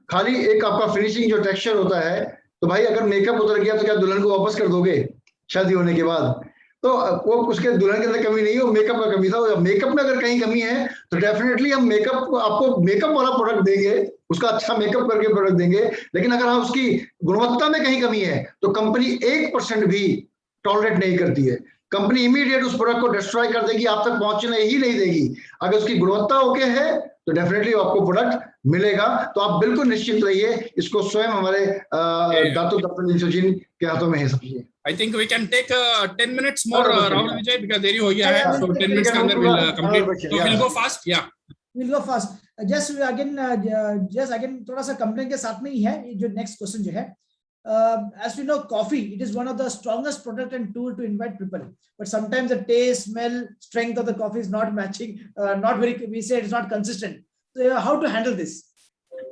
खाली एक आपका फिनिशिंग जो टेक्सचर होता है, तो भाई अगर मेकअप उतर गया तो क्या दुल्हन को वापस कर दोगे शादी होने के बाद? तो वो उसके दुल्हन के अंदर कमी नहीं है, वो मेकअप का कमी था। मेकअप में अगर कहीं कमी है तो डेफिनेटली हम आपको मेकअप वाला प्रोडक्ट देंगे, उसका अच्छा मेकअप करके प्रोडक्ट देंगे। लेकिन अगर हम उसकी गुणवत्ता में कहीं कमी है तो कंपनी 1% भी टॉलरेट नहीं करती है। कंपनी इमीडिएट उस प्रोडक्ट को डिस्ट्रॉय कर देगी, आप तक पहुंचने ही नहीं देगी। अगर उसकी गुणवत्ता ओके है तो डेफिनेटली आपको प्रोडक्ट मिलेगा। तो आप बिल्कुल निश्चित रहिए, इसको स्वयं हमारे डॉक्टर इंसुजीन के हाथों में है सब चीजें। I think we can take 10 minutes more, Rahul Vijay, because देरी हो गया है, so 10 minutes के अंदर we'll complete. So we'll go fast, yeah. We'll go fast. Just again थोड़ा सा कंप्लेंट के साथ में ही है जो नेक्स्ट क्वेश्चन जो है। As we know, coffee, it is one of the strongest product and tool to invite people. But sometimes the taste, smell, strength of the coffee is not matching, we say it's not consistent. So how to handle this?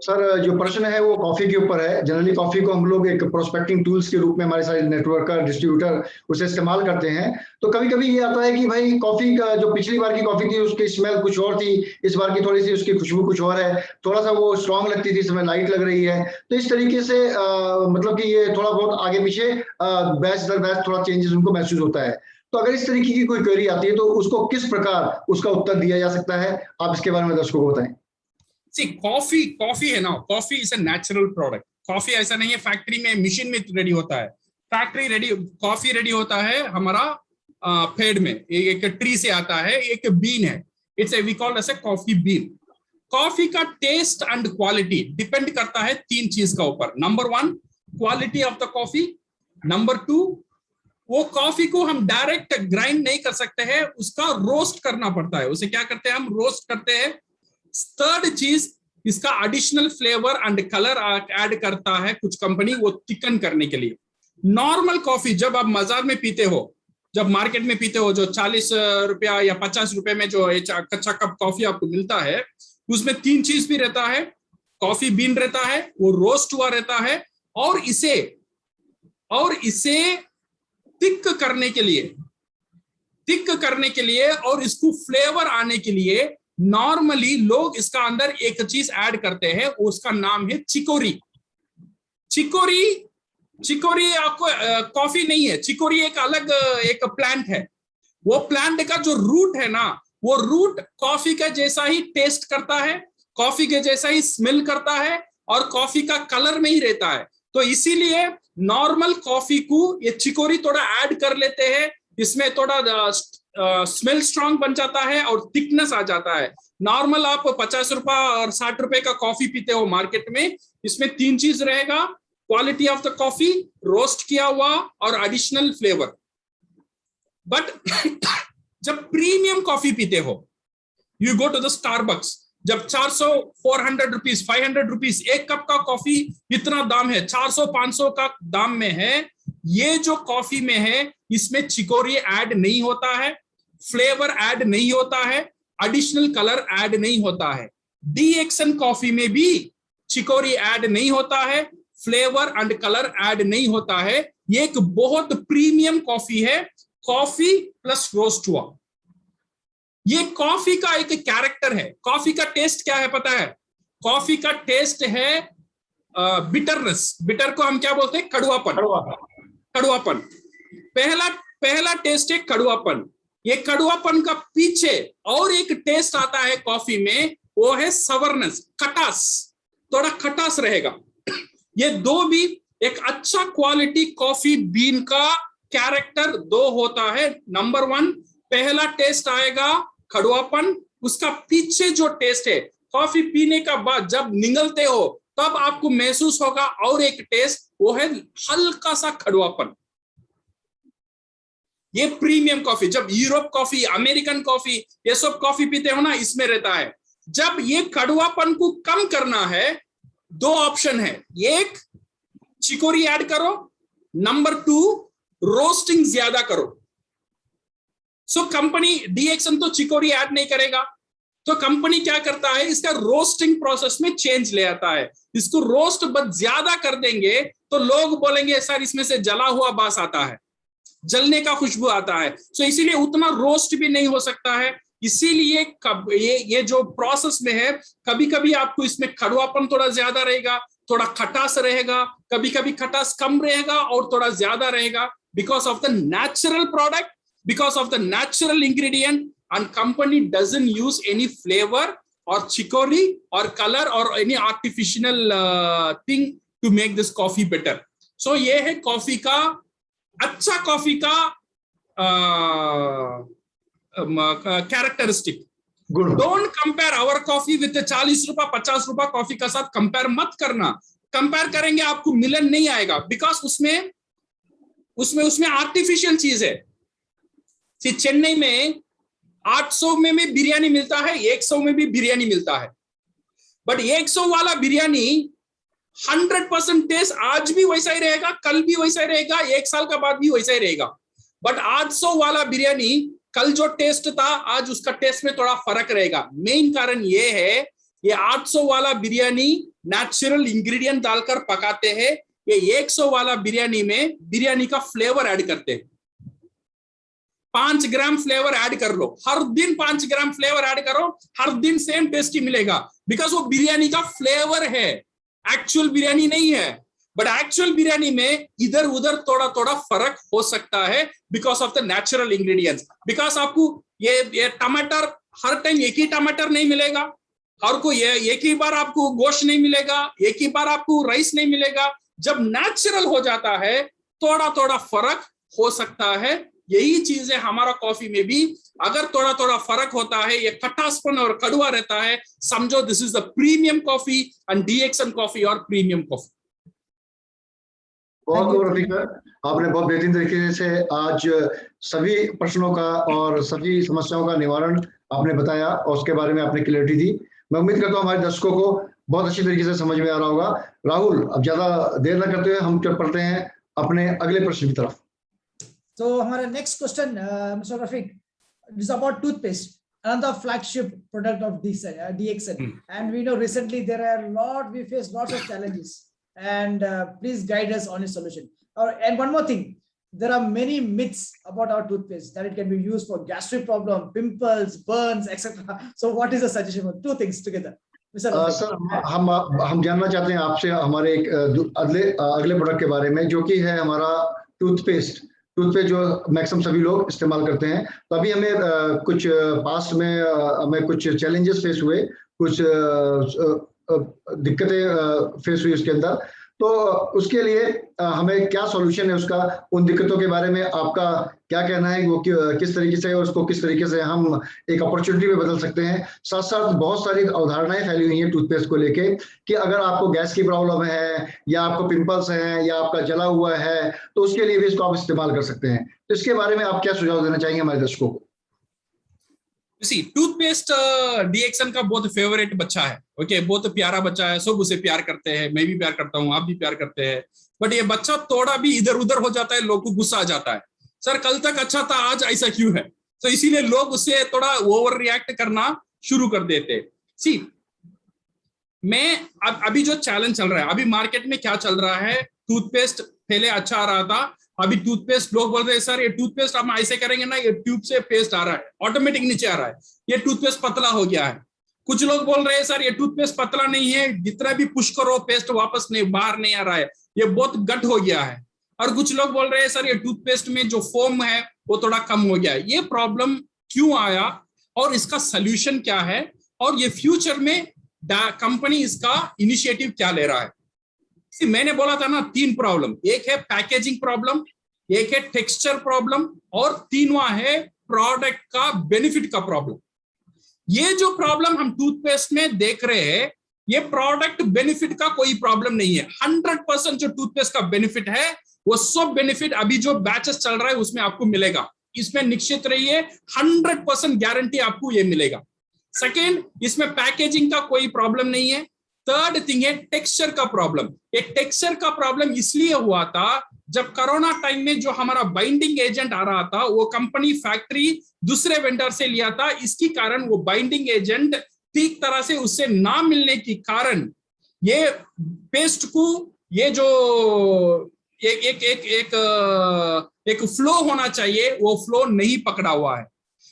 Sir, जो प्रश्न है वो coffee के ऊपर है। Generally coffee को हम लोग एक प्रोस्पेक्टिंग टूल्स के रूप में, हमारे सारे नेटवर्क का डिस्ट्रीब्यूटर उसे इस्तेमाल करते हैं। तो कभी कभी ये आता है कि भाई कॉफी का जो पिछली बार की कॉफी थी उसकी स्मेल कुछ और थी, इस बार की थोड़ी सी उसकी खुशबू कुछ और है, थोड़ा सा वो स्ट्रांग लगती थी, इसमें लाइट लग रही है। तो इस तरीके से मतलब कि ये थोड़ा बहुत आगे पीछे बैच दर बैच थोड़ा चेंजेस उनको महसूस होता है। तो अगर इस तरीके की कोई क्वेरी आती है तो उसको किस प्रकार उसका उत्तर दिया जा सकता है, आप इसके बारे में दर्शकों को बताएं। See, कॉफी है ना, coffee is a natural product. Coffee ऐसा नहीं है फैक्ट्री में मशीन में रेडी होता है। कॉफी रेडी होता है हमारा पेड़ में, एक ट्री से आता है, एक बीन है, it's we call as a coffee bean. Coffee का टेस्ट एंड क्वालिटी डिपेंड करता है 3 चीज का ऊपर। Number 1, quality of the coffee. Number 2, वो कॉफी को हम डायरेक्ट ग्राइंड नहीं कर सकते हैं, उसका रोस्ट करना पड़ता है। उसे क्या करते हैं, हम रोस्ट करते हैं। थर्ड चीज, इसका additional flavour and colour add करता है कुछ कंपनी, वो थिकन करने के लिए। नॉर्मल कॉफी जब आप बाजार में पीते हो, जब मार्केट में पीते हो, जो 40 रुपया या 50 रुपए में जो कच्चा कप कॉफी आपको मिलता है, उसमें 3 चीज भी रहता है। कॉफी बीन रहता है, वो रोस्ट हुआ रहता है, और इसे थिक करने के लिए और इसको फ्लेवर आने के लिए नॉर्मली लोग इसका अंदर एक चीज ऐड करते हैं, उसका नाम है चिकोरी। चिकोरी आपको कॉफी नहीं है, चिकोरी एक अलग एक प्लांट है। वो प्लांट का जो रूट है ना, वो रूट कॉफी का जैसा ही टेस्ट करता है, कॉफी के जैसा ही स्मेल करता है, और कॉफी का कलर में ही रहता है। तो इसीलिए नॉर्मल कॉफी को ये चिकोरी थोड़ा ऐड कर लेते हैं, इसमें थोड़ा स्मेल स्ट्रांग बन जाता है और थिकनेस आ जाता है। नॉर्मल आप 50 रुपए और 60 रुपए का कॉफी पीते हो मार्केट में, इसमें 3 चीज रहेगा, quality of the coffee, roast किया हुआ और एडिशनल फ्लेवर। बट जब प्रीमियम कॉफी पीते हो, you go to the Starbucks, जब 400 400 रुपीज 500 रुपीज एक कप का कॉफी इतना दाम है, 400 500 का दाम में है, ये जो कॉफी में है इसमें चिकोरी ऐड नहीं होता है, फ्लेवर ऐड नहीं होता है, एडिशनल कलर ऐड नहीं होता है। डीएक्सन कॉफी में भी चिकोरी ऐड नहीं होता है, फ्लेवर एंड कलर ऐड नहीं होता है। ये एक बहुत प्रीमियम कॉफी है, कॉफी प्लस रोस्ट हुआ। ये कॉफी का एक कैरेक्टर है। कॉफी का टेस्ट क्या है पता है? कॉफी का टेस्ट है बिटरनेस। बिटर को हम क्या बोलते हैं? कड़वापन। कड़वापन पहला टेस्ट है कड़वापन। ये कड़वापन का पीछे और एक टेस्ट आता है कॉफी में, वो है सवर्नेस, खटास, थोड़ा खटास रहेगा। ये दो भी एक अच्छा क्वालिटी कॉफी बीन का कैरेक्टर दो होता है। नंबर 1 पहला टेस्ट आएगा कड़वापन, उसका पीछे जो टेस्ट है कॉफी पीने का बाद जब निगलते हो तब आपको महसूस होगा और एक टेस्ट, वो है हल्का सा कड़वापन। ये प्रीमियम कॉफी, जब यूरोप कॉफी, अमेरिकन कॉफी, ये सब कॉफी पीते हो ना, इसमें रहता है। जब ये कड़वापन को कम करना है, 2 ऑप्शन है। एक, चिकोरी ऐड करो, नंबर 2 रोस्टिंग ज्यादा करो। सो कंपनी डीएक्सन तो चिकोरी ऐड नहीं करेगा, तो कंपनी क्या करता है, इसका रोस्टिंग प्रोसेस में चेंज ले आता है। इसको रोस्ट बस ज्यादा कर देंगे तो लोग बोलेंगे सर इसमें से जला हुआ बास आता है, जलने का खुशबू आता है। सो इसीलिए उतना रोस्ट भी नहीं हो सकता है। इसीलिए ये जो प्रोसेस में है, कभी कभी आपको इसमें कड़वापन थोड़ा ज्यादा रहेगा, थोड़ा खटास रहेगा, कभी कभी खटास कम रहेगा और थोड़ा ज्यादा रहेगा, because of the natural product, because of the natural ingredient, and company doesn't use any flavor or chicory or color or any artificial thing to make this coffee better. So ये है कॉफी का, अच्छा coffee का characteristic. Don't compare our coffee with 40 रुपया 50 रुपया coffee का साथ compare मत करना। कंपेयर करेंगे आपको मिलन नहीं आएगा, बिकॉज उसमें आर्टिफिशियल चीज है। चेन्नई में 800 में भी बिरयानी मिलता है, 100 में भी बिरयानी मिलता है, बट 100 वाला बिरयानी 100% टेस्ट आज भी वैसा ही रहेगा, कल भी वैसा ही रहेगा, 1 साल का बाद भी वैसा ही रहेगा। बट 800 वाला बिरयानी कल जो टेस्ट था आज उसका टेस्ट में थोड़ा फर्क रहेगा। मेन कारण ये है, ये 800 वाला बिरयानी नेचुरल इंग्रेडिएंट डालकर पकाते हैं, ये 100 वाला बिरयानी में बिरयानी का फ्लेवर ऐड करते हैं। 5 ग्राम फ्लेवर ऐड कर लो, हर दिन 5 ग्राम फ्लेवर ऐड करो, हर दिन सेम टेस्ट ही मिलेगा, बिकॉज वो बिरयानी का फ्लेवर है, एक्चुअल बिरयानी नहीं है। बट एक्चुअल बिरयानी में इधर उधर थोड़ा थोड़ा फर्क हो सकता है because of the natural ingredients. Because आपको ये टमाटर हर टाइम एक ही टमाटर नहीं मिलेगा, और को ये एक ही बार आपको गोश्त नहीं मिलेगा, एक ही बार आपको राइस नहीं मिलेगा। जब नेचुरल हो जाता है थोड़ा थोड़ा फर्क हो सकता है। यही चीज है हमारा कॉफी में भी, अगर थोड़ा थोड़ा फर्क होता है, ये खट्टासपन और कड़वा रहता है, समझो this is the premium coffee and DXN coffee और प्रीमियम कॉफी। बहुत रफीक, आपने बहुत बेहतरीन तरीके से आज सभी प्रश्नों का और सभी समस्याओं का निवारण आपने बताया और उसके बारे में आपने क्लियरिटी दी। मैं उम्मीद करता हूँ हमारे दर्शकों को बहुत अच्छी तरीके से समझ में आ रहा होगा। राहुल, अब ज्यादा देर न करते हुए हम चल पड़ते हैं अपने अगले प्रश्न की तरफ। So हमारा next question, Mr. Rafiq, is about toothpaste, another flagship product of DXN. And we know recently we face lots of challenges, and please guide us on a solution. And one more thing, there are many myths about our toothpaste, that it can be used for gastric problem, pimples, burns, etc. So what is the suggestion for 2 things together? Sir, हम जानना चाहते हैं आपसे हमारे एक अगले product के बारे में, जो कि है हमारा टूथपेस्ट जो मैक्सिमम सभी लोग इस्तेमाल करते हैं। तो अभी हमें कुछ पास्ट में हमें कुछ चैलेंजेस फेस हुए, कुछ दिक्कतें फेस हुई उसके अंदर। तो उसके लिए हमें क्या सॉल्यूशन है उसका, उन दिक्कतों के बारे में आपका क्या कहना है, वो किस तरीके से और उसको किस तरीके से हम एक अपॉर्चुनिटी में बदल सकते हैं। साथ साथ बहुत सारी अवधारणाएं फैली हुई हैं टूथपेस्ट को लेके कि अगर आपको गैस की प्रॉब्लम है या आपको पिंपल्स हैं या आपका जला हुआ है तो उसके लिए भी इसको आप इस्तेमाल कर सकते हैं। तो इसके बारे में आप क्या सुझाव देना चाहेंगे हमारे दर्शकों को? सी टूथपेस्ट डीएक्सन का बहुत फेवरेट बच्चा है, ओके बहुत प्यारा बच्चा है, सब उसे प्यार करते हैं, मैं भी प्यार करता हूँ, आप भी प्यार करते हैं, बट ये बच्चा थोड़ा भी इधर उधर हो जाता है, लोग को गुस्सा आ जाता है, सर कल तक अच्छा था आज ऐसा क्यों है, तो इसीलिए लोग उससे थोड़ा ओवर रिएक्ट करना शुरू कर देते। सी मैं अभी जो चैलेंज चल रहा है, अभी मार्केट में क्या चल रहा है, टूथपेस्ट पहले अच्छा आ रहा था, अभी टूथपेस्ट लोग बोल रहे हैं सर ये टूथपेस्ट हम ऐसे करेंगे ना, ये ट्यूब से पेस्ट आ रहा है ऑटोमेटिक नीचे आ रहा है, ये टूथपेस्ट पतला हो गया है। कुछ लोग बोल रहे हैं सर ये टूथपेस्ट पतला नहीं है, जितना भी पुश करो पेस्ट वापस नहीं बाहर नहीं आ रहा है, ये बहुत गट हो गया है। और कुछ लोग बोल रहे हैं सर ये टूथपेस्ट में जो फोम है वो थोड़ा कम हो गया है। ये प्रॉब्लम क्यों आया और इसका सोल्यूशन क्या है, और ये फ्यूचर में कंपनी इसका इनिशिएटिव क्या ले रहा है। मैंने बोला था ना 3 प्रॉब्लम, एक है पैकेजिंग प्रॉब्लम, एक है टेक्सचर प्रॉब्लम, और तीनवा है प्रोडक्ट का बेनिफिट का प्रॉब्लम। ये जो प्रॉब्लम हम टूथपेस्ट में देख रहे हैं, ये प्रोडक्ट बेनिफिट का कोई प्रॉब्लम नहीं है। 100% जो टूथपेस्ट का बेनिफिट है वो सब बेनिफिट अभी जो बैचेस चल रहा है उसमें आपको मिलेगा, इसमें निश्चित रहिए, 100% गारंटी आपको ये मिलेगा। सेकेंड, इसमें पैकेजिंग का कोई प्रॉब्लम नहीं है। थर्ड थिंग है टेक्सचर का प्रॉब्लम। ये टेक्सचर का प्रॉब्लम इसलिए हुआ था जब कोरोना टाइम में जो हमारा बाइंडिंग एजेंट आ रहा था वो कंपनी फैक्ट्री दूसरे वेंडर से लिया था, इसके कारण वो बाइंडिंग एजेंट ठीक तरह से उससे ना मिलने के कारण ये पेस्ट को ये जो एक फ्लो होना चाहिए वो फ्लो नहीं पकड़ा हुआ है।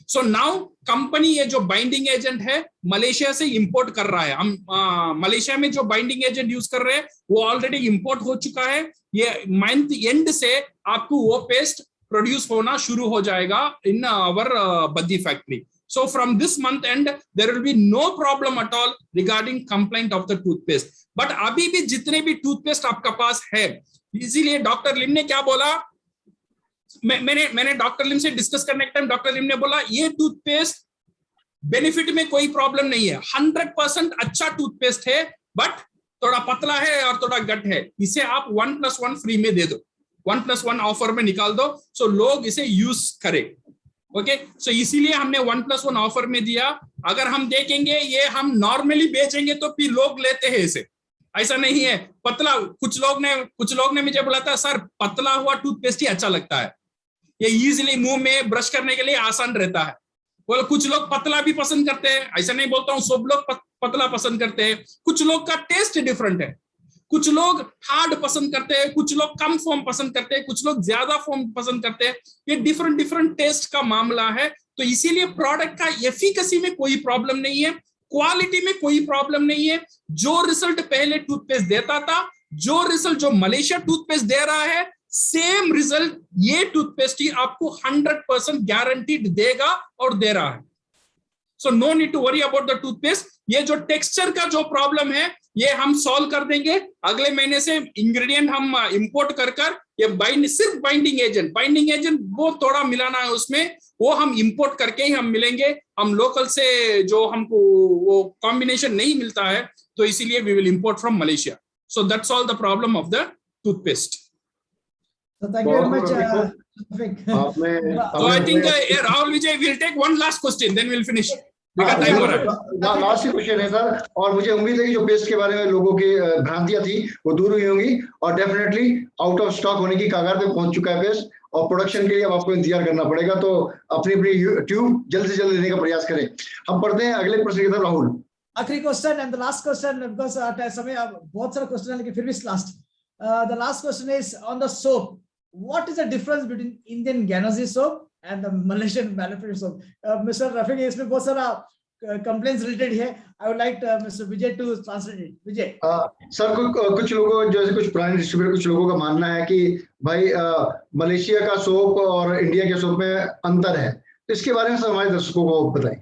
सो नाउ कंपनी ये जो बाइंडिंग एजेंट है मलेशिया से इंपोर्ट कर रहा है। हम मलेशिया में जो बाइंडिंग एजेंट यूज कर रहे हैं वो ऑलरेडी इंपोर्ट हो चुका है। ये मंथ एंड से आपको वो पेस्ट प्रोड्यूस होना शुरू हो जाएगा in our Baddi factory. So from this month end, there will be no problem at all regarding complaint of the toothpaste. But अभी भी जितने भी टूथपेस्ट आपका पास है, इसीलिए डॉक्टर लिम ने क्या बोला, मैंने डॉक्टर लिम से डिस्कस करने के टाइम डॉक्टर लिम ने बोला ये टूथपेस्ट बेनिफिट में कोई प्रॉब्लम नहीं है, 100% अच्छा टूथपेस्ट है, बट थोड़ा पतला है और थोड़ा गट है, इसे आप 1+1 फ्री में दे दो, 1+1 ऑफर में निकाल दो, सो लोग इसे यूज करें। ओके, सो इसीलिए हमने 1+1 ऑफर में दिया। अगर हम देखेंगे ये हम नॉर्मली बेचेंगे तो फिर लोग लेते हैं इसे, ऐसा नहीं है पतला। कुछ लोग ने मुझे बोला था सर पतला हुआ टूथपेस्ट ही अच्छा लगता है, ये इजीली मुंह में ब्रश करने के लिए आसान रहता है। बोले कुछ लोग पतला भी पसंद करते हैं, ऐसा नहीं बोलता हूँ सब लोग पतला पसंद करते हैं, कुछ लोग का टेस्ट डिफरेंट है, कुछ लोग हार्ड पसंद करते हैं, कुछ लोग कम फोम पसंद करते हैं, कुछ लोग ज्यादा फोम पसंद करते हैं, ये डिफरेंट टेस्ट का मामला है। तो इसीलिए प्रोडक्ट का एफिकेसी में कोई प्रॉब्लम नहीं है, क्वालिटी में कोई प्रॉब्लम नहीं है। जो रिजल्ट पहले टूथपेस्ट देता था, जो रिजल्ट जो मलेशिया टूथपेस्ट दे रहा है, सेम रिजल्ट ये टूथपेस्ट ही आपको 100% गारंटीड देगा और दे रहा है। So no need to worry about the toothpaste. ये जो टेक्सचर का जो प्रॉब्लम है ये हम सॉल्व कर देंगे। अगले महीने से इंग्रेडिएंट हम इंपोर्ट कर ये सिर्फ बाइंडिंग एजेंट वो थोड़ा मिलाना है उसमें, वो हम इंपोर्ट करके ही हम मिलेंगे। हम लोकल से जो हमको वो कॉम्बिनेशन नहीं मिलता है तो इसीलिए we will import from Malaysia. So that's all the problem of the toothpaste. So thank you very much, Rafiq. So I think Rahul Vijay will take one last question, then we'll finish. Last question है sir, और मुझे उम्मीद है कि जो paste के बारे में लोगों की भ्रांतियां थी वो दूर हुई होंगी, और डेफिनेटली आउट ऑफ स्टॉक होने की कगार पे पहुंच चुका है पेस्ट, और प्रोडक्शन के लिए अब आपको इंतजार करना पड़ेगा। तो अपनी ट्यूब जल्द से जल्द लेने का प्रयास करें। हम पढ़ते हैं अगले प्रश्न की तरफ। राहुल, आखिरी question and the last question, because समय बहुत सारा क्वेश्चन है लेकिन फिर भी last, the last question is on the soap. What is the difference between Indian Ganassi soap and the Malaysian manufactured soap? Mr. Rafiq, इसमें बहुत सारा complaints related है. I would like Mr. Vijay to translate it. Vijay. Sir कुछ लोगों, जैसे कुछ पुराने distributor, कुछ लोगों का मानना है कि भाई मलेशिया का सोप और इंडिया के सोप में अंतर है, तो इसके बारे में सर हमारे दर्शकों को बताएं।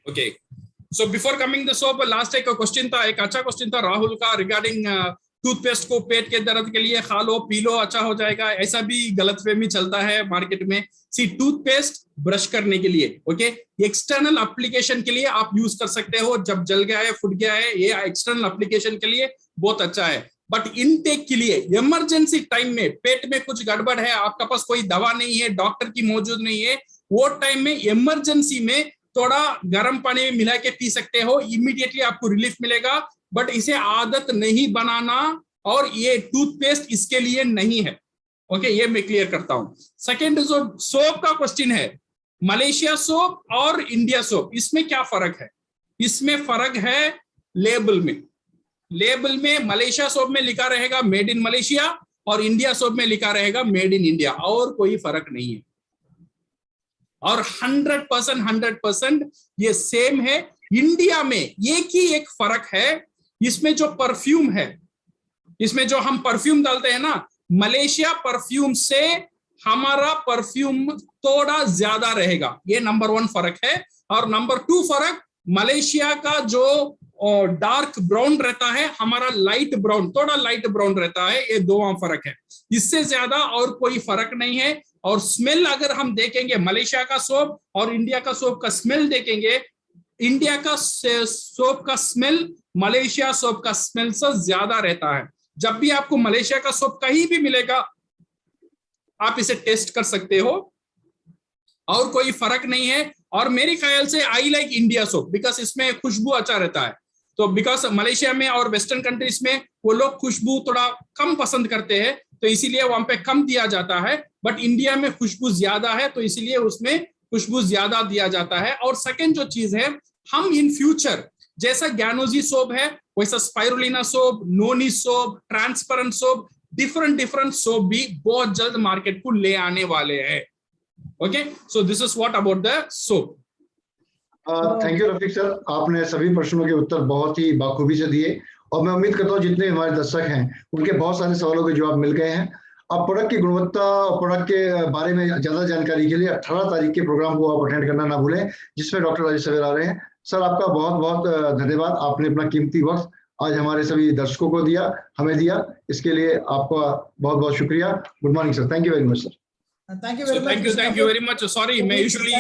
Okay. So before coming the soap, last एक क्वेश्चन था, एक अच्छा क्वेश्चन था राहुल का रिगार्डिंग टूथपेस्ट को पेट के दर्द के लिए खा लो पी लो अच्छा हो जाएगा, ऐसा भी गलतफहमी चलता है मार्केट में। सी टूथपेस्ट ब्रश करने के लिए, ओके, एक्सटर्नल एप्लीकेशन के लिए आप यूज कर सकते हो, जब जल गया है फुट गया है, ये एक्सटर्नल एप्लीकेशन के लिए बहुत अच्छा है। बट इनटेक के लिए इमरजेंसी टाइम में पेट में कुछ गड़बड़ है, आपका पास कोई दवा नहीं है, डॉक्टर की मौजूद नहीं है, वो टाइम में इमरजेंसी में थोड़ा गर्म पानी में मिला के पी सकते हो, इमीडिएटली आपको रिलीफ मिलेगा, बट इसे आदत नहीं बनाना, और ये टूथपेस्ट इसके लिए नहीं है। ओके, ये मैं क्लियर करता हूं। सेकेंड जो सोप का क्वेश्चन है, मलेशिया सोप और इंडिया सोप, इसमें क्या फर्क है? इसमें फर्क है लेबल में। लेबल में मलेशिया सोप में लिखा रहेगा मेड इन मलेशिया और इंडिया सोप में लिखा रहेगा मेड इन इंडिया, और कोई फर्क नहीं है। और 100% ये सेम है। इंडिया में एक ही एक फर्क है, इसमें जो परफ्यूम है, इसमें जो हम परफ्यूम डालते हैं ना, मलेशिया परफ्यूम से हमारा परफ्यूम थोड़ा ज्यादा रहेगा, ये नंबर 1 फर्क है। और नंबर 2 फर्क, मलेशिया का जो डार्क ब्राउन रहता है, हमारा लाइट ब्राउन, थोड़ा लाइट ब्राउन रहता है, ये 2 फर्क है, इससे ज्यादा और कोई फर्क नहीं है। और स्मेल अगर हम देखेंगे, मलेशिया का सोप और इंडिया का सोप का स्मेल देखेंगे, इंडिया का सोप का स्मेल मलेशिया सोप का स्मेल से ज्यादा रहता है। जब भी आपको मलेशिया का सोप कहीं भी मिलेगा, आप इसे टेस्ट कर सकते हो, और कोई फर्क नहीं है। और मेरे ख्याल से I like India soap, because इसमें खुशबू अच्छा रहता है। तो बिकॉज मलेशिया में और वेस्टर्न कंट्रीज में वो लोग खुशबू थोड़ा कम पसंद करते हैं, तो इसीलिए वहां पे कम दिया जाता है। बट इंडिया में खुशबू ज्यादा है, तो इसीलिए उसमें खुशबू ज्यादा दिया जाता है। और सेकेंड जो चीज है, हम इन फ्यूचर जैसा ज्ञानोजी सोप है, वैसा spirulina soap, noni soap, transparent soap, different soap भी बहुत जल्द मार्केट को ले आने वाले हैं। Okay, so this is what about the soap. Thank you Rafiq sir, आपने सभी प्रश्नों के उत्तर बहुत ही बाखूबी से दिए, और मैं उम्मीद करता हूँ जितने हमारे दर्शक हैं उनके बहुत सारे सवालों के जवाब मिल गए हैं। अब प्रोडक्ट की गुणवत्ता और प्रोडक्ट के बारे में ज्यादा जानकारी के लिए 18 तारीख के प्रोग्राम को आप अटेंड करना ना भूलें, जिसमें डॉक्टर राजेश सवेरा आ रहे हैं। सर, आपका बहुत बहुत धन्यवाद, आपने अपना कीमती वक्त आज हमारे सभी दर्शकों को दिया, हमें दिया, इसके लिए आपका बहुत बहुत शुक्रिया। Good morning sir, thank you very much sir. Thank you very much. Sorry, मैं यूजुअली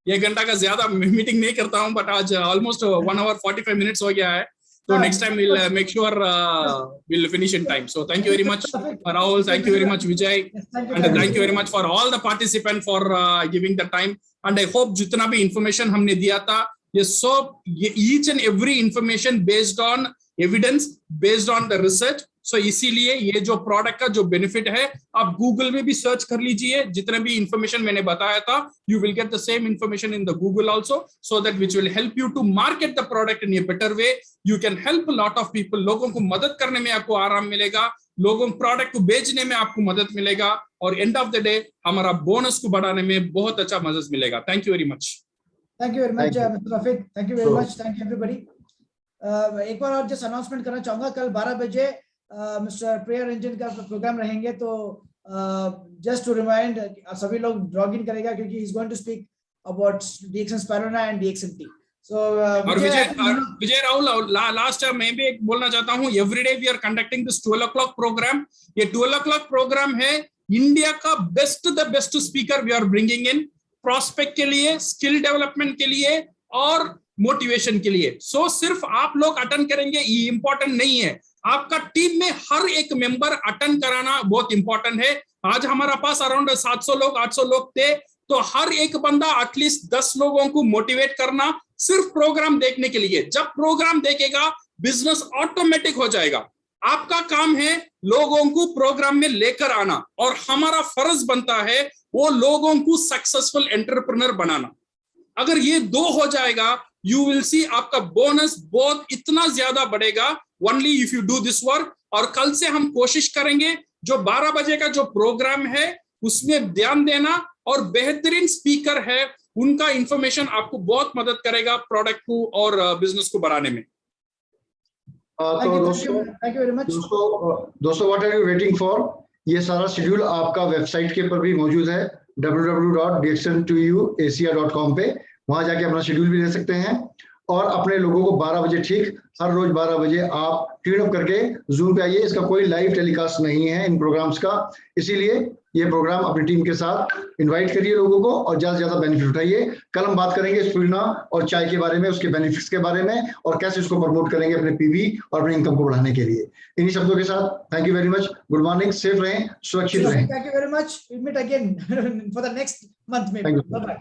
1 घंटा का ज्यादा मीटिंग नहीं करता हूँ, बट आज ऑलमोस्ट 1 hour 45 minutes हो गया है, तो next time we'll make sure we'll finish in time. So thank you very much Rahul, thank you very much Vijay, and thank you very much for all the participants for giving the time. And I hope जितना भी information हमने दिया था, ये सब each and every information based on evidence, based on the research. So इसीलिए ये जो प्रोडक्ट का जो बेनिफिट है, आप गूगल में भी सर्च कर लीजिए, जितने भी इंफॉर्मेशन मैंने बताया था, you will get the same information in the Google also, so that which will help you to market the product in a better way. You can help a lot of people. लोगों को मदद करने में आपको आराम मिलेगा, लोगों product को बेचने में आपको मदद मिलेगा, और एंड ऑफ द डे हमारा बोनस को बढ़ाने में बहुत अच्छा मदद मिलेगा। Thank you very much. Thank you very much mister Rafiq, thank you very much, thank you everybody. एक बार और जस्ट अनाउंसमेंट करना चाहूंगा, कल 12 बजे मिस्टर प्रेयर इंजन का प्रोग्राम रहेंगे, तो जस्ट टू रिमाइंड सभी लोग लॉग इन करेगा, क्योंकि he is going to speak about DXN spirulina and DXMT. So और विजय राहुल, लास्ट मैं भी एक बोलना चाहता हूँ, everyday we are conducting this 12 o'clock programme. ये 12 o'clock प्रोग्राम है इंडिया का the best speaker we are bringing in, prospect के लिए, स्किल डेवलपमेंट के लिए और मोटिवेशन के लिए। सो सिर्फ आप लोग अटेंड करेंगे ये इंपॉर्टेंट नहीं है, आपका टीम में हर एक मेंबर अटेंड कराना बहुत इंपॉर्टेंट है। आज हमारा पास अराउंड 700 लोग 800 लोग थे, तो हर एक बंदा एटलीस्ट 10 लोगों को मोटिवेट करना सिर्फ प्रोग्राम देखने के लिए। जब प्रोग्राम देखेगा बिजनेस ऑटोमेटिक हो जाएगा। आपका काम है लोगों को प्रोग्राम में लेकर आना, और हमारा फर्ज बनता है वो लोगों को सक्सेसफुल एंटरप्रेन्योर बनाना। अगर ये 2 हो जाएगा, यू विल सी आपका बोनस बहुत इतना ज्यादा बढ़ेगा, only if you do this work. और कल से हम कोशिश करेंगे जो 12 बजे का जो प्रोग्राम है उसमें ध्यान देना, और बेहतरीन स्पीकर है, उनका इंफॉर्मेशन आपको बहुत मदद करेगा प्रोडक्ट को और बिजनेस को बढ़ाने में। तो दोस्तों what are you waiting for, ये सारा शेड्यूल आपका वेबसाइट के ऊपर भी मौजूद है www.dxn2uasia.com पे, वहां जाके अपना शेड्यूल भी ले सकते हैं, और अपने लोगों को 12 बजे ठीक हर रोज 12 बजे आप ट्यून अप करके जूम पे आइए। इसका कोई लाइव टेलीकास्ट नहीं है इन प्रोग्राम्स का, इसीलिए ये प्रोग्राम अपनी टीम के साथ इनवाइट करिए लोगों को, और ज्यादा से ज्यादा बेनिफिट उठाइए। कल हम बात करेंगे स्पिरुलिना और चाय के बारे में, उसके बेनिफिट्स के बारे में, और कैसे इसको प्रमोट करेंगे अपने पीवी और अपने इनकम को बढ़ाने के लिए। इन्हीं शब्दों के साथ thank you very much, good morning, safe रहें, सुरक्षित रहें। Thank you very much, we meet again for the next month में। Bye bye.